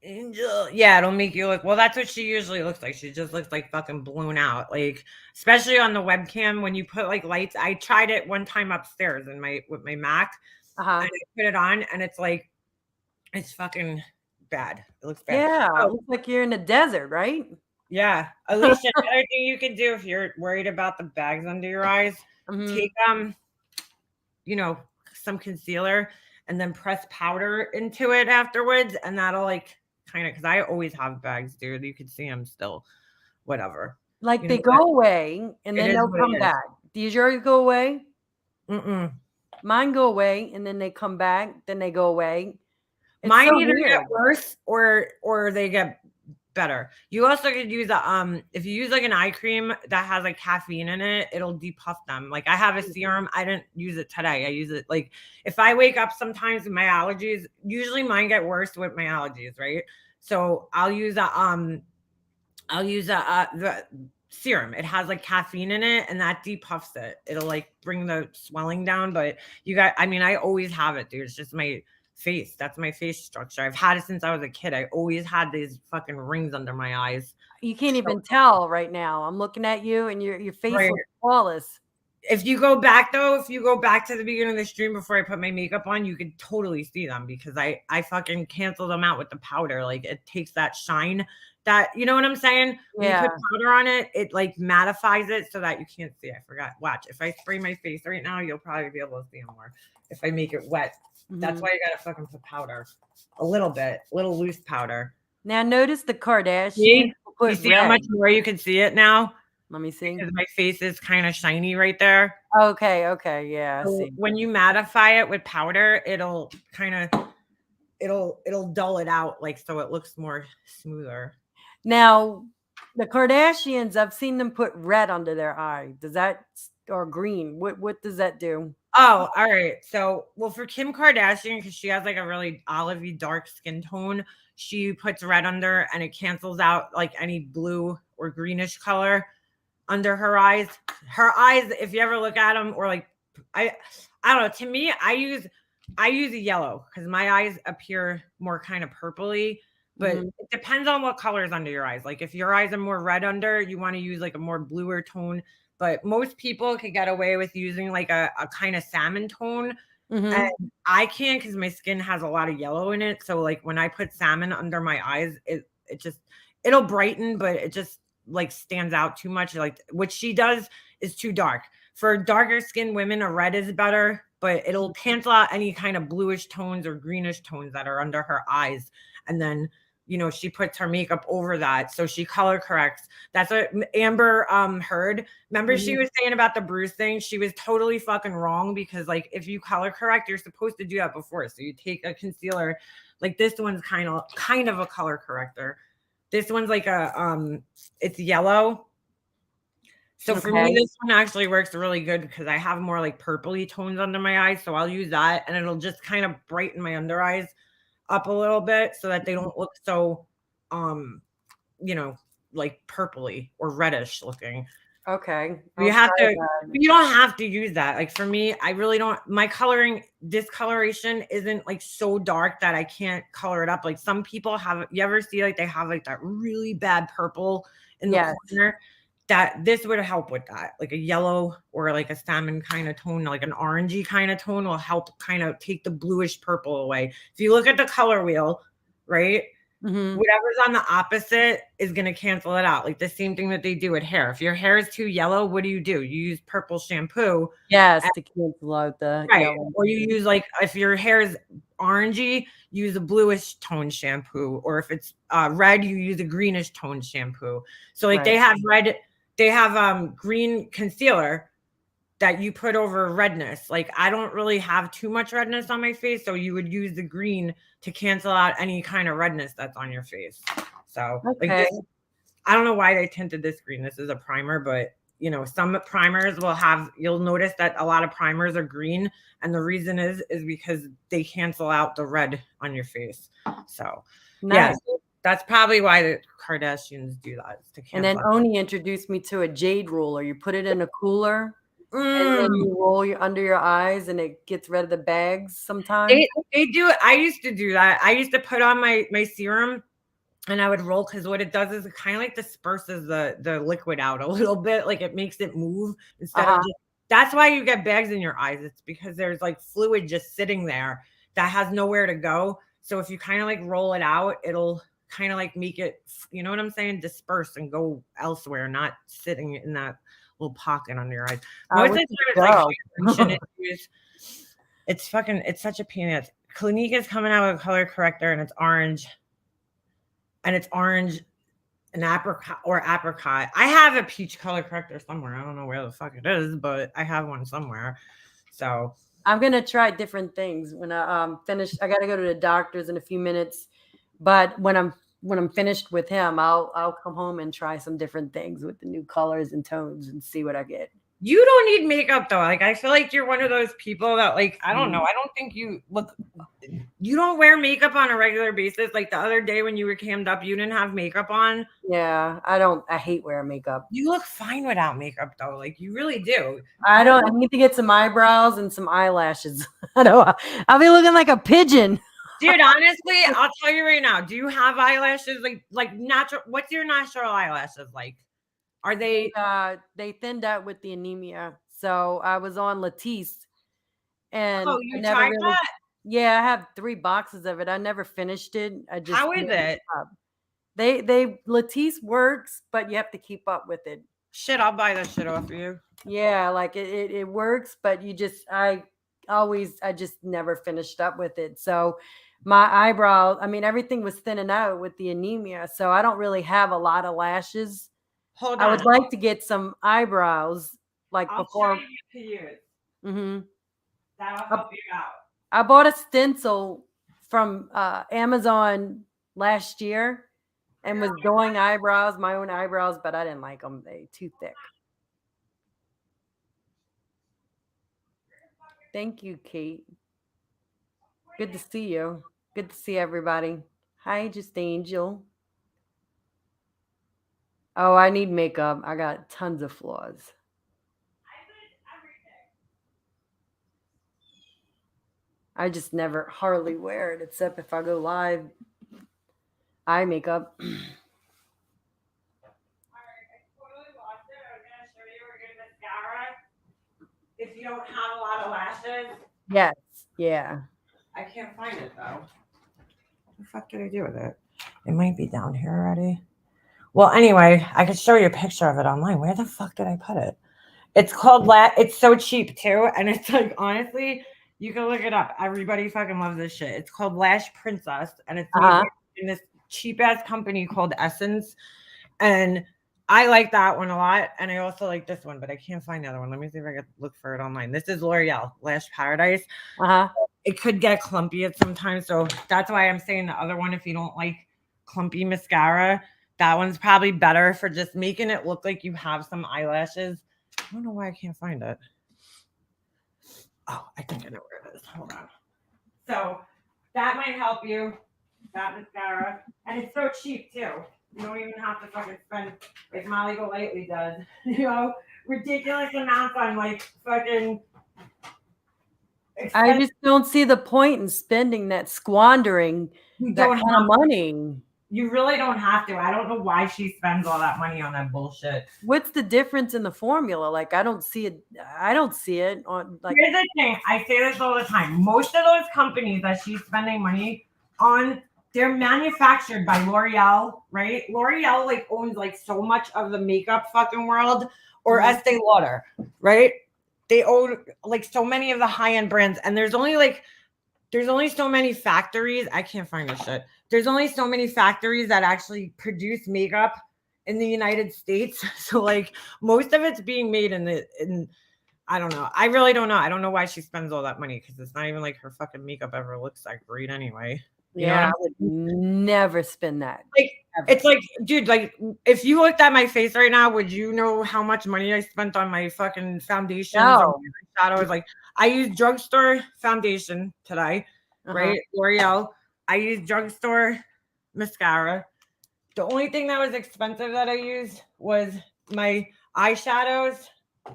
Angel, yeah, it'll make you look well. That's what she usually looks like. She just looks like fucking blown out. Like, especially on the webcam when you put like lights. I tried it one time upstairs in with my Mac, and I put it on, and it's like it's fucking bad. It looks bad. Yeah, Oh, it looks like you're in the desert, right? yeah. Alicia, the other thing you can do if you're worried about the bags under your eyes, take you know, some concealer and then press powder into it afterwards, and that'll like kind of because I always have bags, dude. You can see them still, whatever. Like You they know go what? away and It then is they'll what come it is. back. These yours go away? Mm-mm. Mine go away and then they come back, then they go away. It's Mine so either weird. get worse or they get better. You also could use a if you use like an eye cream that has like caffeine in it, it'll depuff them. Like I have a serum. I didn't use it today. I use it like if I wake up sometimes with my allergies, usually mine get worse with my allergies, right? So I'll use the serum. It has like caffeine in it and that depuffs it. It'll like bring the swelling down. But you got, I mean, I always have it, dude. It's just my face. That's my face structure. I've had it since I was a kid. I always had these fucking rings under my eyes. You can't even tell right now. I'm looking at you and your face looks flawless. If you go back though, if you go back to the beginning of the stream before I put my makeup on, you could totally see them because I fucking cancel them out with the powder. Like it takes that shine that, you know what I'm saying? When you put powder on it, it like mattifies it so that you can't see. I forgot. Watch. If I spray my face right now, you'll probably be able to see more. If I make it wet. That's why you gotta fucking put powder. A little bit, little loose powder. Now notice the Kardashians See? put You see how much more you can see it now? Let me see. Because my face is kind of shiny right there. Okay, yeah, I So see. when you mattify it with powder, it'll kind of it'll dull it out, like, so it looks more smoother. Now, the Kardashians, I've seen them put red under their eye. Does that or green? What does that do? Oh, all right. So, well, for Kim Kardashian, because she has like a really olivey dark skin tone, she puts red under and it cancels out like any blue or greenish color under her eyes. Her eyes, if you ever look at them, or like I I don't know, to me, I use a yellow because my eyes appear more kind of purpley, but Mhm. it depends on what color is under your eyes. Like if your eyes are more red under, you want to use like a more bluer tone. But most people can get away with using like a kind of salmon tone. Mhm. And I can't because my skin has a lot of yellow in it. So like when I put salmon under my eyes, it just it'll brighten, but it just like stands out too much. Like what she does is too dark. For darker skinned women, a red is better, but it'll cancel out any kind of bluish tones or greenish tones that are under her eyes. And then, she puts her makeup over that. So she color corrects. That's what Amber Heard. Remember she Mhm. was saying about the bruise thing? She was totally fucking wrong because like if you color correct, you're supposed to do that before. So you take a concealer, like this one's kind of a color corrector. This one's like it's yellow. So for me, Okay. this one actually works really good because I have more like purpley tones under my eyes. So I'll use that and it'll just kind of brighten my under eyes up a little bit so that they don't look so um, you know, like purpley or reddish looking. Okay. You I'll have try to that. you don't have to use that. Like for me, I really don't my coloring discoloration isn't like so dark that I can't color it up. Like some people have you ever see like they have like that really bad purple in the Yes. corner? That this would help with that. Like a yellow or like a salmon kind of tone, like an orangey kind of tone will help kind of take the bluish purple away. If you look at the color wheel, right? Mhm. Whatever's on the opposite is going to cancel it out. Like the same thing that they do with hair. If your hair is too yellow, what do? You use purple shampoo. Yes, And, to cancel out the right. yellow. Or you use like if your hair is orangey, use a bluish tone shampoo. Or if it's red, you use a greenish tone shampoo. So like Right. they have green concealer that you put over redness. Like I don't really have too much redness on my face, so you would use the green to cancel out any kind of redness that's on your face. So like Okay. this, I don't know why they tinted this green. This is a primer, but some primers will have. You'll notice that a lot of primers are green, and the reason is because they cancel out the red on your face. So yeah, Nice. that's probably why the Kardashians do that is to And then cancel out. Oni introduced me to a jade roller. You put it in a cooler and then Mm. you roll your under your eyes and it gets rid of the bags sometimes. They do it. I used to do that. I used to put on my serum and I would roll because what it does is it kind of like disperses the liquid out a little bit. Like it makes it move instead of Uh-huh. just that's why you get bags in your eyes. It's because there's like fluid just sitting there that has nowhere to go. So if you kind of like roll it out, it'll kind of like make it, you know what I'm saying, disperse and go elsewhere, not sitting in that little pocket under your eyes. Most of Which the is time it's like hydration go. issues. It's such a pain in the ass. Clinique is coming out with a color corrector and it's orange and apricot. I have a peach color corrector somewhere. I don't know where the fuck it is, but I have one somewhere. So I'm gonna try different things when I finish. I gotta go to the doctor's in a few minutes, but when I'm finished with him, I'll come home and try some different things with the new colors and tones and see what I get. you don't need makeup though. Like I feel like you're one of those people that like I don't know. Mm. I don't think you don't wear makeup on a regular basis. Like the other day when you were cammed up, you didn't have makeup on. Yeah, I don't. I hate wearing makeup. You look fine without makeup though. Like you really do. I don't. I need to get some eyebrows and some eyelashes. I don't. I'll be looking like a pigeon. Dude, honestly, I'll tell you right now. Do you have eyelashes like natural? What's your natural eyelashes like? Are they? They thinned out with the anemia, so I was on Latisse, and Oh, I you never tried really. that? Yeah, I have 3 boxes of it. I never finished it. I just How is never it? stopped. They Latisse works, but you have to keep up with it. Shit, I'll buy that shit off of you. Yeah, like it works, but I just never finished up with it. So my eyebrow, I mean, everything was thinning out with the anemia. So I don't really have a lot of lashes. Hold I would on. like to get some eyebrows like I'll show before. you what to use. hmm That'll I, help you out. I bought a stencil from Amazon last year and was doing eyebrows, my own eyebrows, but I didn't like them. They too thick. Thank you, Kate. Good to see you. Good to see everybody. Hi, just Angel. Oh, I need makeup. I got tons of flaws. I just never hardly wear it except if I go live. Eye makeup. If you don't have a lot of lashes. Yes. Yeah. I can't find it though. What the fuck did I do with it? It might be down here already. Well, anyway, I could show you a picture of it online. Where the fuck did I put it? It's called It's so cheap too, and it's like honestly, you can look it up. Everybody fucking loves this shit. It's called Lash Princess, and it's made by in this cheap ass company called Essence. And I like that one a lot, and I also like this one, but I can't find the other one. Let me see if I can look for it online. This is L'Oreal Lash Paradise. It could get clumpy at sometimes, so that's why I'm saying the other one. If you don't like clumpy mascara, that one's probably better for just making it look like you have some eyelashes. I don't know why I can't find it. Oh, I think I know where it is. Hold on. So that might help you. That mascara, and it's so cheap too. You don't even have to fucking spend like Molly Golightly does. You know, ridiculous amounts on like fucking. I just don't see the point in spending that, squandering that kind of money. You really don't have to. I don't know why she spends all that money on that bullshit. What's the difference in the formula? Like, I don't see it. I don't see it on like. Here's the thing. I say this all the time. Most of those companies that she's spending money on, they're manufactured by L'Oreal, right? L'Oreal like owns like so much of the makeup fucking world, or Estee Lauder, right? They own like so many of the high-end brands, and there's only so many factories. I can't find this shit. There's only so many factories that actually produce makeup in the United States. So like most of it's being made in I don't know. I really don't know. I don't know why she spends all that money, because it's not even like her fucking makeup ever looks that great anyway. You know what I would never spend that. Like it's like, dude, like if you looked at my face right now, would you know how much money I spent on my fucking foundations and shadows? Like I used drugstore foundation today, right? L'Oreal. I used drugstore mascara. The only thing that was expensive that I used was my eyeshadows,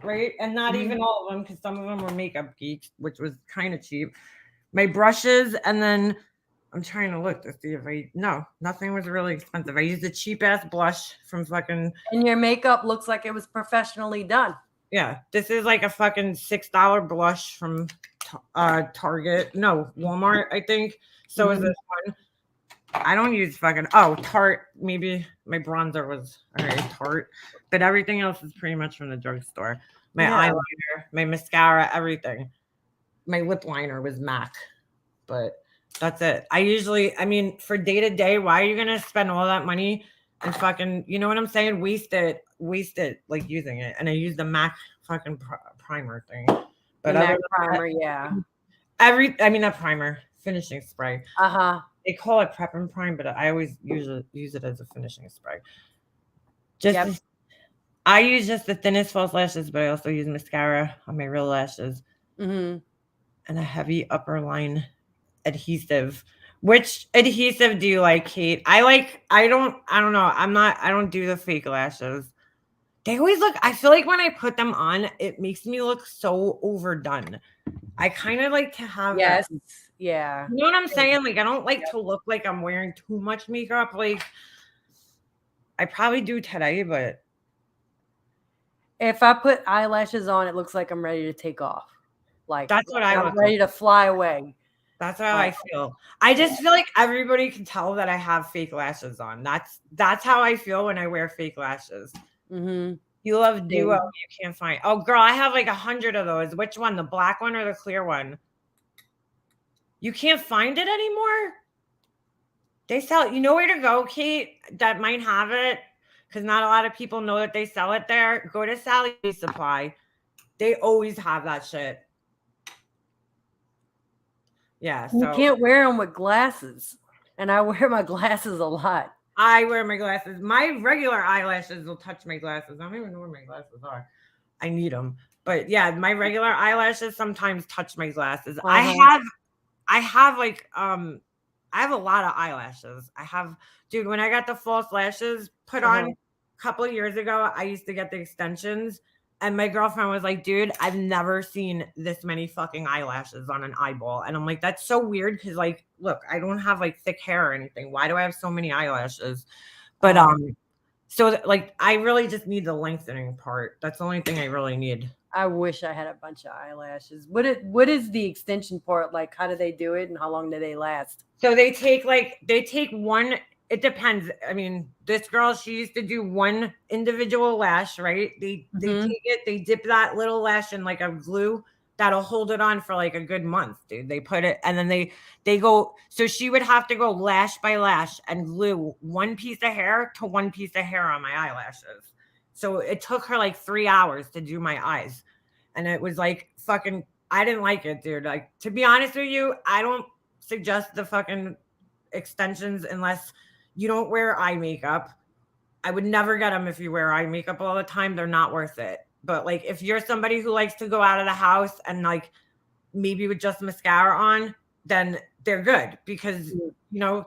right? And not even all of them, because some of them were Makeup Geeks, which was kind of cheap. My brushes, and then I'm trying to look to see if nothing was really expensive. I used a cheap ass blush from fucking. And your makeup looks like it was professionally done. Yeah, this is like a fucking $6 blush from Target. No, Walmart, I think. So is this one. I don't use fucking Tarte. Maybe my bronzer was Tarte, but everything else is pretty much from the drugstore. My eyeliner, my mascara, everything. My lip liner was MAC, but that's it. I mean, for day to day, why are you gonna spend all that money and fucking, you know what I'm saying? Waste it like using it. And I use the MAC fucking primer thing. But MAC primer, not primer, finishing spray. They call it prep and prime, but I always use it as a finishing spray. I use just the thinnest false lashes, but I also use mascara on my real lashes. And a heavy upper line adhesive. Which adhesive do you like, Kate? I don't know. I don't do the fake lashes. They always I feel like when I put them on, it makes me look so overdone. I kind of like to have that. Yeah. You know what I'm saying? Like, I don't like to look like I'm wearing too much makeup. Like, I probably do today, but if I put eyelashes on, it looks like I'm ready to take off. Like, that's what I'm ready to fly away. That's how I feel. I just feel like everybody can tell that I have fake lashes on. That's how I feel when I wear fake lashes. You love Duo. You can't find. Oh, girl, I have like 100 of those. Which one? The black one or the clear one? You can't find it anymore? They sell. You know where to go, Kate? That might have it, because not a lot of people know that they sell it there. Go to Sally Supply. They always have that shit. Yeah. You So can't wear them with glasses. And I wear my glasses a lot. I wear my glasses. My regular eyelashes will touch my glasses. I don't even know where my glasses are. I need them. But yeah, my regular eyelashes sometimes touch my glasses. Uh-huh. I have like I have a lot of eyelashes. Dude, when I got the false lashes put on Uh-huh. a couple of years ago, I used to get the extensions. And my girlfriend was like, dude, I've never seen this many fucking eyelashes on an eyeball. And I'm like, that's so weird because, like, look, I don't have like thick hair or anything. Why do I have so many eyelashes? But so like I really just need the lengthening part. That's the only thing I really need. I wish I had a bunch of eyelashes. What is the extension part like? How do they do it and how long do they last? So they take one. It depends. I mean, this girl, she used to do one individual lash, right? They Mm-hmm. take it, they dip that little lash in like a glue that'll hold it on for like a good month, dude. They put it and then they go. So she would have to go lash by lash and glue one piece of hair to one piece of hair on my eyelashes. So it took her like 3 hours to do my eyes, and it was like fucking. I didn't like it, dude. Like, to be honest with you, I don't suggest the fucking extensions unless you don't wear eye makeup. I would never get them if you wear eye makeup all the time. They're not worth it. But like if you're somebody who likes to go out of the house and like maybe with just mascara on, then they're good because they'll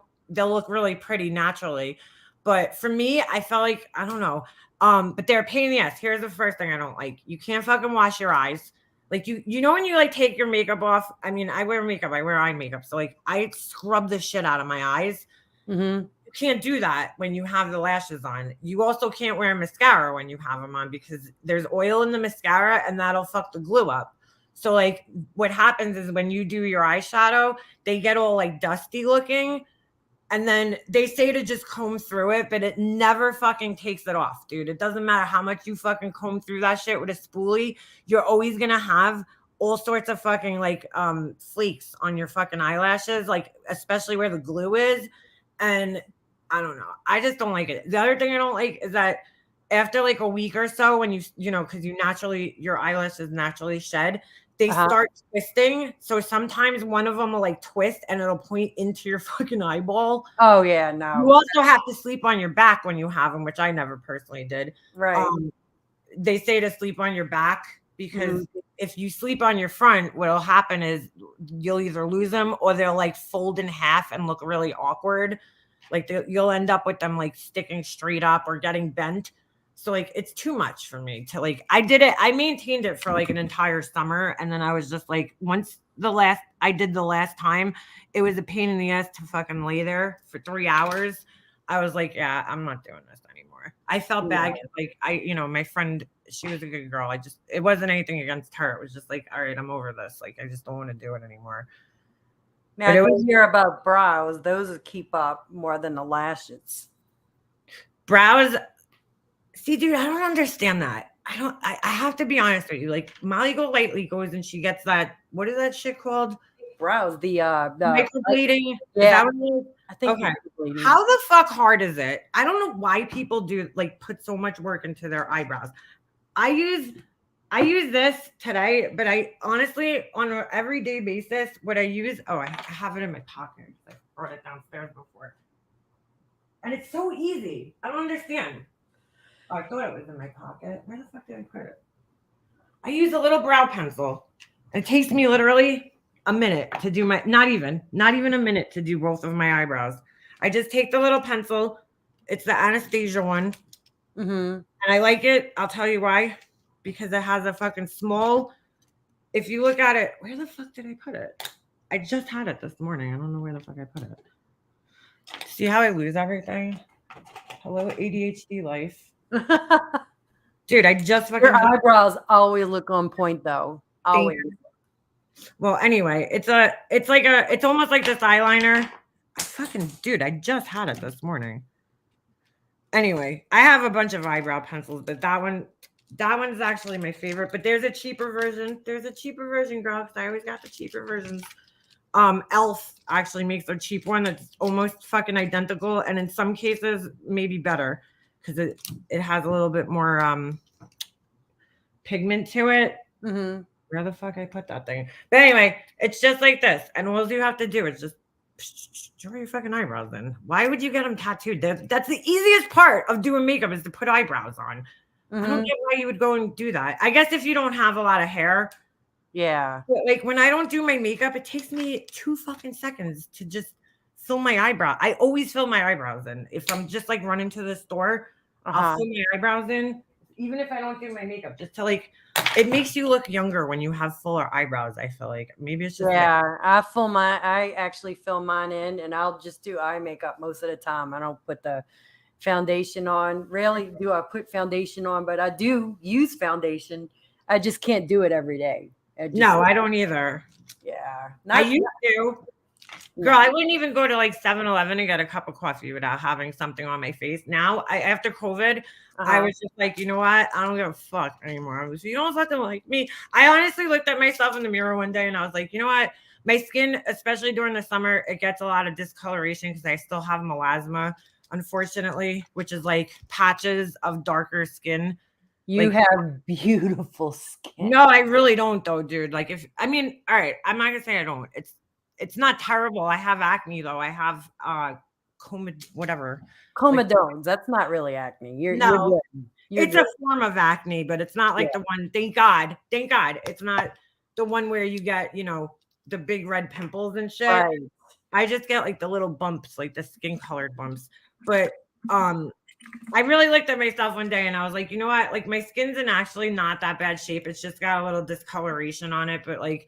look really pretty naturally. But for me, I felt like I don't know. But they're a pain in the ass. Here's the first thing I don't like. You can't fucking wash your eyes. Like you know when you like take your makeup off. I mean, I wear makeup. I wear eye makeup. So like I scrub the shit out of my eyes. Mm-hmm. You can't do that when you have the lashes on. You also can't wear mascara when you have them on because there's oil in the mascara and that'll fuck the glue up. So like what happens is when you do your eyeshadow, they get all like dusty looking. And then they say to just comb through it, but it never fucking takes it off, dude. It doesn't matter how much you fucking comb through that shit with a spoolie. You're always gonna have all sorts of fucking like flakes on your fucking eyelashes, like especially where the glue is. And I don't know. I just don't like it. The other thing I don't like is that after like a week or so, when because your eyelashes naturally shed, they Uh-huh. start twisting. So sometimes one of them will like twist and it'll point into your fucking eyeball. Oh yeah, You no. also have to sleep on your back when you have them, which I never personally did. Right. They say to sleep on your back because Mhm. if you sleep on your front, what'll happen is you'll either lose them or they'll like fold in half and look really awkward. Like you'll end up with them like sticking straight up or getting bent. So like it's too much for me to like. I maintained it for like an entire summer, and then I was just like, once I did the last time, it was a pain in the ass to fucking lay there for 3 hours. I was like, yeah, I'm not doing this anymore. I felt bad. Like my friend, she was a good girl. It wasn't anything against her. It was just like, all right, I'm over this. Like, I just don't want to do it anymore. Now, I did hear about brows. Those keep up more than the lashes. Brows. See, dude, I don't understand that. I have to be honest with you. Like Molly Golightly goes and she gets that. What is that shit called? Brows. The Microblading. Is yeah. that what it is? I think Okay. How the fuck hard is it? I don't know why people do like put so much work into their eyebrows. I use this today, but I honestly on an everyday basis, what I use, I have it in my pocket. I brought it downstairs before. And it's so easy. I don't understand. Oh, I thought it was in my pocket. Where the fuck did I put it? I use a little brow pencil. It takes me literally a minute to do not even a minute to do both of my eyebrows. I just take the little pencil. It's the Anastasia one. Mm-hmm. And I like it. I'll tell you why. Because it has a fucking small, if you look at it, where the fuck did I put it? I just had it this morning. I don't know where the fuck I put it. See how I lose everything? Hello, ADHD life. Dude, I just fucking. Your eyebrows always look on point, though. Always. Well, anyway, it's almost like this eyeliner. Dude, I just had it this morning. Anyway, I have a bunch of eyebrow pencils, but that one's actually my favorite. But there's a cheaper version. Girl, because I always got the cheaper versions. Elf actually makes a cheap one that's almost fucking identical, and in some cases maybe better because it has a little bit more pigment to it. Mm-hmm. where the fuck I put that thing. But anyway, it's just like this. And all you have to do is just draw your fucking eyebrows in. Why would you get them tattooed? That's the easiest part of doing makeup is to put eyebrows on. I don't Mhm. get why you would go and do that. I guess if you don't have a lot of hair, Yeah. but like when I don't do my makeup, it takes me 2 fucking seconds to just fill my eyebrow. I always fill my eyebrows in. If I'm just like running to the store, I'll Uh-huh. fill my eyebrows in, even if I don't do my makeup, just to like it makes you look younger when you have fuller eyebrows. I feel like maybe it's just me. Yeah, I actually fill mine in, and I'll just do eye makeup most of the time. I don't put the foundation on. Rarely do I put foundation on, but I do use foundation. I just can't do it every day. I just, No, I don't either. yeah, I not, used to. no. Girl, I wouldn't even go to like 7-Eleven and get a cup of coffee without having something on my face. Now, after COVID, I Uh-huh. was just like, you know what? I don't give a fuck anymore. I was, you don't fucking like me. I honestly looked at myself in the mirror one day and I was like, you know what? My skin, especially during the summer, it gets a lot of discoloration because I still have melasma, unfortunately, which is like patches of darker skin. You Like, have beautiful skin. no, I really don't though, dude. Like if I mean, all right, I'm not gonna say I don't. It's not terrible. I have acne though. I have whatever. Like Comedones. That's not really acne. You're no, good. You're it's good. a form of acne, but it's not Yeah. like the one, thank God. Thank God. It's not the one where you get, the big red pimples and shit. Right. I just get like the little bumps, like the skin colored bumps. But I really looked at myself one day and I was like, you know what? Like my skin's in actually not that bad shape. It's just got a little discoloration on it, but like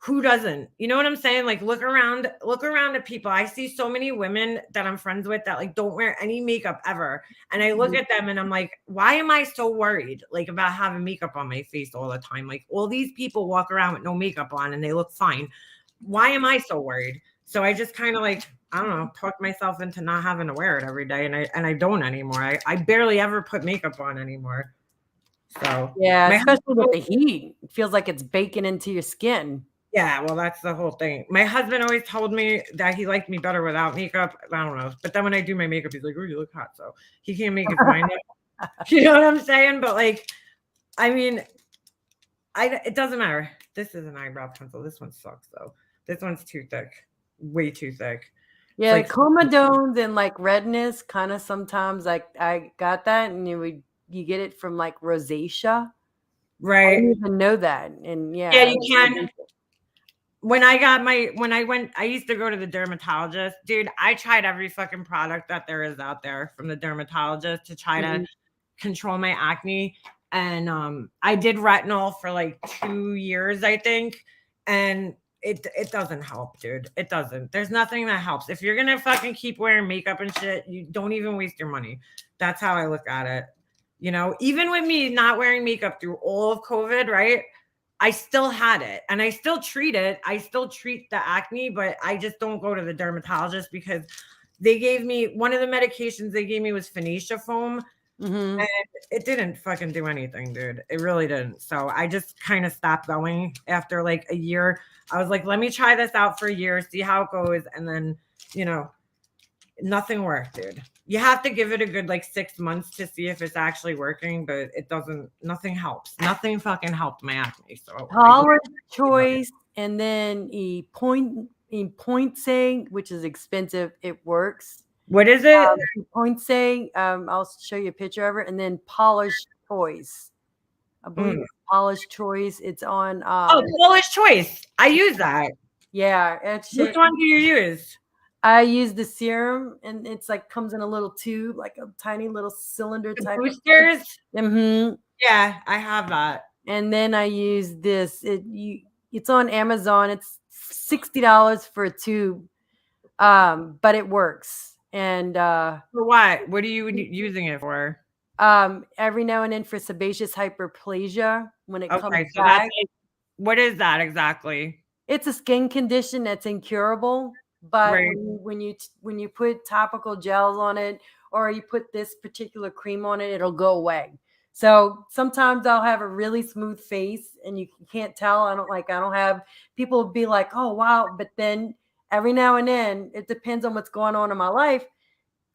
who doesn't? You know what I'm saying? Like look around at people. I see so many women that I'm friends with that like don't wear any makeup ever. And I look Mhm. at them and I'm like, why am I so worried like about having makeup on my face all the time? Like all these people walk around with no makeup on and they look fine. Why am I so worried? So I just kind of like, I don't know, talked myself into not having to wear it every day. And I don't anymore. I barely ever put makeup on anymore. So Yeah, my especially with husband, the heat. It feels like it's baking into your skin. yeah, well, that's the whole thing. My husband always told me that he liked me better without makeup. I don't know. But then when I do my makeup, he's like, oh, you look hot. So he can't make his mind up. You know what I'm saying? But like, I mean, it doesn't matter. This is an eyebrow pencil. This one sucks though. This one's too thick. Way too thick. It's Yeah, like comedones and like redness kind of sometimes like I got that and you get it from like rosacea. I right. didn't even know that. And Yeah, yeah, you can. When I used to go to the dermatologist, dude. I tried every fucking product that there is out there from the dermatologist to try to Mhm. control my acne. And I did retinol for like 2 years, I think. And it doesn't help, dude. It doesn't. There's nothing that helps. If you're gonna fucking keep wearing makeup and shit, you don't even waste your money. That's how I look at it. Even with me not wearing makeup through all of COVID, right? I still had it and I still treat it. I still treat the acne, but I just don't go to the dermatologist because they gave me one of the medications they gave me was Phoenicia foam. Mhm. And it didn't fucking do anything, dude. It really didn't. So I just kind of stopped going after like a year. I was like, let me try this out for a year, see how it goes. And then, you know, nothing worked, dude. You have to give it a good like 6 months to see if it's actually working, but it doesn't, nothing helps. Nothing fucking helped my acne. So I just Paula's gave up. choice and then point saying, which is expensive, it works. What is it? Point saying, I'll show you a picture of it, and then Polish choice. I believe Mm. it's Polish choice. It's on Oh, Polish Choice. I use that. yeah, it's Which one do you use? I use the serum and it's like comes in a little tube, like a tiny little cylinder The type of boosters? hmm. Yeah, I have that. And then I use this. It's on Amazon. It's $60 for a tube. But it works. And For what? What are you using it for? every now and then for sebaceous hyperplasia when it comes Okay, so that's back. like, what is that exactly? It's a skin condition that's incurable, but Right. when you put topical gels on it or you put this particular cream on it, it'll go away. So sometimes I'll have a really smooth face and you can't tell. I don't have people be like, "Oh, wow." But then every now and then, it depends on what's going on in my life.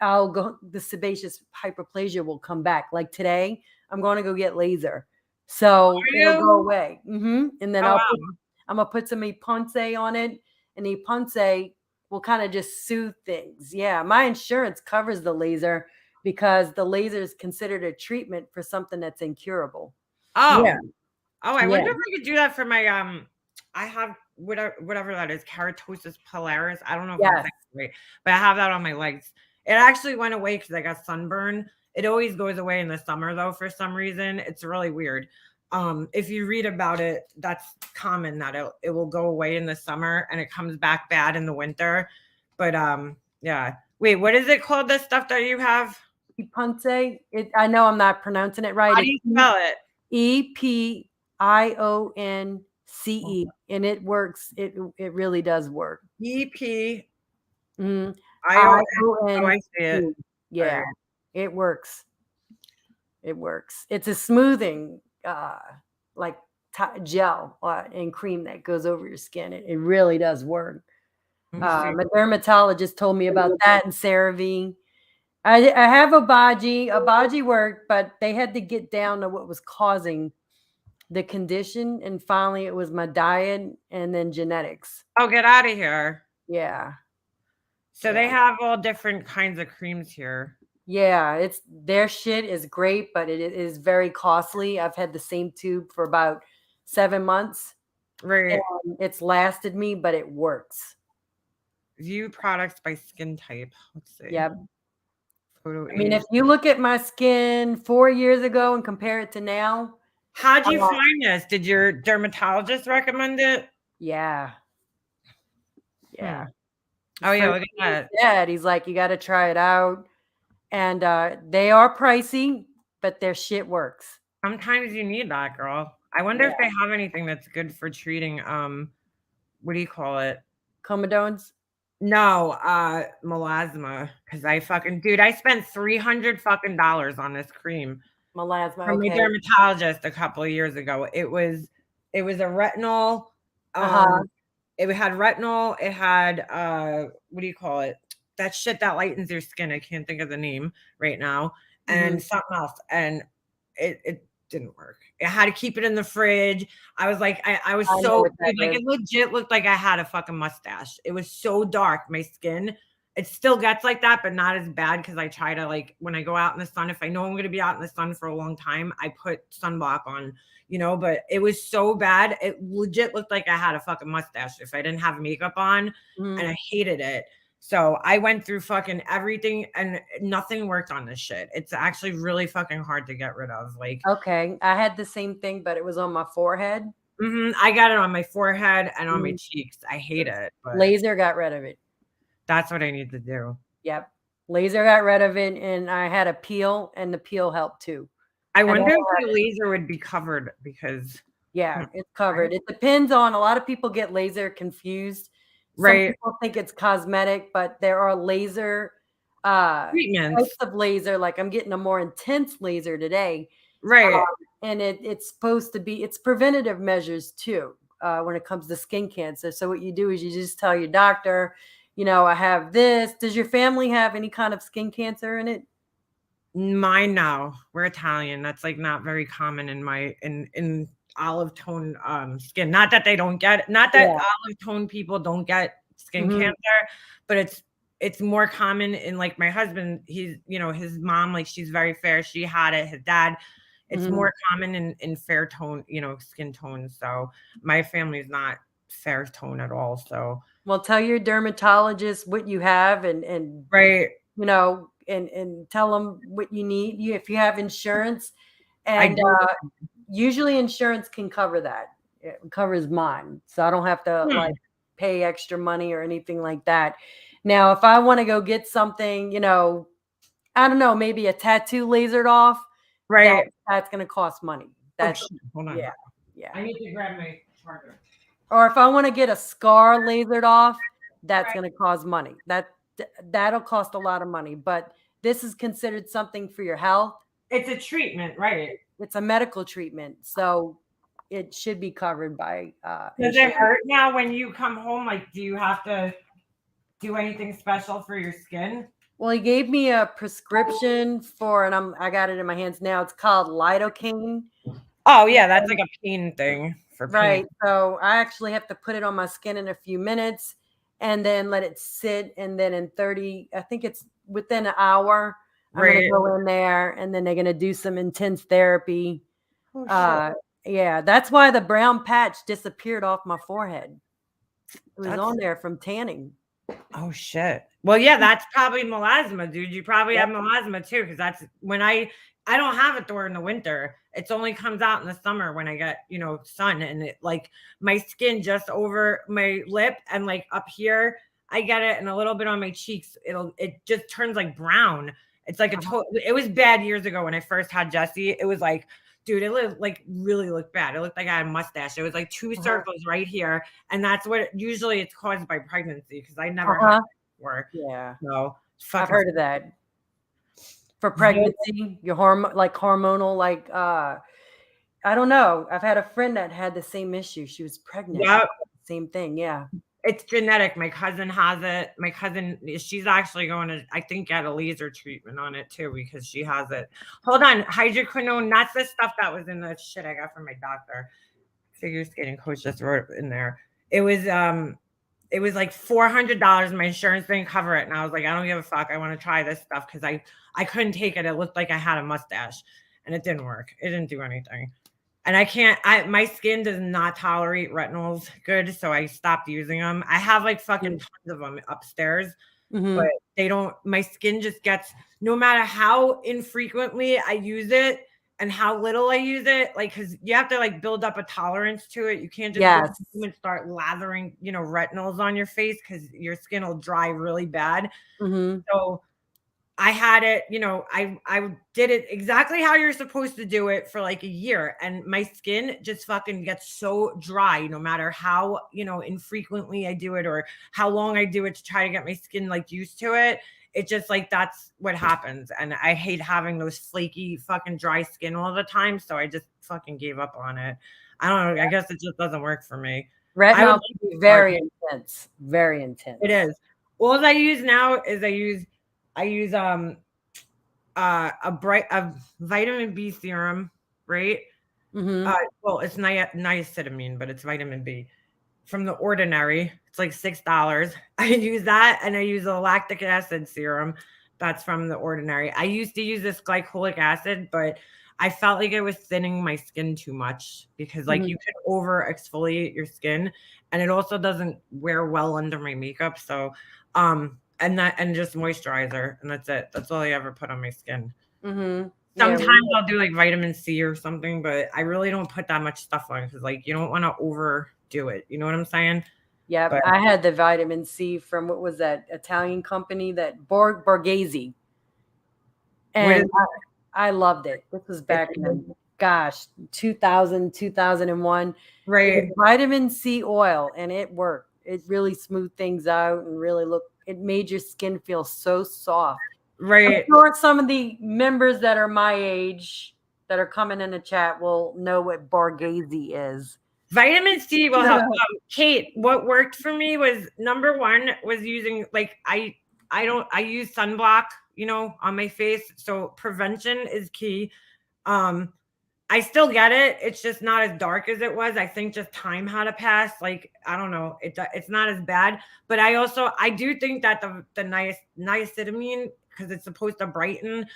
The sebaceous hyperplasia will come back. Like today, I'm going to go get laser. So it'll go you? away. And then Oh wow. I'm gonna put some Eponce on it, and Eponce will kind of just soothe things. Yeah, my insurance covers the laser because the laser is considered a treatment for something that's incurable. Yeah, Oh. Oh, I yeah, wonder if I could do that for my I have whatever that is, keratosis pilaris. I don't know if I'm yes. saying it right, but I have that on my legs. It actually went away because I got sunburn. It always goes away in the summer though, for some reason. It's really weird. If you read about it, that's common that it will go away in the summer and it comes back bad in the winter. But yeah. Wait, what is it called? The stuff that you have? Eponce. I know I'm not pronouncing it right. How do It's you spell it? EPIONCE, and it works. It really does work. EP Mhm. IO. Oh, I see it. IONC. All Yeah, right. it works. It works. It's a smoothing, like gel and cream that goes over your skin. It really does work. Let me see. My dermatologist told me about that and CeraVe. I have Abaji. Abaji worked, but they had to get down to what was causing the condition, and finally it was my diet and then genetics. Oh, get out of here. Yeah. So Yeah. they have all different kinds of creams here. Yeah, it's their shit is great, but it is very costly. I've had the same tube for about 7 months. Right. It's lasted me, but it works. View products by skin type. Let's see. Yeah. Photo I mean, if age. you look at my skin 4 years ago and compare it to now, How'd you uh, find this? Did your dermatologist recommend it? yeah, Hmm. yeah. Oh yeah, First look at thing he that. said, he's like, "You gotta try it out." And, they are pricey, but their shit works. Sometimes you need that, girl. I wonder if Yeah. they have anything that's good for treating what do you call it? Comedones, No, melasma. Because I fucking dude, I spent 300 fucking dollars on this cream. melasma, From my okay. dermatologist a couple of years ago. It was a retinol, Uh-huh. it had retinol, it had, what do you call it? That shit that lightens your skin, I can't think of the name right now, and Mhm. something else, and it didn't work. I had to keep it in the fridge. I was like, I was I know so what that dude, like, is. it legit looked like I had a fucking mustache. It was so dark, my skin. It still gets like that, but not as bad because I try to, like, when I go out in the sun, if I know I'm gonna be out in the sun for a long time, I put sunblock on, but it was so bad. It legit looked like I had a fucking mustache if I didn't have makeup on, and Mhm. I hated it. So I went through fucking everything and nothing worked on this shit. It's actually really fucking hard to get rid of. Like, Okay. I had the same thing, but it was on my forehead. I got it on my forehead and on my Mhm. cheeks. I hate it, but Laser got rid of it. that's what I need to do. Yep. Laser got rid of it, and I had a peel, and the peel helped too. I And wonder if the laser would be covered because, yeah, it's right? covered. It depends on a lot of people get laser confused. Some Right. people think it's cosmetic, but there are laser types Treatments. of laser. Like I'm getting a more intense laser today. Right. And it's supposed to be it's preventative measures too when it comes to skin cancer. So what you do is you just tell your doctor, I have this. Does your family have any kind of skin cancer in it? Mine now. We're Italian. That's like not very common in olive tone skin. Not that they don't get it, not that Yeah. olive tone people don't get skin Hmm. cancer, but it's more common in, like, my husband, he's, his mom, like, she's very fair. She had it, his dad. It's Hmm. more common in fair tone, skin tones. So my family's not fair tone at all. So Well, tell your dermatologist what you have, and right. and tell them what you need. If you have insurance, I and do. usually insurance can cover that. It covers mine, so I don't have to like Hmm, pay extra money or anything like that. Now, if I want to go get something, I don't know, maybe a tattoo lasered off, that right. that's going to cost money. Oh That's shit. Hold yeah, on. yeah. I need to grab my charger. Or if I want to get a scar lasered off, that's Right. going to cost money. That'll cost a lot of money, but this is considered something for your health. It's a treatment, right? It's a medical treatment, so it should be covered by Does it insurance. hurt now when you come home? Like, do you have to do anything special for your skin? Well, he gave me a prescription for, and I got it in my hands now. It's called lidocaine, Oh yeah, that's like a pain thing for pain. Right. So I actually have to put it on my skin in a few minutes and then let it sit. And then in 30, I think it's within an hour, I'm going Right. to go in there and then they're going to do some intense therapy. Oh shit. Yeah, that's why the brown patch disappeared off my forehead. It was That's on there from tanning. oh shit. Well, yeah, that's probably melasma, dude. You probably Yep. have melasma too, because that's when I don't have it during the winter. It's only comes out in the summer when I get, sun, and it like my skin just over my lip and like up here, I get it, and a little bit on my cheeks. It just turns like brown. It's like it was bad years ago when I first had Jesse. It was like, dude, it looked like really looked bad. It looked like I had a mustache. It was like two circles right here. And that's what usually it's caused by pregnancy because I never had it before. Yeah. So I've heard of that. For pregnancy, your hormonal, I don't know. I've had a friend that had the same issue. She was pregnant. Yep. Same thing. Yeah. It's genetic. My cousin has it. My cousin, she's actually going to, I think, get a laser treatment on it too because she has it. Hold on. Hydroquinone, that's the stuff that was in the shit I got from my doctor. Figure skating coach just wrote it in there. It was like $400. My insurance didn't cover it. And I was like, I don't give a fuck. I want to try this stuff because I couldn't take it. It looked like I had a mustache and it didn't work. It didn't do anything. And my skin does not tolerate retinols good. So I stopped using them. I have like fucking tons of them upstairs, but they don't, my skin just gets, no matter how infrequently I use it and how little I use it, like, cause you have to like build up a tolerance to it. You can't just go home and start lathering, retinols on your face cause your skin will dry really bad. So I had it, I did it exactly how you're supposed to do it for like a year. And my skin just fucking gets so dry, no matter how, infrequently I do it or how long I do it to try to get my skin like used to it. It just like, that's what happens. And I hate having those flaky fucking dry skin all the time. So I just fucking gave up on it. I don't know. I guess it just doesn't work for me. Retinol can be very intense. Very intense. It is. All I use now is I use a vitamin B serum, right? Well, it's niacinamide, but it's vitamin B from The Ordinary. It's like $6. I use that, and I use a lactic acid serum. That's from The Ordinary. I used to use this glycolic acid, but I felt like it was thinning my skin too much because like you can over exfoliate your skin, and it also doesn't wear well under my makeup. So, and just moisturizer, and that's it. That's all I ever put on my skin. Sometimes I'll do like vitamin C or something, but I really don't put that much stuff on because like you don't want to overdo it. You know what I'm saying? Yeah, I had the vitamin C from what was that Italian company that Borghese, and I loved it. This was back in 2000, 2001. Right. Vitamin C oil, and it worked. It really smoothed things out and really it made your skin feel so soft. Right. I'm sure some of the members that are my age that are coming in the chat will know what Borghese is. Vitamin C will help. Kate, what worked for me was number one was using like I use sunblock, on my face. So prevention is key. I still get it. It's just not as dark as it was. I think just time had to pass. Like, I don't know. It's not as bad. But I do think that the niacinamide, because it's supposed to brighten,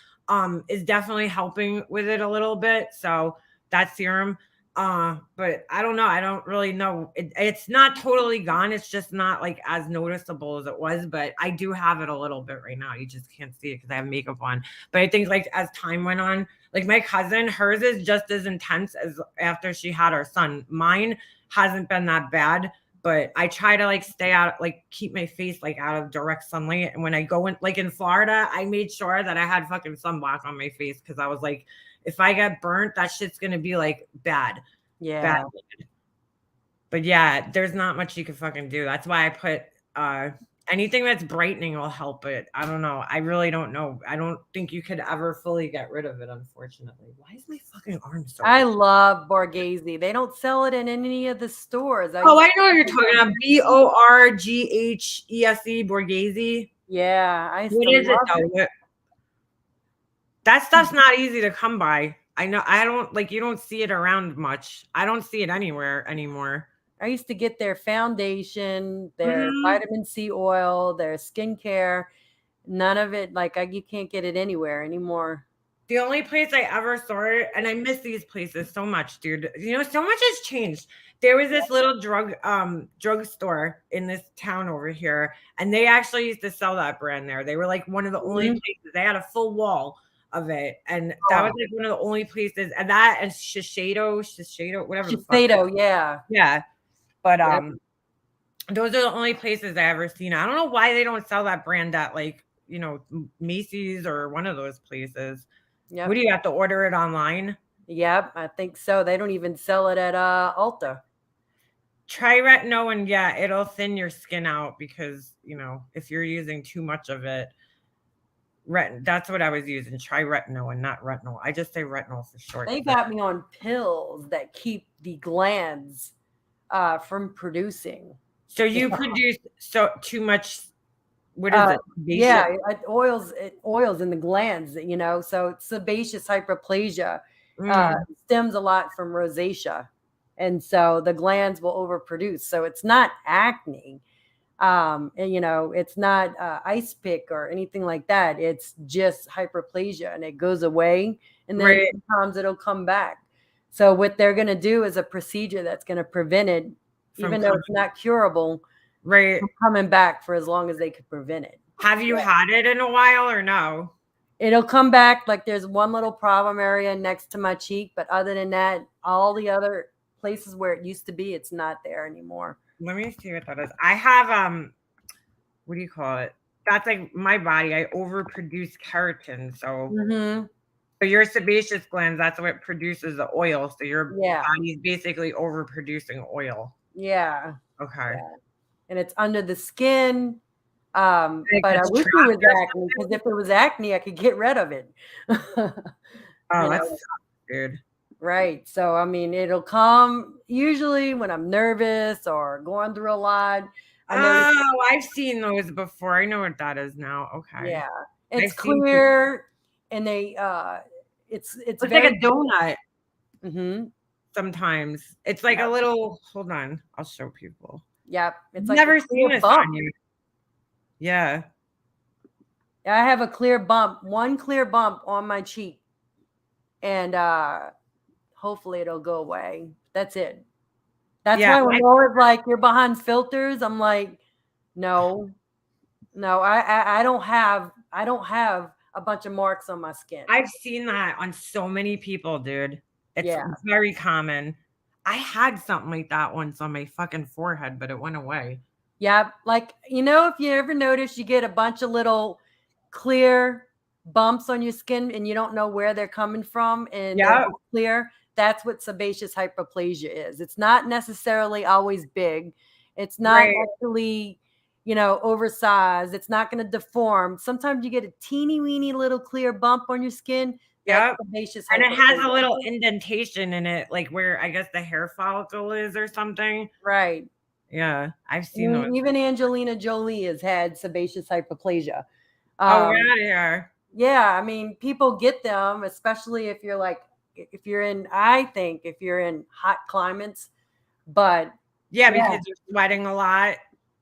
is definitely helping with it a little bit. So that serum. But I don't know. I don't really know. It's not totally gone. It's just not like as noticeable as it was. But I do have it a little bit right now. You just can't see it because I have makeup on. But I think like as time went on, like my cousin, hers is just as intense as after she had her son. Mine hasn't been that bad, but I try to like stay out, like keep my face like out of direct sunlight. And when I go in, like in Florida, I made sure that I had fucking sunblock on my face because I was like, if I get burnt, that shit's gonna be like bad. Yeah. Bad. But yeah, there's not much you can fucking do. That's why I put anything that's brightening will help it. I don't know. I really don't know. I don't think you could ever fully get rid of it, unfortunately. Why is my fucking arm so I love Borghese. They don't sell it in any of the stores. I know what you're talking about. Borghese, Borghese. Yeah. What is it though? That stuff's not easy to come by. I know I don't like you don't see it around much. I don't see it anywhere anymore. I used to get their foundation, their Mhm. vitamin C oil, their skincare. None of it, like you can't get it anywhere anymore. The only place I ever saw it, and I miss these places so much, dude. You know, so much has changed. There was this little drugstore in this town over here, and they actually used to sell that brand there. They were like one of the only Mhm. places. They had a full wall of it, and that was Oh, like one of the only places. And that and Shiseido, whatever the fuck. Shiseido, yeah. Yeah, but Yep, those are the only places I ever seen. I don't know why they don't sell that brand at like Macy's or one of those places. What yep, do you have to order it online? yep. I think so. They don't even sell it at Ulta. Try retinol and yeah, it'll thin your skin out because, if you're using too much of it, that's what I was using. Try retinol and not retinol. I just say retinol for short. They got me on pills that keep the glands from producing. So you produce too much. What is Uh, it? Sebaceous? yeah, it oils in the glands, So sebaceous hyperplasia Mm, stems a lot from rosacea, and so the glands will overproduce. So it's not acne, and it's not ice pick or anything like that. It's just hyperplasia, and it goes away, and then right. sometimes it'll come back. So what they're going to do is a procedure that's going to prevent it, From even though coming. it's not curable, Right. from coming back for as long as they could prevent it. Have you had it in a while or no? It'll come back. Like there's one little problem area next to my cheek, but other than that, all the other places where it used to be, it's not there anymore. Let me see what that is. I have what do you call it? That's like my body. I overproduce keratin. Hmm. So your sebaceous glands, that's what produces the oil. So your Yeah, body's basically overproducing oil. yeah, Okay. yeah. And it's under the skin. And it But I gets wish it was trapped or acne, because something. if it was acne, I could get rid of it. Oh, you that's know, dude. right. So I mean, it'll come usually when I'm nervous or going through a lot. I notice. Oh, I've seen those before. I know what that is now. Okay. Yeah, I've it's seen people. clear, and it's Looks like very. a donut Hmm. sometimes. It's like a Yep, little, hold on. I'll show people. yep. It's like a Never seen clear this bump. on you. Yeah. I have a clear bump, one clear bump on my cheek, and hopefully it'll go away. That's it. That's Yeah. why when they're always like you're behind filters, I'm like, no, no, I don't have a bunch of marks on my skin. I've seen that on so many people, dude. It's Yeah. very common. I had something like that once on my fucking forehead, but it went away. Yeah. Like, if you ever notice you get a bunch of little clear bumps on your skin and you don't know where they're coming from and they're Yeah. just clear, that's what sebaceous hyperplasia is. It's not necessarily always big. It's not Right. actually, oversized. It's not going to deform. Sometimes you get a teeny weeny little clear bump on your skin. That's Yep. sebaceous And it has a hyperplasia. little indentation in it, like where I guess the hair follicle is or something. Right. Yeah. I've I seen those. mean, even Angelina Jolie has had sebaceous hyperplasia. Oh, we're Um, out of here. Yeah, I mean, people get them, especially if you're like, I think if you're in hot climates, but Yeah, yeah, because you're sweating a lot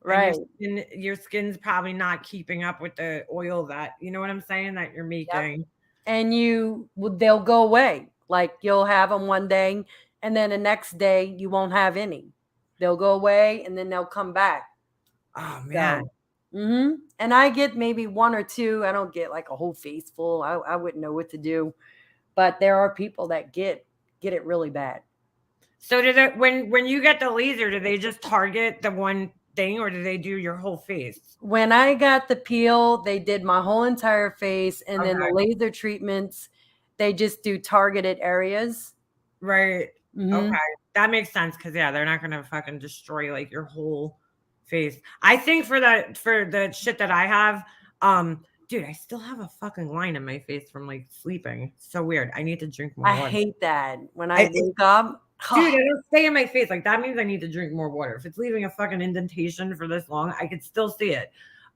and your right. skin's probably not keeping up with the oil that you know what I'm saying that you're Yep. making. And they'll go away. Like you'll have them one day and then the next day you won't have any. They'll go away and then they'll come back. Oh man. So, and I get maybe one or two. I don't get like a whole face full. I wouldn't know what to do, but there are people that get it really bad. So do they when you get the laser, do they just target the one thing or do they do your whole face? When I got the peel, they did my whole entire face, and then the Okay. laser treatments, they just do targeted areas. Right. Okay. Hmm. That makes sense because yeah, they're not gonna fucking destroy like your whole face. I think for the shit that I have, dude, I still have a fucking line in my face from like sleeping. So weird. I need to drink more I water. hate that when I It wake up. dude, it don't stay in my face. Like that means I need to drink more water. If it's leaving a fucking indentation for this long, I could still see it.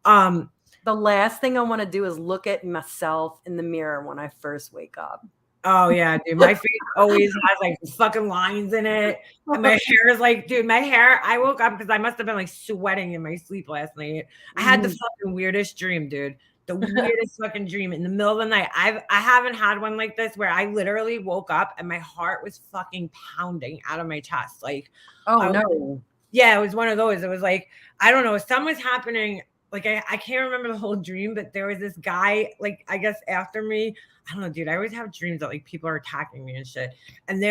Um, The last thing I want to do is look at myself in the mirror when I first wake up. Oh yeah, dude. My face always has like fucking lines in it. And my hair is like, dude, my hair. I woke up because I must have been like sweating in my sleep last night. I had the Mhm. fucking weirdest dream, dude. The weirdest fucking dream in the middle of the night. I haven't had one like this where I literally woke up and my heart was fucking pounding out of my chest. Like, Oh I, no. yeah, it was one of those. It was like, I don't know, something was happening. Like, I can't remember the whole dream, but there was this guy, like, I guess after me. I don't know, dude. I always have dreams that like people are attacking me and shit. And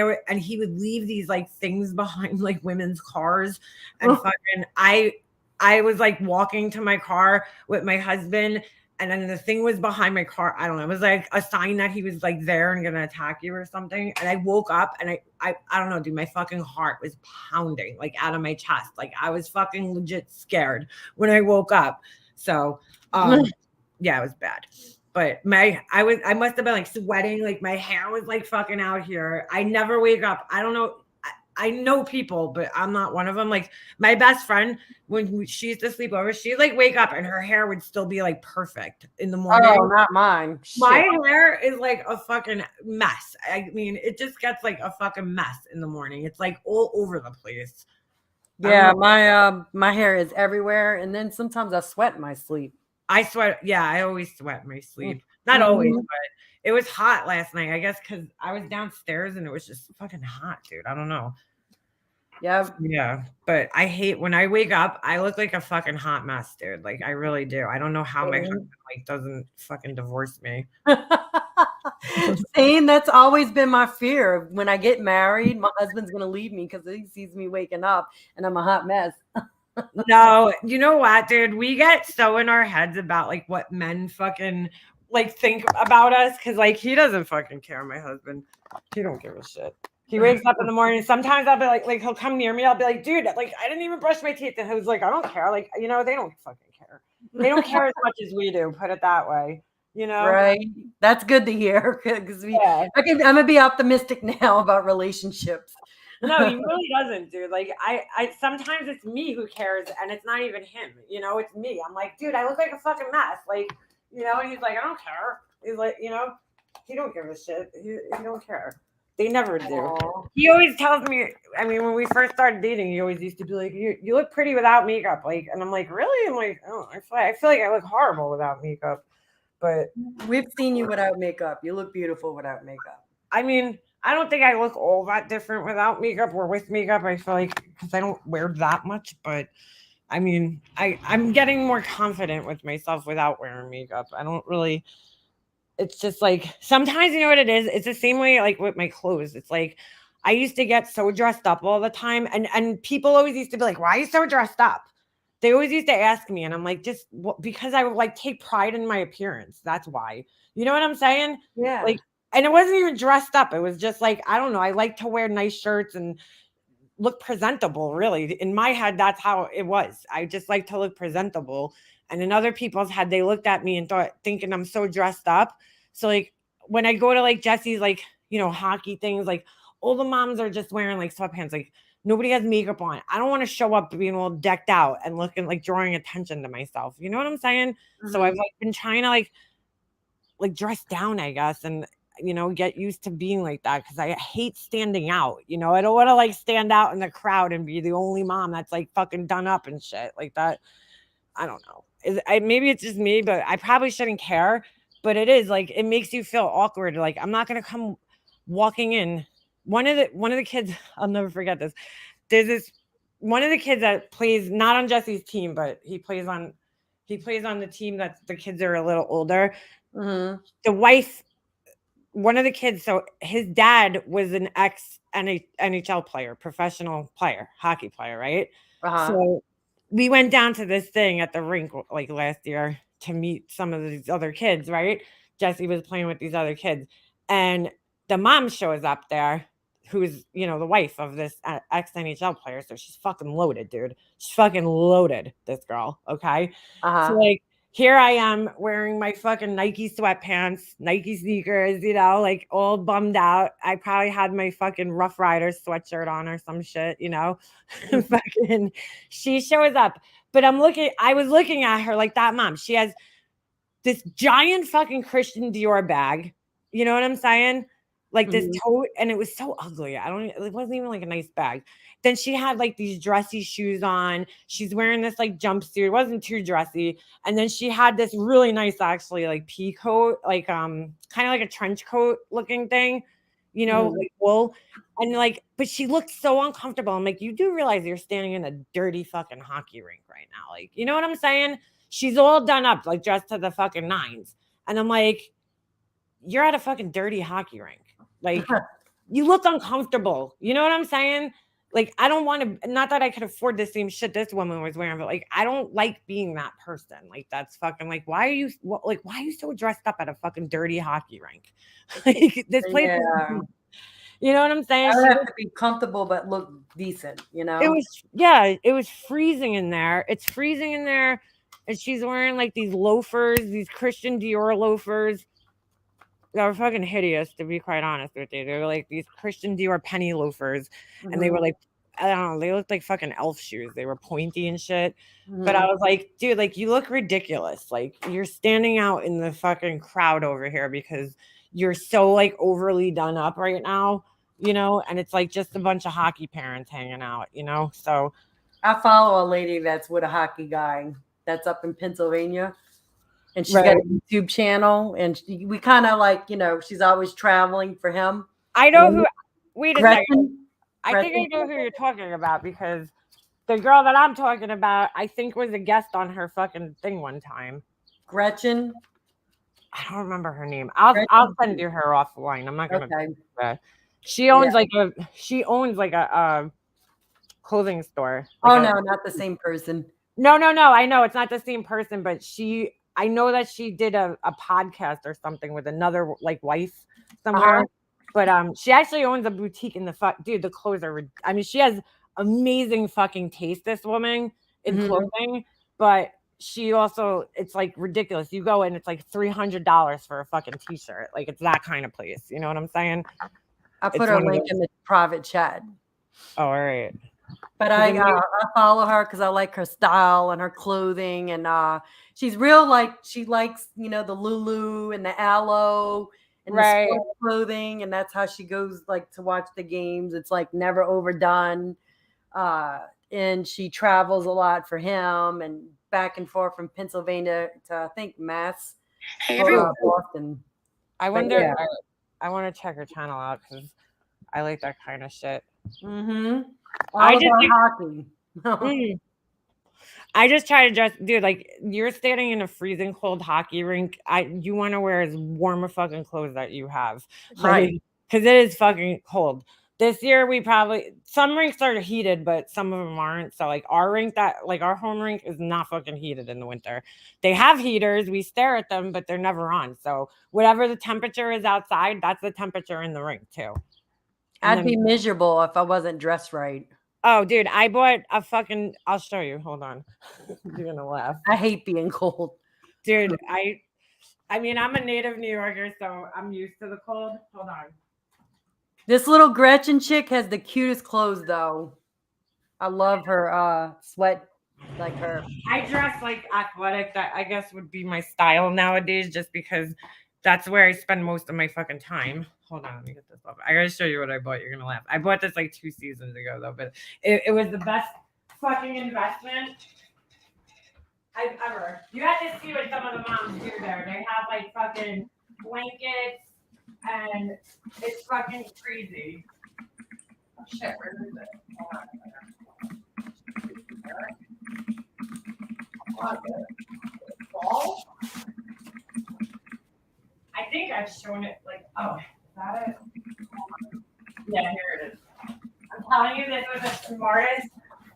he would leave these like things behind like women's cars and fucking I was like walking to my car with my husband and then the thing was behind my car. I don't know. It was like a sign that he was like there and gonna attack you or something. And I woke up and I don't know, dude. My fucking heart was pounding like out of my chest. Like I was fucking legit scared when I woke up. So yeah, it was bad. But I must have been like sweating, like my hair was like fucking out here. I never wake up. I don't know. I know people, but I'm not one of them. Like my best friend, when she used to sleep over, she'd like wake up and her hair would still be like perfect in the morning. Oh, not mine. My Shit. hair is like a fucking mess. I mean, it just gets like a fucking mess in the morning. It's like all over the place. I don't Yeah, know. my hair is everywhere, and then sometimes I sweat in my sleep. I sweat. Yeah, I always sweat in my sleep. Not always, Mhm. but it was hot last night. I guess because I was downstairs and it was just fucking hot, dude. I don't know. Yeah. Yeah, but I hate when I wake up. I look like a fucking hot mess, dude. Like I really do. I don't know how my husband like doesn't fucking divorce me. Same. That's always been my fear. When I get married, my husband's gonna leave me because he sees me waking up and I'm a hot mess. No, you know what, dude? We get so in our heads about like what men fucking like think about us because like he doesn't fucking care. My husband, he don't give a shit. He wakes up in the morning. Sometimes I'll be like he'll come near me. I'll be like, dude, like I didn't even brush my teeth, and he's like, I don't care. Like you know, they don't fucking care. They don't care as much as we do. Put it that way. You know? Right. That's good to hear because Yeah. I'm gonna be optimistic now about relationships. No, he really doesn't, dude. Like I sometimes it's me who cares and it's not even him. You know, it's me. I'm like, dude, I look like a fucking mess. Like, you know, and he's like, I don't care. He's like, you know, he don't give a shit. He don't care. They never do. Aw. He always tells me, I mean, when we first started dating, he always used to be like, you look pretty without makeup. Like, and I'm like, really? I'm like, oh, I feel like I look horrible without makeup. But We've seen you without makeup. You look beautiful without makeup. I mean, I don't think I look all that different without makeup or with makeup. I feel like because I don't wear that much, but I mean, I'm getting more confident with myself without wearing makeup. I don't really. It's just like sometimes you know what it is. It's the same way like with my clothes. It's like I used to get so dressed up all the time, and people always used to be like, "Why are you so dressed up?" They always used to ask me, and I'm like, just because I would like take pride in my appearance. That's why. You know what I'm saying? Yeah. Like, and it wasn't even dressed up. It was just like I don't know. I like to wear nice shirts and look presentable. Really, in my head, that's how it was. I just like to look presentable. And in other people's head, they looked at me and thought, thinking I'm so dressed up. So like when I go to like Jesse's, like hockey things, like all the moms are just wearing like sweatpants. Like nobody has makeup on. I don't want to show up being all decked out and looking like drawing attention to myself. You know what I'm saying? So I've Mhm. like been trying to like dress down, I guess, and get used to being like that because I hate standing out. I don't want to like stand out in the crowd and be the only mom that's like fucking done up and shit like that. I don't know. Maybe it's just me, but I probably shouldn't care. But it is like it makes you feel awkward. Like I'm not gonna come walking in. One of the kids, I'll never forget this. There's this one of the kids that plays not on Jesse's team, but he plays on the team that the kids are a little older. Mhm. The wife, one of the kids, so his dad was an ex NHL player, professional player, hockey player, right? Uh-huh. So we went down to this thing at the rink like last year to meet some of these other kids, right? Jesse was playing with these other kids, and the mom shows up there, who's the wife of this ex NHL player. So she's fucking loaded, dude. She's fucking loaded. This girl, okay. So Uh-huh. like here I am wearing my fucking Nike sweatpants, Nike sneakers, like all bummed out. I probably had my fucking Rough Riders sweatshirt on or some shit. Fucking, she shows up, but I was looking at her like that mom. She has this giant fucking Christian Dior bag. You know what I'm saying? like this Mhm. tote, and it was so ugly. It wasn't even like a nice bag. Then she had like these dressy shoes on. She's wearing this like jumpsuit. It wasn't too dressy. And then she had this really nice, actually, like pea coat, like kind of like a trench coat looking thing, Mhm. like wool. And like, but she looked so uncomfortable. I'm like, you do realize you're standing in a dirty fucking hockey rink right now. Like, you know what I'm saying? She's all done up, like dressed to the fucking nines. And I'm like, you're at a fucking dirty hockey rink. Like, you look uncomfortable. You know what I'm saying? Like, I don't want to, not that I could afford the same shit this woman was wearing, but like, I don't like being that person. Like, that's fucking like, why are you so dressed up at a fucking dirty hockey rink? Like, this place is, Yeah. you know what I'm saying? I would have to be comfortable but look decent, you It know? was, yeah, it was freezing in there. It's freezing in there. And she's wearing like these loafers, these Christian Dior loafers. They were fucking hideous, to be quite honest with you. They were like these Christian Dior penny loafers, and they Mhm. were like, I don't know, they looked like fucking elf shoes. They were pointy and shit. But I Mhm. was like, dude, like you look ridiculous. Like you're standing out in the fucking crowd over here because you're so like overly done up right now, and it's like just a bunch of hockey parents hanging out. So I follow a lady that's with a hockey guy that's up in Pennsylvania, and she's got right. a YouTube channel, and we kind of like, she's always traveling for him. I And know then who wait a second. Gretchen, I think I Gretchen, know who you're talking about because the girl that I'm talking about, I think was a guest on her fucking thing one time. Gretchen, I don't remember her name. I'll Gretchen. send you her offline. I'm not gonna. Okay, She yeah. owns like a clothing store. Like Oh a no, not the same person. no. I know it's not the same person, but I know that she did a podcast or something with another like wife somewhere. Uh-huh. But she actually owns a boutique in dude. The clothes are. I mean, she has amazing fucking taste. This woman in Mhm. clothing, but she also it's like ridiculous. You go in, it's like $300 for a fucking t-shirt. Like it's that kind of place. You know what I'm saying? I put It's her one of link those. in the private chat. Oh, all right. But 'Cause I follow her because I like her style and her clothing, and she's real like she likes the Lulu and the Aloe and the right. sport clothing, and that's how she goes like to watch the games. It's like never overdone, and she travels a lot for him and back and forth from Pennsylvania to I think Mass or Boston. I But wonder. yeah, I want to check her channel out because I like that kind of shit. I all just about hockey. mm, I just try to dress, dude. Like you're standing in a freezing cold hockey rink. You want to wear as warm a fucking clothes that you have, Right. like because it is fucking cold. This year we probably some rinks are heated, but some of them aren't. So like our home rink is not fucking heated in the winter. They have heaters. We stare at them, but they're never on. So whatever the temperature is outside, that's the temperature in the rink too. And I'd then be miserable if I wasn't dressed right. oh, dude, I bought a fucking. I'll show you. Hold on. You're gonna laugh, I hate being cold. dude. I mean, I'm a native New Yorker, so I'm used to the cold. Hold on. This little Gretchen chick has the cutest clothes though. I love her sweat like her. I dress like athletic. That I guess would be my style nowadays, just because that's where I spend most of my fucking time. Hold on, let me get this up. I gotta show you what I bought. You're gonna laugh. I bought this like 2 seasons ago though, but it was the best fucking investment I've ever. You have to see what some of the moms do there. They have like fucking blankets and it's fucking crazy. Oh shit, where is it? Hold on. Ball? I think I've shown it like is that it? Yeah, here it is. I'm telling you, this was the smartest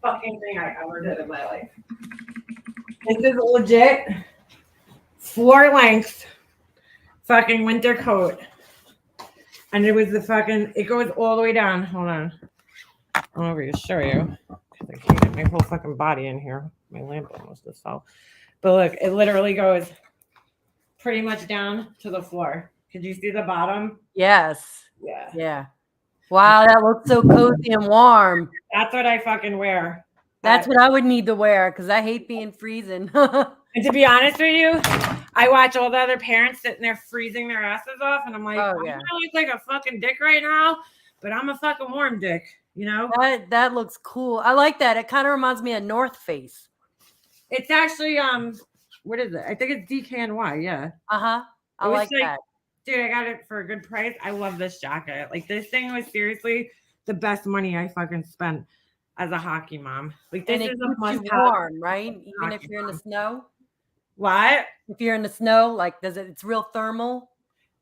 fucking thing I ever did in my life. This is legit floor length fucking winter coat. And it was it goes all the way down. Hold on. I'm over to show you. I can't get my whole fucking body in here. My lamp almost just fell. But look, it literally goes pretty much down to the floor. Could you see the bottom? Yes. Yeah. Yeah. Wow, that looks so cozy and warm. That's what I fucking wear. That's what I would need to wear because I hate being freezing. And to be honest with you, I watch all the other parents sitting there freezing their asses off, and I'm like, Oh I'm yeah. gonna look like a fucking dick right now, but I'm a fucking warm dick, you know? That looks cool. I like that. It kind of reminds me of North Face. It's actually what is it? I think it's DKNY, yeah. Uh-huh. I It was like that. dude, I got it for a good price. I love this jacket. Like this thing was seriously the best money I fucking spent as a hockey mom. Like this And it is a keeps you must-have warm, right? Even if hockey you're in the mom. snow. What? If you're in the snow, like it's real thermal.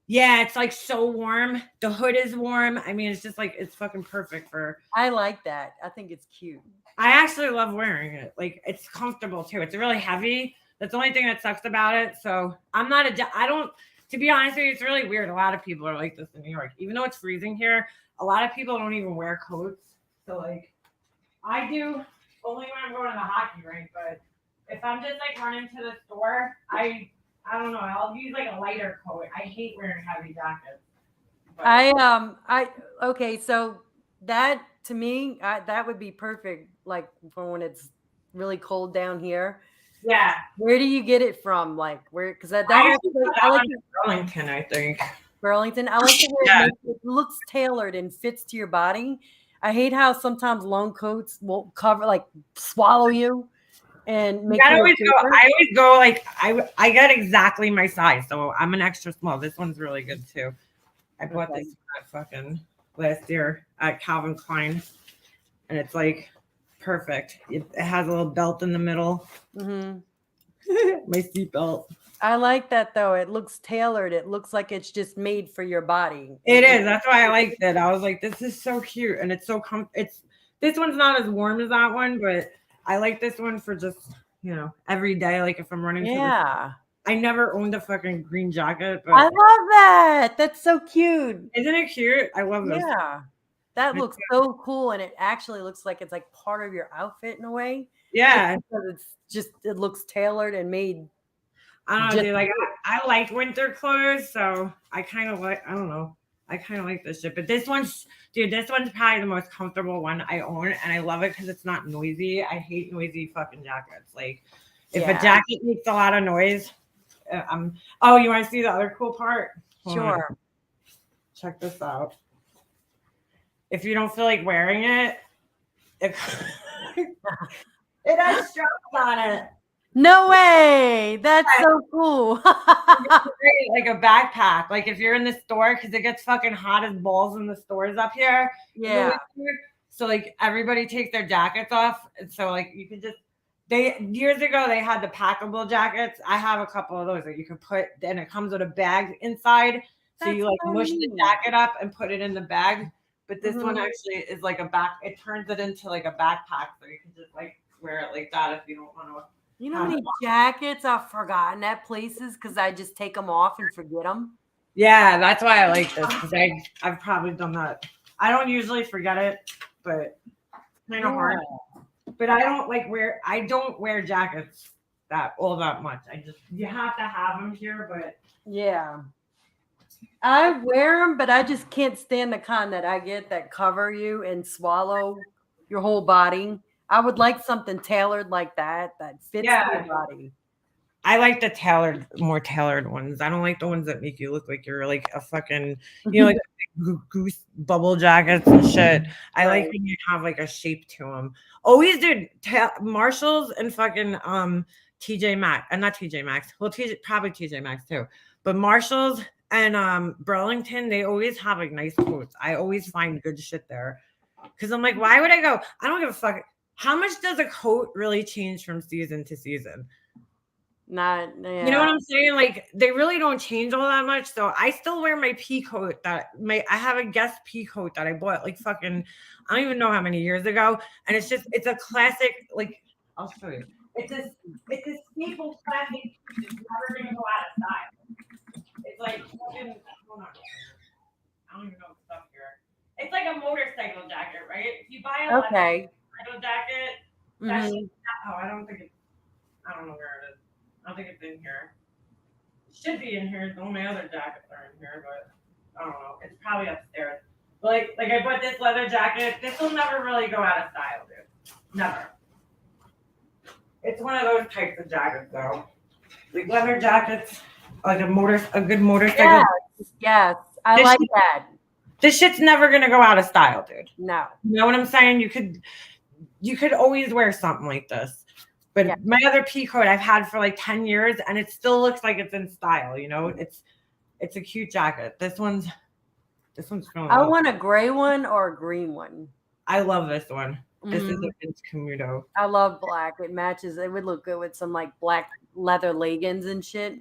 Yeah, it's like so warm. The hood is warm. I mean, it's just like it's fucking perfect for. I like that. I think it's cute. I actually love wearing it. Like it's comfortable too. It's really heavy. That's the only thing that sucks about it. So I'm not I don't. To be honest with you, it's really weird. A lot of people are like this in New York. Even though it's freezing here, a lot of people don't even wear coats. So like, I do only when I'm going to the hockey rink. But if I'm just like running to the store, I don't know. I'll use like a lighter coat. I hate wearing heavy jackets. But Okay, so that to me, that would be perfect, like for when it's really cold down here. yeah, Where do you get it from? Like where? Because that I looks actually like, put I that like on it, Burlington. I think. Burlington. I like the way Yeah. it looks tailored and fits to your body. I hate how sometimes long coats will cover, like swallow you and make I you look always go. bigger. I always go like I get exactly my size, so I'm an extra small. This one's really good too. I bought Okay. this at fucking last year at Calvin Klein, and it's like perfect. It has a little belt in the middle. Hmm. My seat belt. I like that though. It looks tailored. It looks like it's just made for your body. It is. That's why I liked it. I was like, this is so cute, and it's so It's this one's not as warm as that one, but I like this one for just every day. Like if I'm running to the. Yeah. I never owned a fucking green jacket, I but love that. That's so cute. isn't it cute? I love this. Yeah. That looks so cool. And it actually looks like it's like part of your outfit in a way. Just Yeah, because it looks tailored and made I don't know, just dude. Like I like winter clothes, so I kind of like. I don't know. I kind of like this shit, but this one's probably the most comfortable one I own, and I love it because it's not noisy. I hate noisy fucking jackets. Like, if a yeah. jacket makes a lot of noise, Oh, you want to see the other cool part? Hold on. Sure. Check this out. If you don't feel like wearing it, it, it has straps on it. No way. That's so cool. Like a backpack. Like if you're in the store, because it gets fucking hot as balls in the stores up here. Yeah. So like everybody takes their jackets off, and so like you can just. They years ago they had the packable jackets. I have a couple of those that you can put, and it comes with a bag inside. So That's you like so mush the neat. jacket up and put it in the bag. But this one Mhm. actually is like a back. It turns it into like a backpack, so you can just like wear it like that if you don't want to. You know how many jackets I've forgotten at places because I just take them off and forget them? Yeah, that's why I like this because I've probably done that. I don't usually forget it, but it's kind of hard. But I don't wear jackets that much. You have to have them here, but Yeah. I wear them, but I just can't stand the kind that I get that cover you and swallow your whole body. I would like something tailored like that fits your body. I like the more tailored ones. I don't like the ones that make you look like you're like a fucking, like goose bubble jackets and shit. I like when you have like a shape to them. Always did Marshalls and fucking TJ Maxx, and not TJ Maxx. Well, probably TJ Maxx too, but Marshalls and Burlington, they always have like nice coats. I always find good shit there because I'm like, why would I go? I don't give a fuck. How much does a coat really change from season to season? Not, You know what I'm saying? Like they really don't change all that much. So I still wear my pea coat I have a Guess pea coat that I bought like fucking I don't even know how many years ago. And it's a classic, like I'll show you. It's a staple classic. It's never gonna go out of style. It's like fucking hold on. I don't even know what's up here. It's like a motorcycle jacket, right? If you buy a motorcycle jacket, I don't think I don't know where it is. I don't think it's in here. It should be in here. All my other jackets are in here, but I don't know. It's probably upstairs. But like I bought this leather jacket. This will never really go out of style, dude. Never. It's one of those types of jackets, though. Like leather jackets, like a good motorcycle. Yes, I This like shit, that. this shit's never gonna go out of style, dude. No. You know what I'm saying? You could always wear something like this. But Yeah. my other pea coat I've had for like 10 years and it still looks like it's in style, you know? It's a cute jacket. This one's feeling I good. want a gray one or a green one. I love this one. This is Mhm. a Vince Camuto. I love black. It matches. It would look good with some like black leather leggings and shit.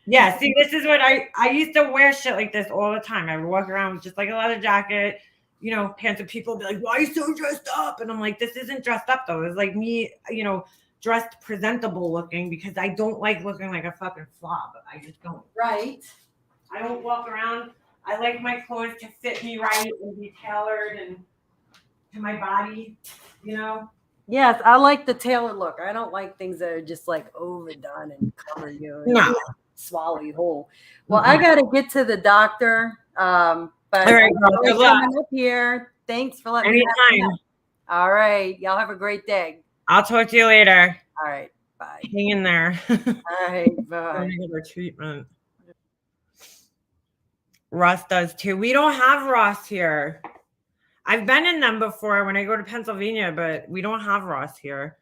Yeah, see, this is what I used to wear shit like this all the time. I would walk around with just like a leather jacket, you know, pants, and people would be like, "Why are you so dressed up?" And I'm like, "This isn't dressed up though. It's like me, you know, dressed presentable looking because I don't like looking like a fucking slob. I just don't. Right. I don't walk around. I like my clothes to fit me right and be tailored and to my body, you know." Yes, I like the tailored look. I don't like things that are just like overdone and cover you and No. swallow you whole. Well, I got to get to the doctor. But All right, girl. enjoy Good luck. coming up here. Thanks for letting me Anytime. know. All right. Y'all have a great day. I'll talk to you later. All right. Bye. Hang in there. All right. Bye. Gonna get our treatment. Ross does too. We don't have Ross here. I've been in them before when I go to Pennsylvania, but we don't have Ross here.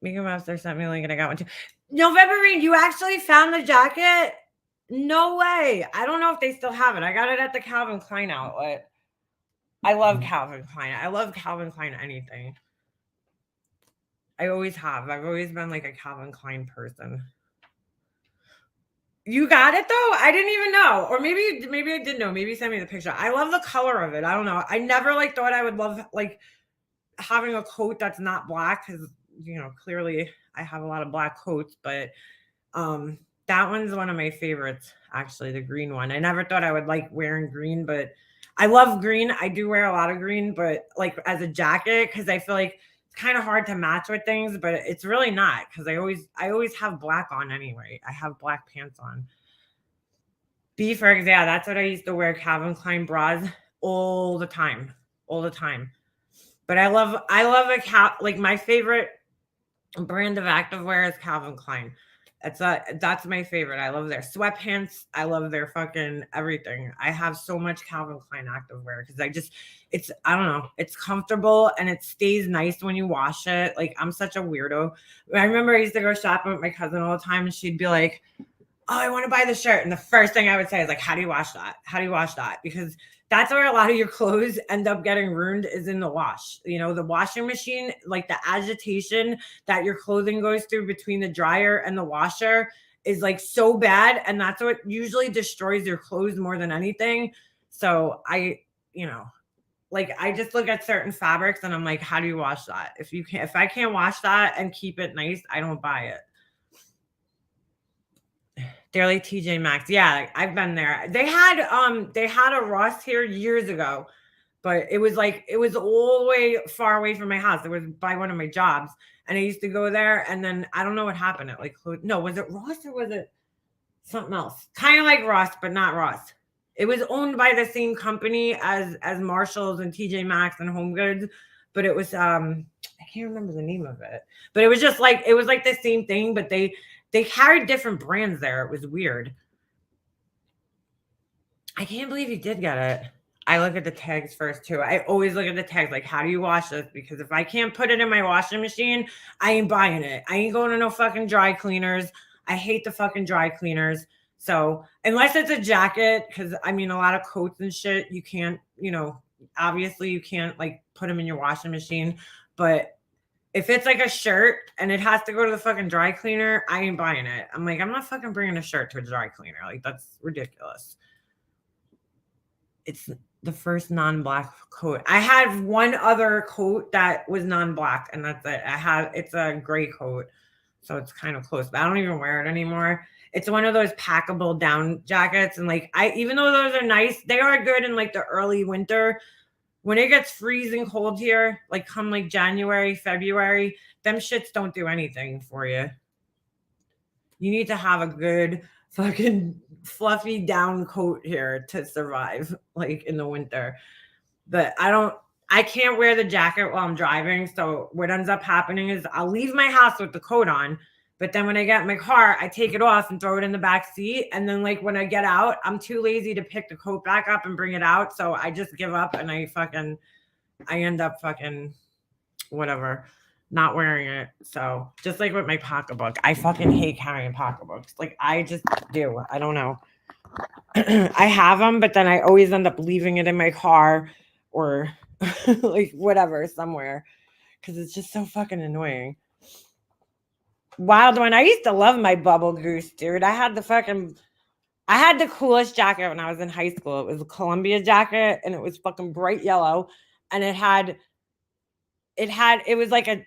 Mega Master sent me a link and I got one too. November Rain, you actually found the jacket? No way. I don't know if they still have it. I got it at the Calvin Klein outlet. I love Calvin Klein. I love Calvin Klein anything. I always have. I've always been like a Calvin Klein person. You got it though? I didn't even know. Or maybe I did know. Maybe send me the picture. I love the color of it. I don't know. I never like thought I would love like having a coat that's not black because you know clearly I have a lot of black coats, but that one's one of my favorites actually, the green one. I never thought I would like wearing green, but I love green. I do wear a lot of green, but like as a jacket because I feel like it's kind of hard to match with things, but it's really not because I always have black on anyway. I have black pants on. Beefers, yeah, that's what I used to wear. Calvin Klein bras all the time, all the time. But I love like my favorite brand of activewear is Calvin Klein. That's my favorite. I love their sweatpants. I love their fucking everything. I have so much Calvin Klein activewear because I don't know, it's comfortable and it stays nice when you wash it. Like I'm such a weirdo. I remember I used to go shopping with my cousin all the time and she'd be like, "Oh, I want to buy the shirt." And the first thing I would say is like, "How do you wash that? How do you wash that?" Because that's where a lot of your clothes end up getting ruined is in the wash. You know, the washing machine, like the agitation that your clothing goes through between the dryer and the washer is like so bad. And that's what usually destroys your clothes more than anything. So you know, like I just look at certain fabrics and I'm like, how do you wash that? If I can't wash that and keep it nice, I don't buy it. They're like TJ Maxx. Yeah, I've been there. They had a Ross here years ago, but it was all the way far away from my house. It was by one of my jobs. And I used to go there and then I don't know what happened. It like no, was it Ross or was it something else? Kind of like Ross, but not Ross. It was owned by the same company as Marshalls and TJ Maxx and Home Goods, but it was I can't remember the name of it. But it was just like it was like the same thing, but they carried different brands there. It was weird. I can't believe you did get it. I look at the tags first too. I always look at the tags like, how do you wash this? Because if I can't put it in my washing machine, I ain't buying it. I ain't going to no fucking dry cleaners. I hate the fucking dry cleaners. So unless it's a jacket, because I mean, a lot of coats and shit, you can't, you know, obviously you can't like put them in your washing machine. But if it's like a shirt and it has to go to the fucking dry cleaner, I ain't buying it. I'm like, I'm not fucking bringing a shirt to a dry cleaner. Like that's ridiculous. It's the first non-black coat. I had one other coat that was non-black and that's it. It's a gray coat. So it's kind of close, but I don't even wear it anymore. It's one of those packable down jackets. And like even though those are nice, they are good in like the early winter. When it gets freezing cold here, like come like January, February, them shits don't do anything for you. You need to have a good fucking fluffy down coat here to survive like in the winter. But I can't wear the jacket while I'm driving. So what ends up happening is I'll leave my house with the coat on, But then when I get in my car, I take it off and throw it in the back seat. And then like when I get out, I'm too lazy to pick the coat back up and bring it out. So I just give up and I end up fucking whatever, not wearing it. So just like with my pocketbook, I fucking hate carrying pocketbooks. Like I just do. I don't know. I have them, but then I always end up leaving it in my car or like whatever somewhere because it's just so fucking annoying. Wild one. I used to love my bubble goose, dude. I had the coolest jacket when I was in high school. It was a Columbia jacket and it was fucking bright yellow and it was like a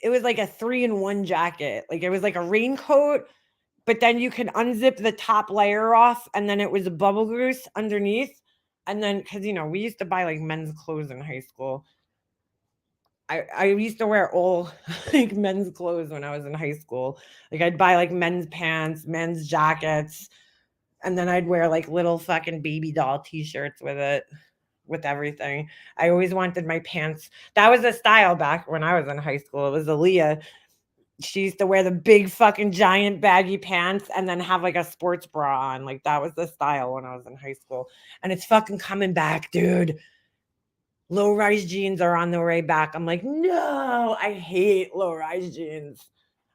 3-in-1 jacket. Like it was like a raincoat, but then you could unzip the top layer off and then it was a bubble goose underneath. And then because we used to buy like men's clothes in high school. I used to wear all like men's clothes when I was in high school. Like I'd buy like men's pants, men's jackets, and then I'd wear like little fucking baby doll t-shirts with it, with everything. I always wanted my pants. That was the style back when I was in high school. It was Aaliyah. She used to wear the big fucking giant baggy pants and then have like a sports bra on. Like that was the style when I was in high school. And it's fucking coming back, dude. Low-rise jeans are on the way back. I'm like, no, I hate low-rise jeans.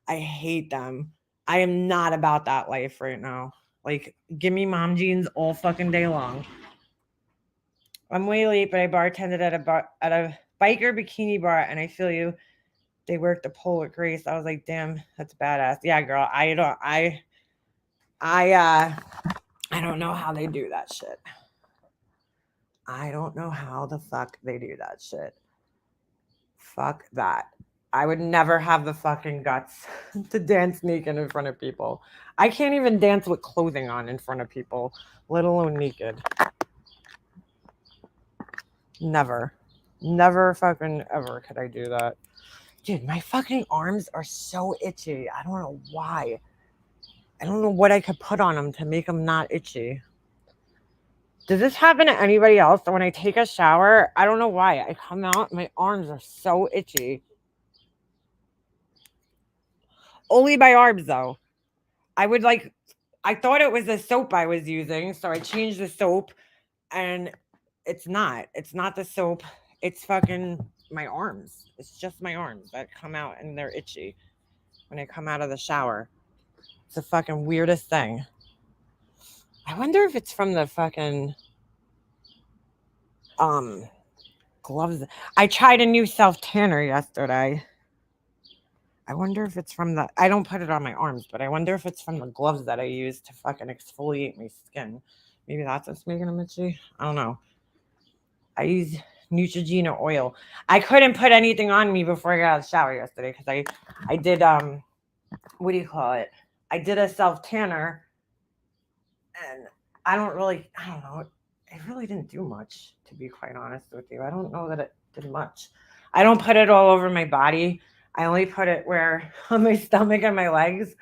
I hate them. I am not about that life right now. Like, give me mom jeans all fucking day long. I'm way late, but I bartended at a biker bikini bar, and I feel you. They worked the pole with Grace. I was like, damn, that's badass. Yeah, girl. I don't know how they do that shit. I don't know how the fuck they do that shit. Fuck that. I would never have the fucking guts to dance naked in front of people. I can't even dance with clothing on in front of people, let alone naked. Never. Never fucking ever could I do that. Dude, my fucking arms are so itchy. I don't know why. I don't know what I could put on them to make them not itchy. Does this happen to anybody else? When I take a shower, I don't know why. I come out, my arms are so itchy. Only my arms, though. I thought it was the soap I was using, so I changed the soap, and it's not. It's not the soap. It's fucking my arms. It's just my arms that come out, and they're itchy when I come out of the shower. It's the fucking weirdest thing. I wonder if it's from the fucking gloves. I tried a new self tanner yesterday. I wonder if it's from I don't put it on my arms, but I wonder if it's from the gloves that I use to fucking exfoliate my skin. Maybe that's what's making them itchy. I don't know. I use Neutrogena oil. I couldn't put anything on me before I got out of the shower yesterday because I did what do you call it? I did a self tanner, and I don't know. It really didn't do much, to be quite honest with you. I don't know that it did much. I don't put it all over my body. I only put it where on my stomach and my legs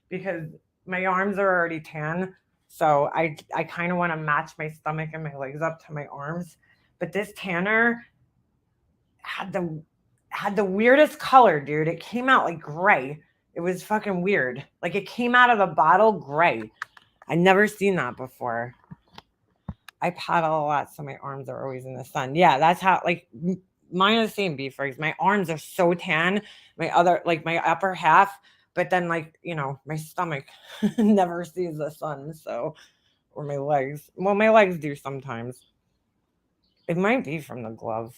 because my arms are already tan. So I kind of want to match my stomach and my legs up to my arms. But this tanner had the weirdest color, dude. It came out like gray. It was fucking weird. Like it came out of the bottle gray. I never seen that before. I paddle a lot, so my arms are always in the sun. Yeah, that's how, like, mine are the same, beef eggs. My arms are so tan. My upper half, but then, like, my stomach never sees the sun, so, or my legs. Well, my legs do sometimes. It might be from the glove.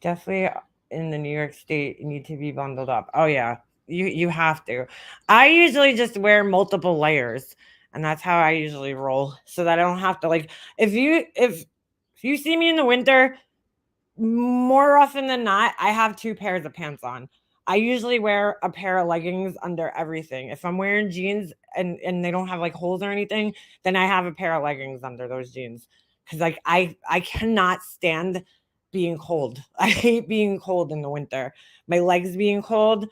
Definitely in the New York State, you need to be bundled up. Oh, yeah, you have to. I usually just wear multiple layers. And that's how I usually roll, so that I don't have to if you see me in the winter, more often than not, I have 2 pairs of pants on. I usually wear a pair of leggings under everything. If I'm wearing jeans and they don't have like holes or anything, then I have a pair of leggings under those jeans. Cause like I cannot stand being cold. I hate being cold in the winter. My legs being cold.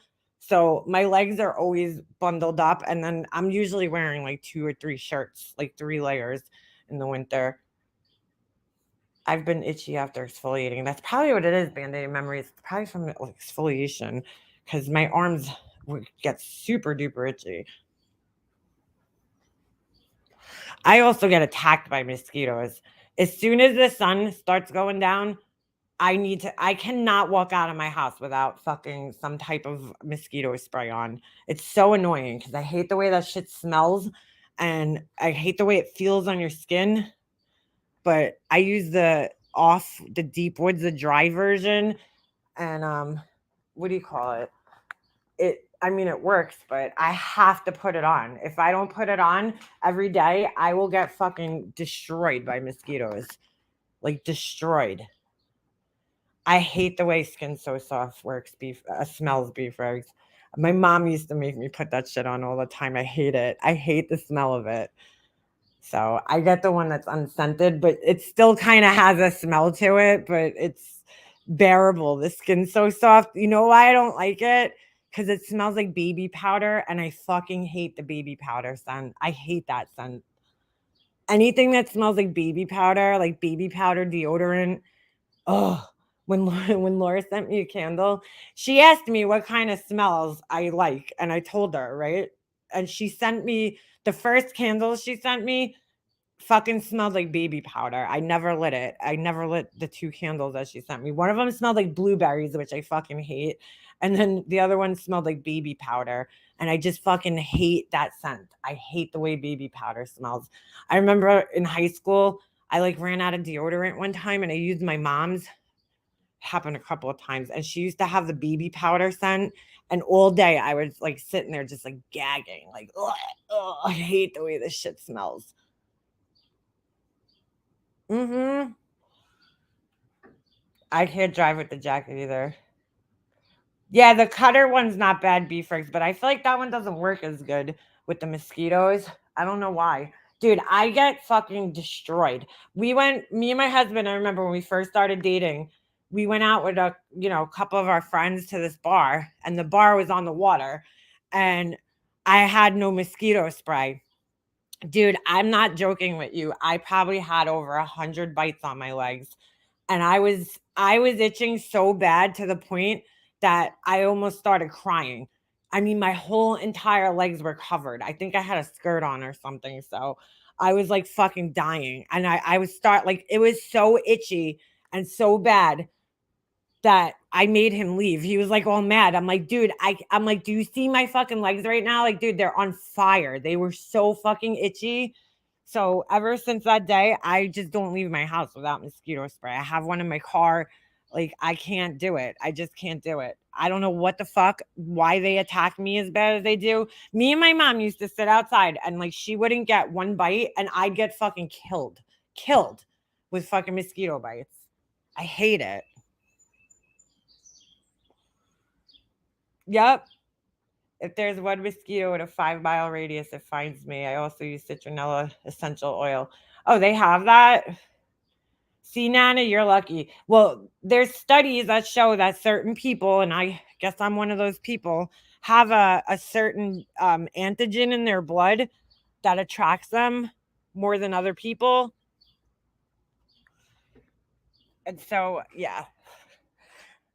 So my legs are always bundled up, and then I'm usually wearing like 2 or 3 shirts, like 3 layers in the winter. I've been itchy after exfoliating. That's probably what it is, Band-Aid memories. It's probably from exfoliation because my arms, get super duper itchy. I also get attacked by mosquitoes. As soon as the sun starts going down, I cannot walk out of my house without fucking some type of mosquito spray on. It's so annoying because I hate the way that shit smells and I hate the way it feels on your skin. But I use the deep woods, the dry version. And what do you call it? It works, but I have to put it on. If I don't put it on every day, I will get fucking destroyed by mosquitoes. Like destroyed. I hate the way Skin So Soft smells beef eggs. My mom used to make me put that shit on all the time. I hate it. I hate the smell of it. So I get the one that's unscented, but it still kind of has a smell to it, but it's bearable. The Skin So Soft. You know why I don't like it? Because it smells like baby powder, and I fucking hate the baby powder scent. I hate that scent. Anything that smells like baby powder deodorant. Oh, when Laura sent me a candle, she asked me what kind of smells I like, and I told her, right? And she sent me the first candle she sent me fucking smelled like baby powder. I never lit it. I never lit the 2 candles that she sent me. One of them smelled like blueberries, which I fucking hate, and then the other one smelled like baby powder, and I just fucking hate that scent. I hate the way baby powder smells. I remember in high school, I like ran out of deodorant one time and I used my mom's. Happened a couple of times, and she used to have the baby powder scent, and all day I was like sitting there just like gagging, like, ugh, ugh, I hate the way this shit smells. I can't drive with the jacket either. Yeah, the cutter one's not bad, beefers, but I feel like that one doesn't work as good with the mosquitoes. I don't know why. Dude, I get fucking destroyed. Me and my husband, I remember when we first started dating, we went out with a couple of our friends to this bar, and the bar was on the water, and I had no mosquito spray. Dude, I'm not joking with you. I probably had over 100 bites on my legs, and I was itching so bad to the point that I almost started crying. I mean, my whole entire legs were covered. I think I had a skirt on or something, so I was like fucking dying, and I was start like it was so itchy and so bad that I made him leave. He was like all mad. I'm like, dude, I'm like, do you see my fucking legs right now? Like, dude, they're on fire. They were so fucking itchy. So ever since that day, I just don't leave my house without mosquito spray. I have one in my car. Like, I can't do it. I just can't do it. I don't know what the fuck, why they attack me as bad as they do. Me and my mom used to sit outside and like she wouldn't get one bite and I'd get fucking killed with fucking mosquito bites. I hate it. Yep. If there's one mosquito in a 5-mile radius, it finds me. I also use citronella essential oil. Oh, they have that? See, Nana, you're lucky. Well, there's studies that show that certain people, and I guess I'm one of those people, have a certain antigen in their blood that attracts them more than other people. And so, yeah.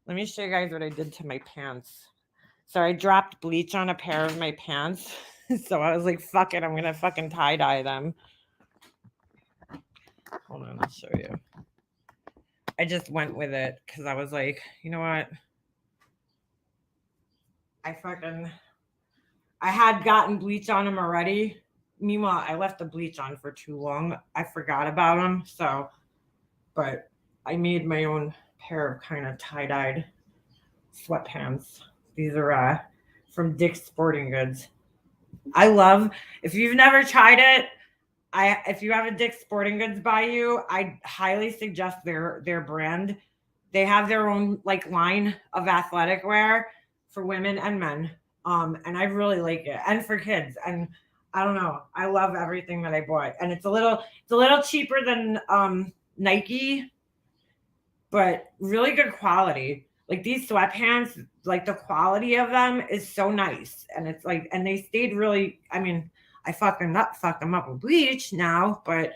Let me show you guys what I did to my pants. So I dropped bleach on a pair of my pants. So I was like, fuck it, I'm going to fucking tie-dye them. Hold on, I'll show you. I just went with it because I was like, you know what? I had gotten bleach on them already. Meanwhile, I left the bleach on for too long. I forgot about them. But I made my own pair of kind of tie-dyed sweatpants. These are from Dick's Sporting Goods. If you've never tried it, if you have a Dick's Sporting Goods by you, I highly suggest their brand. They have their own like line of athletic wear for women and men. And I really like it. And for kids. And I don't know. I love everything that I bought. And it's a little cheaper than Nike, but really good quality. Like these sweatpants, like the quality of them is so nice. And it's like, and they stayed really, I mean, I fucked them up with bleach now, but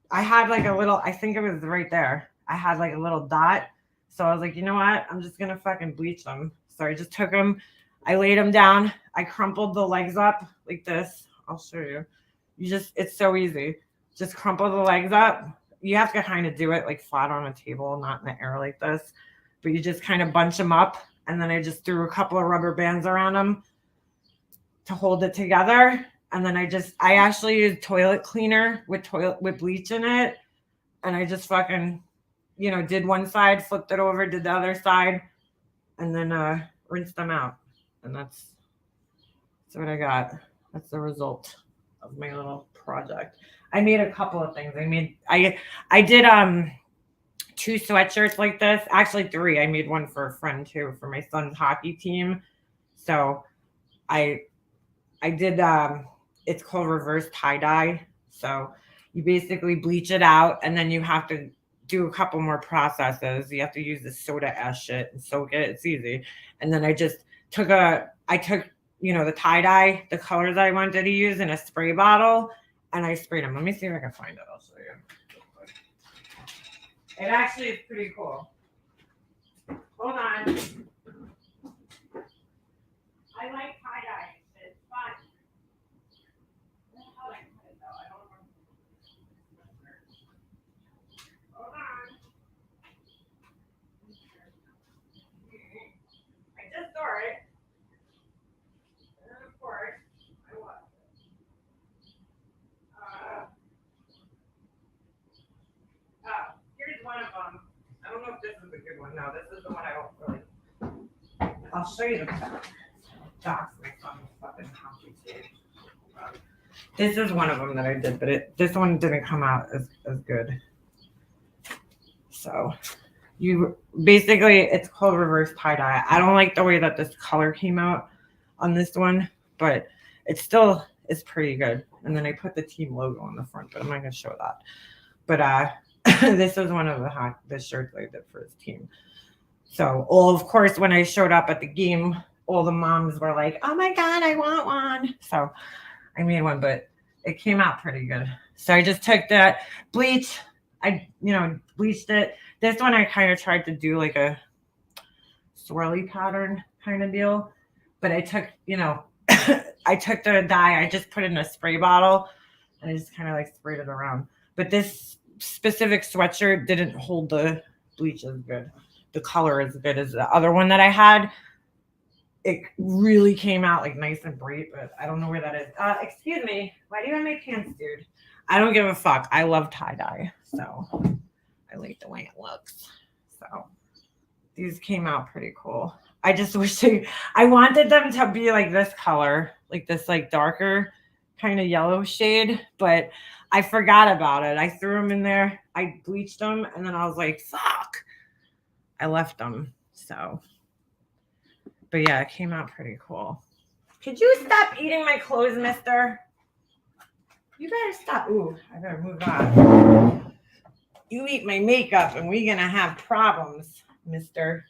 I had like I think it was right there. I had like a little dot. So I was like, you know what? I'm just going to fucking bleach them. So I just took them. I laid them down. I crumpled the legs up like this. I'll show you. It's so easy. Just crumple the legs up. You have to kind of do it like flat on a table, not in the air like this. But you just kind of bunch them up. And then I just threw a couple of rubber bands around them to hold it together. And then I actually used toilet cleaner with bleach in it. And I just fucking, did one side, flipped it over, did the other side, and then rinsed them out. And that's what I got. That's the result of my little project. I made a couple of things. I did 2 sweatshirts like this. Actually 3. I made one for a friend too, for my son's hockey team. So I did it's called reverse tie-dye. So you basically bleach it out and then you have to do a couple more processes. You have to use the soda ash shit and soak it. It's easy. And then I took the tie-dye, the colors I wanted to use in a spray bottle, and I sprayed them. Let me see if I can find it. I'll show you. It actually is pretty cool. Hold on. I like tie-dye. It's fun. How do I put it though? I don't know. Hold on. I just saw it. And of course, I watched it. Here's one of them. I don't know if this is a good one. No, this is the one I don't really. I'll show you the docs. My son's fucking hockey team. This is one of them that I did, but this one didn't come out as good. So it's called reverse tie-dye. I don't like the way that this color came out on this one, but it's pretty good. And then I put the team logo on the front, but I'm not going to show that. But this is one of the shirts I did for his team. So, of course, when I showed up at the game, all the moms were like, "Oh my God, I want one." So I made one, but it came out pretty good. So I just took that bleach. I bleached it. This one I kind of tried to do like a swirly pattern kind of deal, but I took I took the dye. I just put it in a spray bottle and I just kind of like sprayed it around. But this specific sweatshirt didn't hold the bleach as good. The color as good as the other one that I had. It really came out like nice and bright, but I don't know where that is. Excuse me. Why do you have my pants, dude? I don't give a fuck. I love tie-dye, so I like the way it looks. So these came out pretty cool. I just wish I wanted them to be like this color, like this like darker kind of yellow shade, but I forgot about it. I threw them in there. I bleached them, and then I was like, fuck. I left them. So, but yeah, it came out pretty cool. Could you stop eating my clothes, mister? You better stop. Ooh, I better move on. You eat my makeup and we're going to have problems, Mr.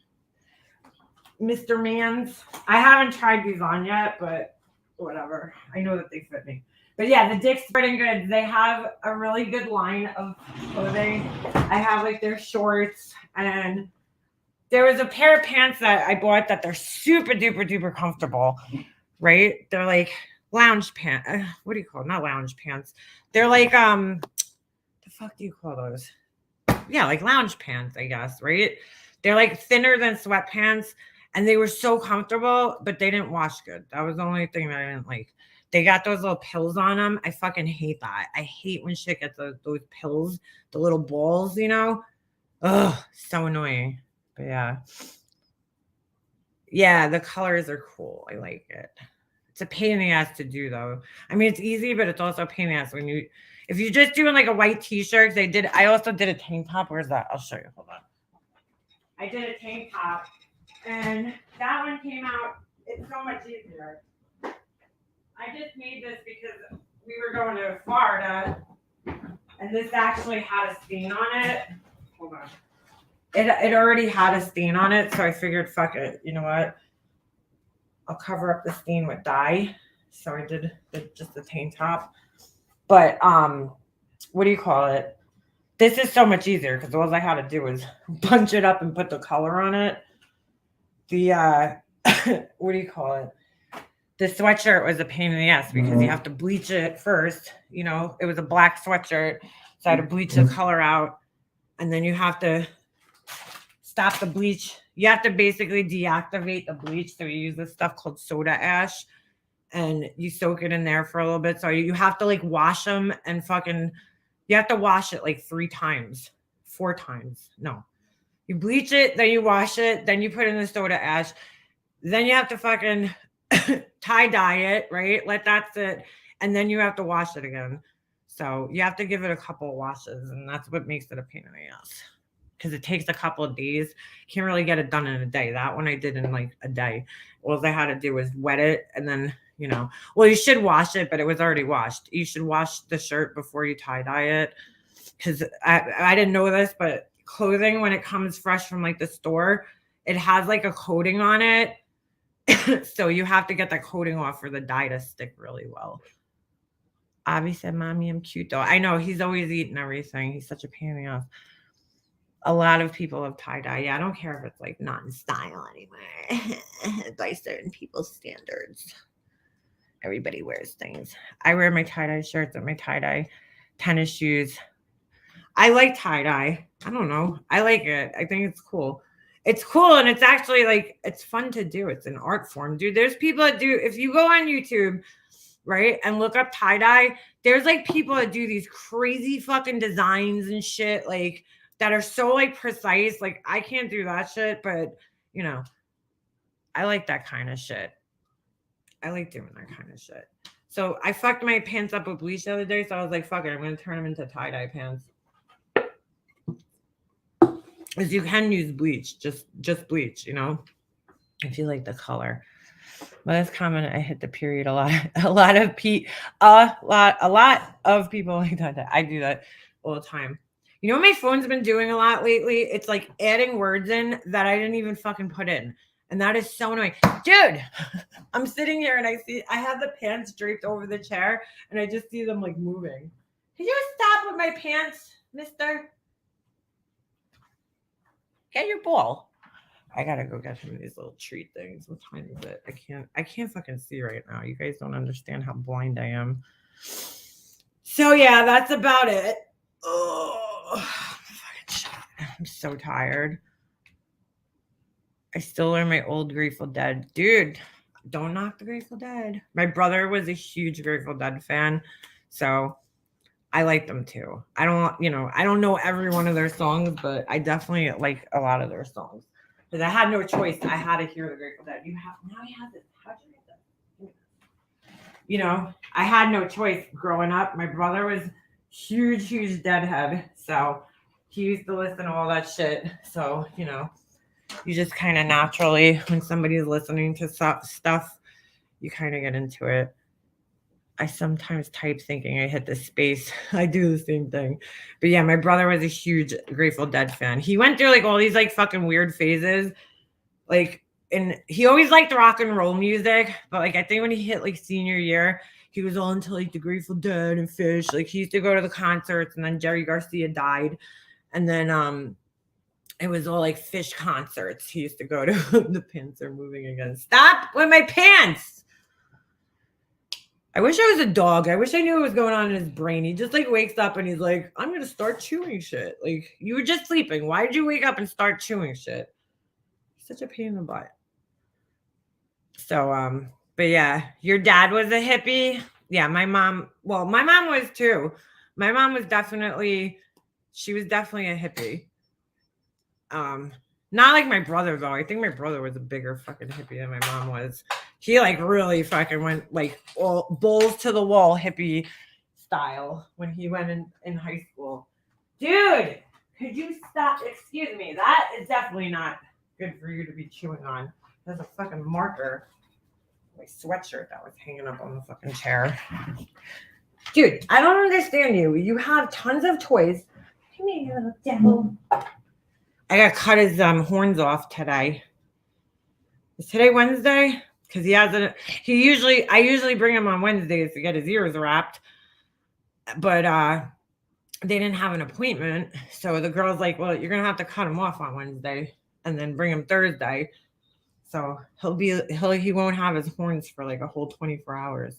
Mans. I haven't tried these on yet, but whatever. I know that they fit me. But yeah, the Dick's Sporting Goods, they have a really good line of clothing. I have like their shorts, and there was a pair of pants that I bought that they're super duper duper comfortable, right? They're like lounge pants. What do you call it? Not lounge pants. They're like the fuck do you call those? Yeah, like lounge pants, I guess, right? They're like thinner than sweatpants, and they were so comfortable, but they didn't wash good. That was the only thing that I didn't like. They got those little pills on them. I fucking hate that. I hate when shit gets those pills, the little balls, Ugh, so annoying. But yeah. Yeah, the colors are cool. I like it. It's a pain in the ass to do though. I mean, it's easy, but it's also a pain in the ass if you're just doing like a white t-shirt. I also did a tank top. Where's that? I'll show you. Hold on. I did a tank top, and that one came out. It's so much easier. I just made this because we were going to Florida, and this actually had a stain on it. Hold on. It already had a stain on it, so I figured, fuck it. You know what? I'll cover up the stain with dye. So I did just the tank top. But what do you call it? This is so much easier because all I had to do was bunch it up and put the color on it. what do you call it? The sweatshirt was a pain in the ass because you have to bleach it first. You know, it was a black sweatshirt, so I had to bleach the color out, and then you have to stop the bleach. You have to basically deactivate the bleach. So you use this stuff called soda ash, and you soak it in there for a little bit. So you have to like wash them and fucking, you have to wash it like 3 times, 4 times. No, you bleach it, then you wash it, then you put in the soda ash, then you have to fucking tie dye it, right? Let that sit, and then you have to wash it again. So you have to give it a couple of washes, and that's what makes it a pain in the ass. Because it takes a couple of days. Can't really get it done in a day. That one I did in like a day. All I had to do was wet it, and then well, you should wash it, but it was already washed. You should wash the shirt before you tie dye it. Because I didn't know this, but clothing when it comes fresh from like the store, it has like a coating on it. So you have to get that coating off for the dye to stick really well. Abby said, "Mommy, I'm cute though." I know, he's always eating everything. He's such a pain in the ass. A lot of people have tie-dye. Yeah, I don't care if it's like not in style anymore. By certain people's standards. Everybody wears things. I wear my tie-dye shirts and my tie-dye tennis shoes. I like tie-dye. I don't know. I like it. I think it's cool. It's cool, and it's actually like, it's fun to do. It's an art form, dude. There's people that do, if you go on YouTube, right, and look up tie-dye, there's like people that do these crazy fucking designs and shit, like that are so like precise. Like I can't do that shit, but I like that kind of shit. I like doing that kind of shit. So I fucked my pants up with bleach the other day, so I was like, fuck it, I'm gonna turn them into tie-dye pants. Because you can use bleach, just bleach, if you like the color. Well, this comment, I hit the period a lot. A lot of people like that. I do that all the time. You know what my phone's been doing a lot lately? It's like adding words in that I didn't even fucking put in. And that is so annoying. Dude, I'm sitting here and I have the pants draped over the chair and I just see them like moving. Can you stop with my pants, mister? Get your ball. I gotta go get some of these little treat things. What time is it? I can't fucking see right now. You guys don't understand how blind I am. So yeah, that's about it. Oh, I'm so tired. I still learn my old Grateful Dead. Dude, don't knock the Grateful Dead. My brother was a huge Grateful Dead fan, so I like them too. I don't know every one of their songs, but I definitely like a lot of their songs. Because I had no choice. I had to hear the Grateful Dead. Now I have this. How'd you get that? I had no choice growing up. My brother was huge Deadhead. So he used to listen to all that shit. So, you just kind of naturally, when somebody's listening to stuff, you kind of get into it. I sometimes type thinking I hit the space. I do the same thing. But yeah, my brother was a huge Grateful Dead fan. He went through like all these like fucking weird phases. Like, and he always liked rock and roll music. But like, I think when he hit like senior year, he was all into like the Grateful Dead and Fish. Like he used to go to the concerts, and then Jerry Garcia died. And then it was all like Fish concerts. He used to go to. The pants are moving again. Stop with my pants. I wish I was a dog. I wish I knew what was going on in his brain. He just like wakes up and he's like, I'm going to start chewing shit. Like, you were just sleeping. Why did you wake up and start chewing shit? He's such a pain in the butt. So, but yeah, your dad was a hippie. Yeah, my mom was too. My mom was definitely a hippie. Not like my brother though. I think my brother was a bigger fucking hippie than my mom was. He like really fucking went like all balls to the wall hippie style when he went in high school. Dude, could you stop? Excuse me. That is definitely not good for you to be chewing on. There's a fucking marker. My sweatshirt that was hanging up on the fucking chair. Dude, I don't understand you. You have tons of toys. Come here, you little devil. I got to cut his horns off today. Is today Wednesday? Because I usually bring him on Wednesdays to get his ears wrapped. But they didn't have an appointment. So the girl's like, well, you're going to have to cut him off on Wednesday and then bring him Thursday. So he won't have his horns for like a whole 24 hours.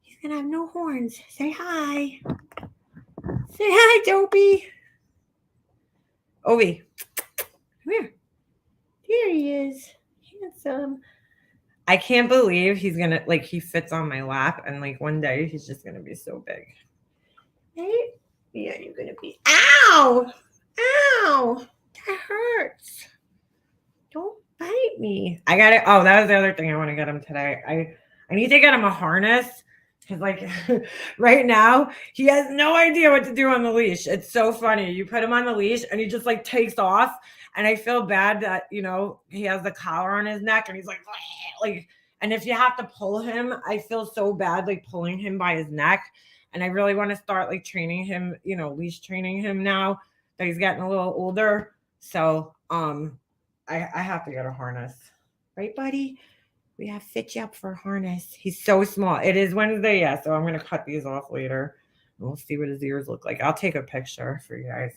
He's gonna have no horns. Say hi. Say hi, Dopey. Ovi. Come here. Here he is. Handsome. I can't believe he's gonna like he fits on my lap and like one day he's just gonna be so big. Right? Yeah, you're gonna be ow! Ow! That hurts. Don't bite me. I got it. Oh, that was the other thing I want to get him today. I need to get him a harness because like right now he has no idea what to do on the leash. It's so funny. You put him on the leash and he just like takes off. And I feel bad that he has the collar on his neck and he's like and if you have to pull him, I feel so bad like pulling him by his neck. And I really want to start like training him, leash training him now that he's getting a little older. So I have to get a harness. Right, buddy? We have to fit you up for a harness. He's so small. It is Wednesday, yeah, so I'm going to cut these off later. We'll see what his ears look like. I'll take a picture for you guys.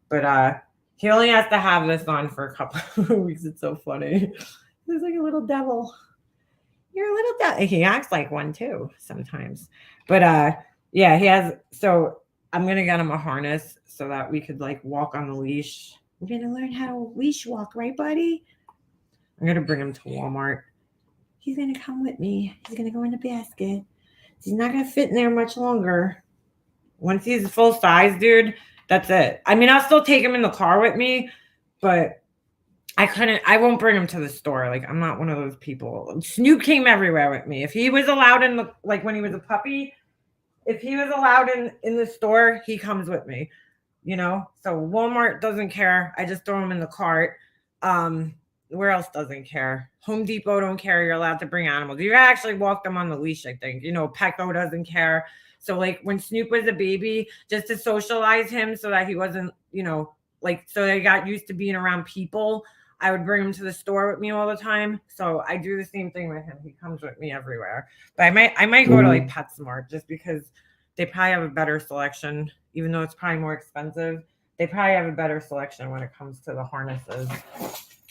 But he only has to have this on for a couple of weeks. It's so funny. He's like a little devil. You're a little devil. He acts like one too sometimes. But yeah, he has. So I'm going to get him a harness so that we could like walk on the leash. We're going to learn how to leash walk, right, buddy? I'm going to bring him to Walmart. He's going to come with me. He's going to go in the basket. He's not going to fit in there much longer. Once he's full size, dude, that's it. I mean, I'll still take him in the car with me, but I won't bring him to the store. Like, I'm not one of those people. Snoop came everywhere with me. If he was allowed when he was a puppy, if he was allowed in the store, he comes with me, So Walmart doesn't care. I just throw him in the cart. Where else doesn't care? Home Depot don't care. You're allowed to bring animals. You actually walk them on the leash, I think. Petco doesn't care. So like when Snoop was a baby, just to socialize him so that he wasn't, so they got used to being around people, I would bring him to the store with me all the time. So I do the same thing with him. He comes with me everywhere. But I might go to like PetSmart just because they probably have a better selection, even though it's probably more expensive. They probably have a better selection when it comes to the harnesses.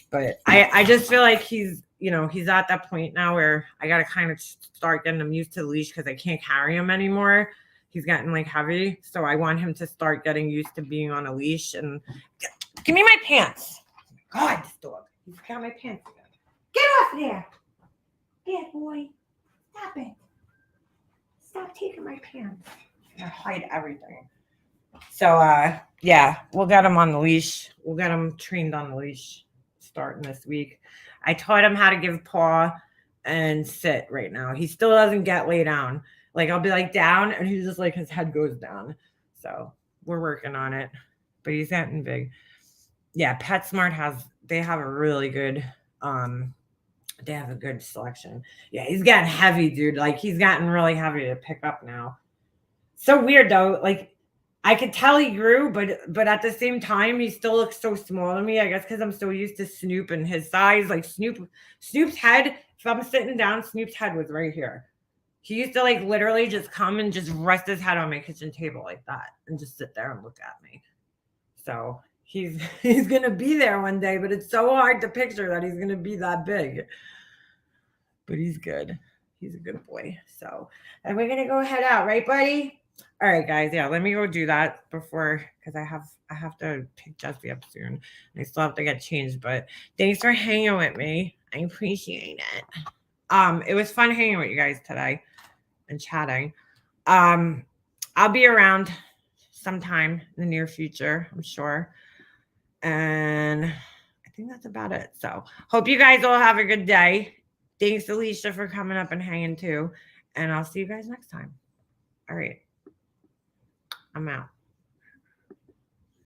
But I just feel like he's at that point now where I got to kind of start getting him used to the leash because I can't carry him anymore. He's getting like heavy. So I want him to start getting used to being on a leash. And give me my pants. God, this dog. He's got my pants again. Get off there. Bad boy. Stop it. Stop taking my pants. I hide everything. So, yeah, we'll get him on the leash. We'll get him trained on the leash starting this week. I taught him how to give paw and sit right now. He still doesn't get lay down. Like I'll be like down and he's just like his head goes down. So we're working on it. But he's getting big. Yeah, PetSmart they have a really good they have a good selection. Yeah, he's getting heavy, dude. Like he's gotten really heavy to pick up now. So weird though. Like I could tell he grew, but at the same time, he still looks so small to me. I guess because I'm so used to Snoop and his size. Like Snoop's head, if I'm sitting down, Snoop's head was right here. He used to like literally just come and just rest his head on my kitchen table like that and just sit there and look at me. So he's gonna be there one day, but it's so hard to picture that he's gonna be that big. But he's good. He's a good boy. So, and we're gonna go head out, right, buddy? All right, guys. Yeah, let me go do that because I have to pick Jesse up soon. I still have to get changed. But thanks for hanging with me. I appreciate it. It was fun hanging with you guys today and chatting. I'll be around sometime in the near future, I'm sure. And I think that's about it. So hope you guys all have a good day. Thanks, Alicia, for coming up and hanging too. And I'll see you guys next time. All right. I'm out.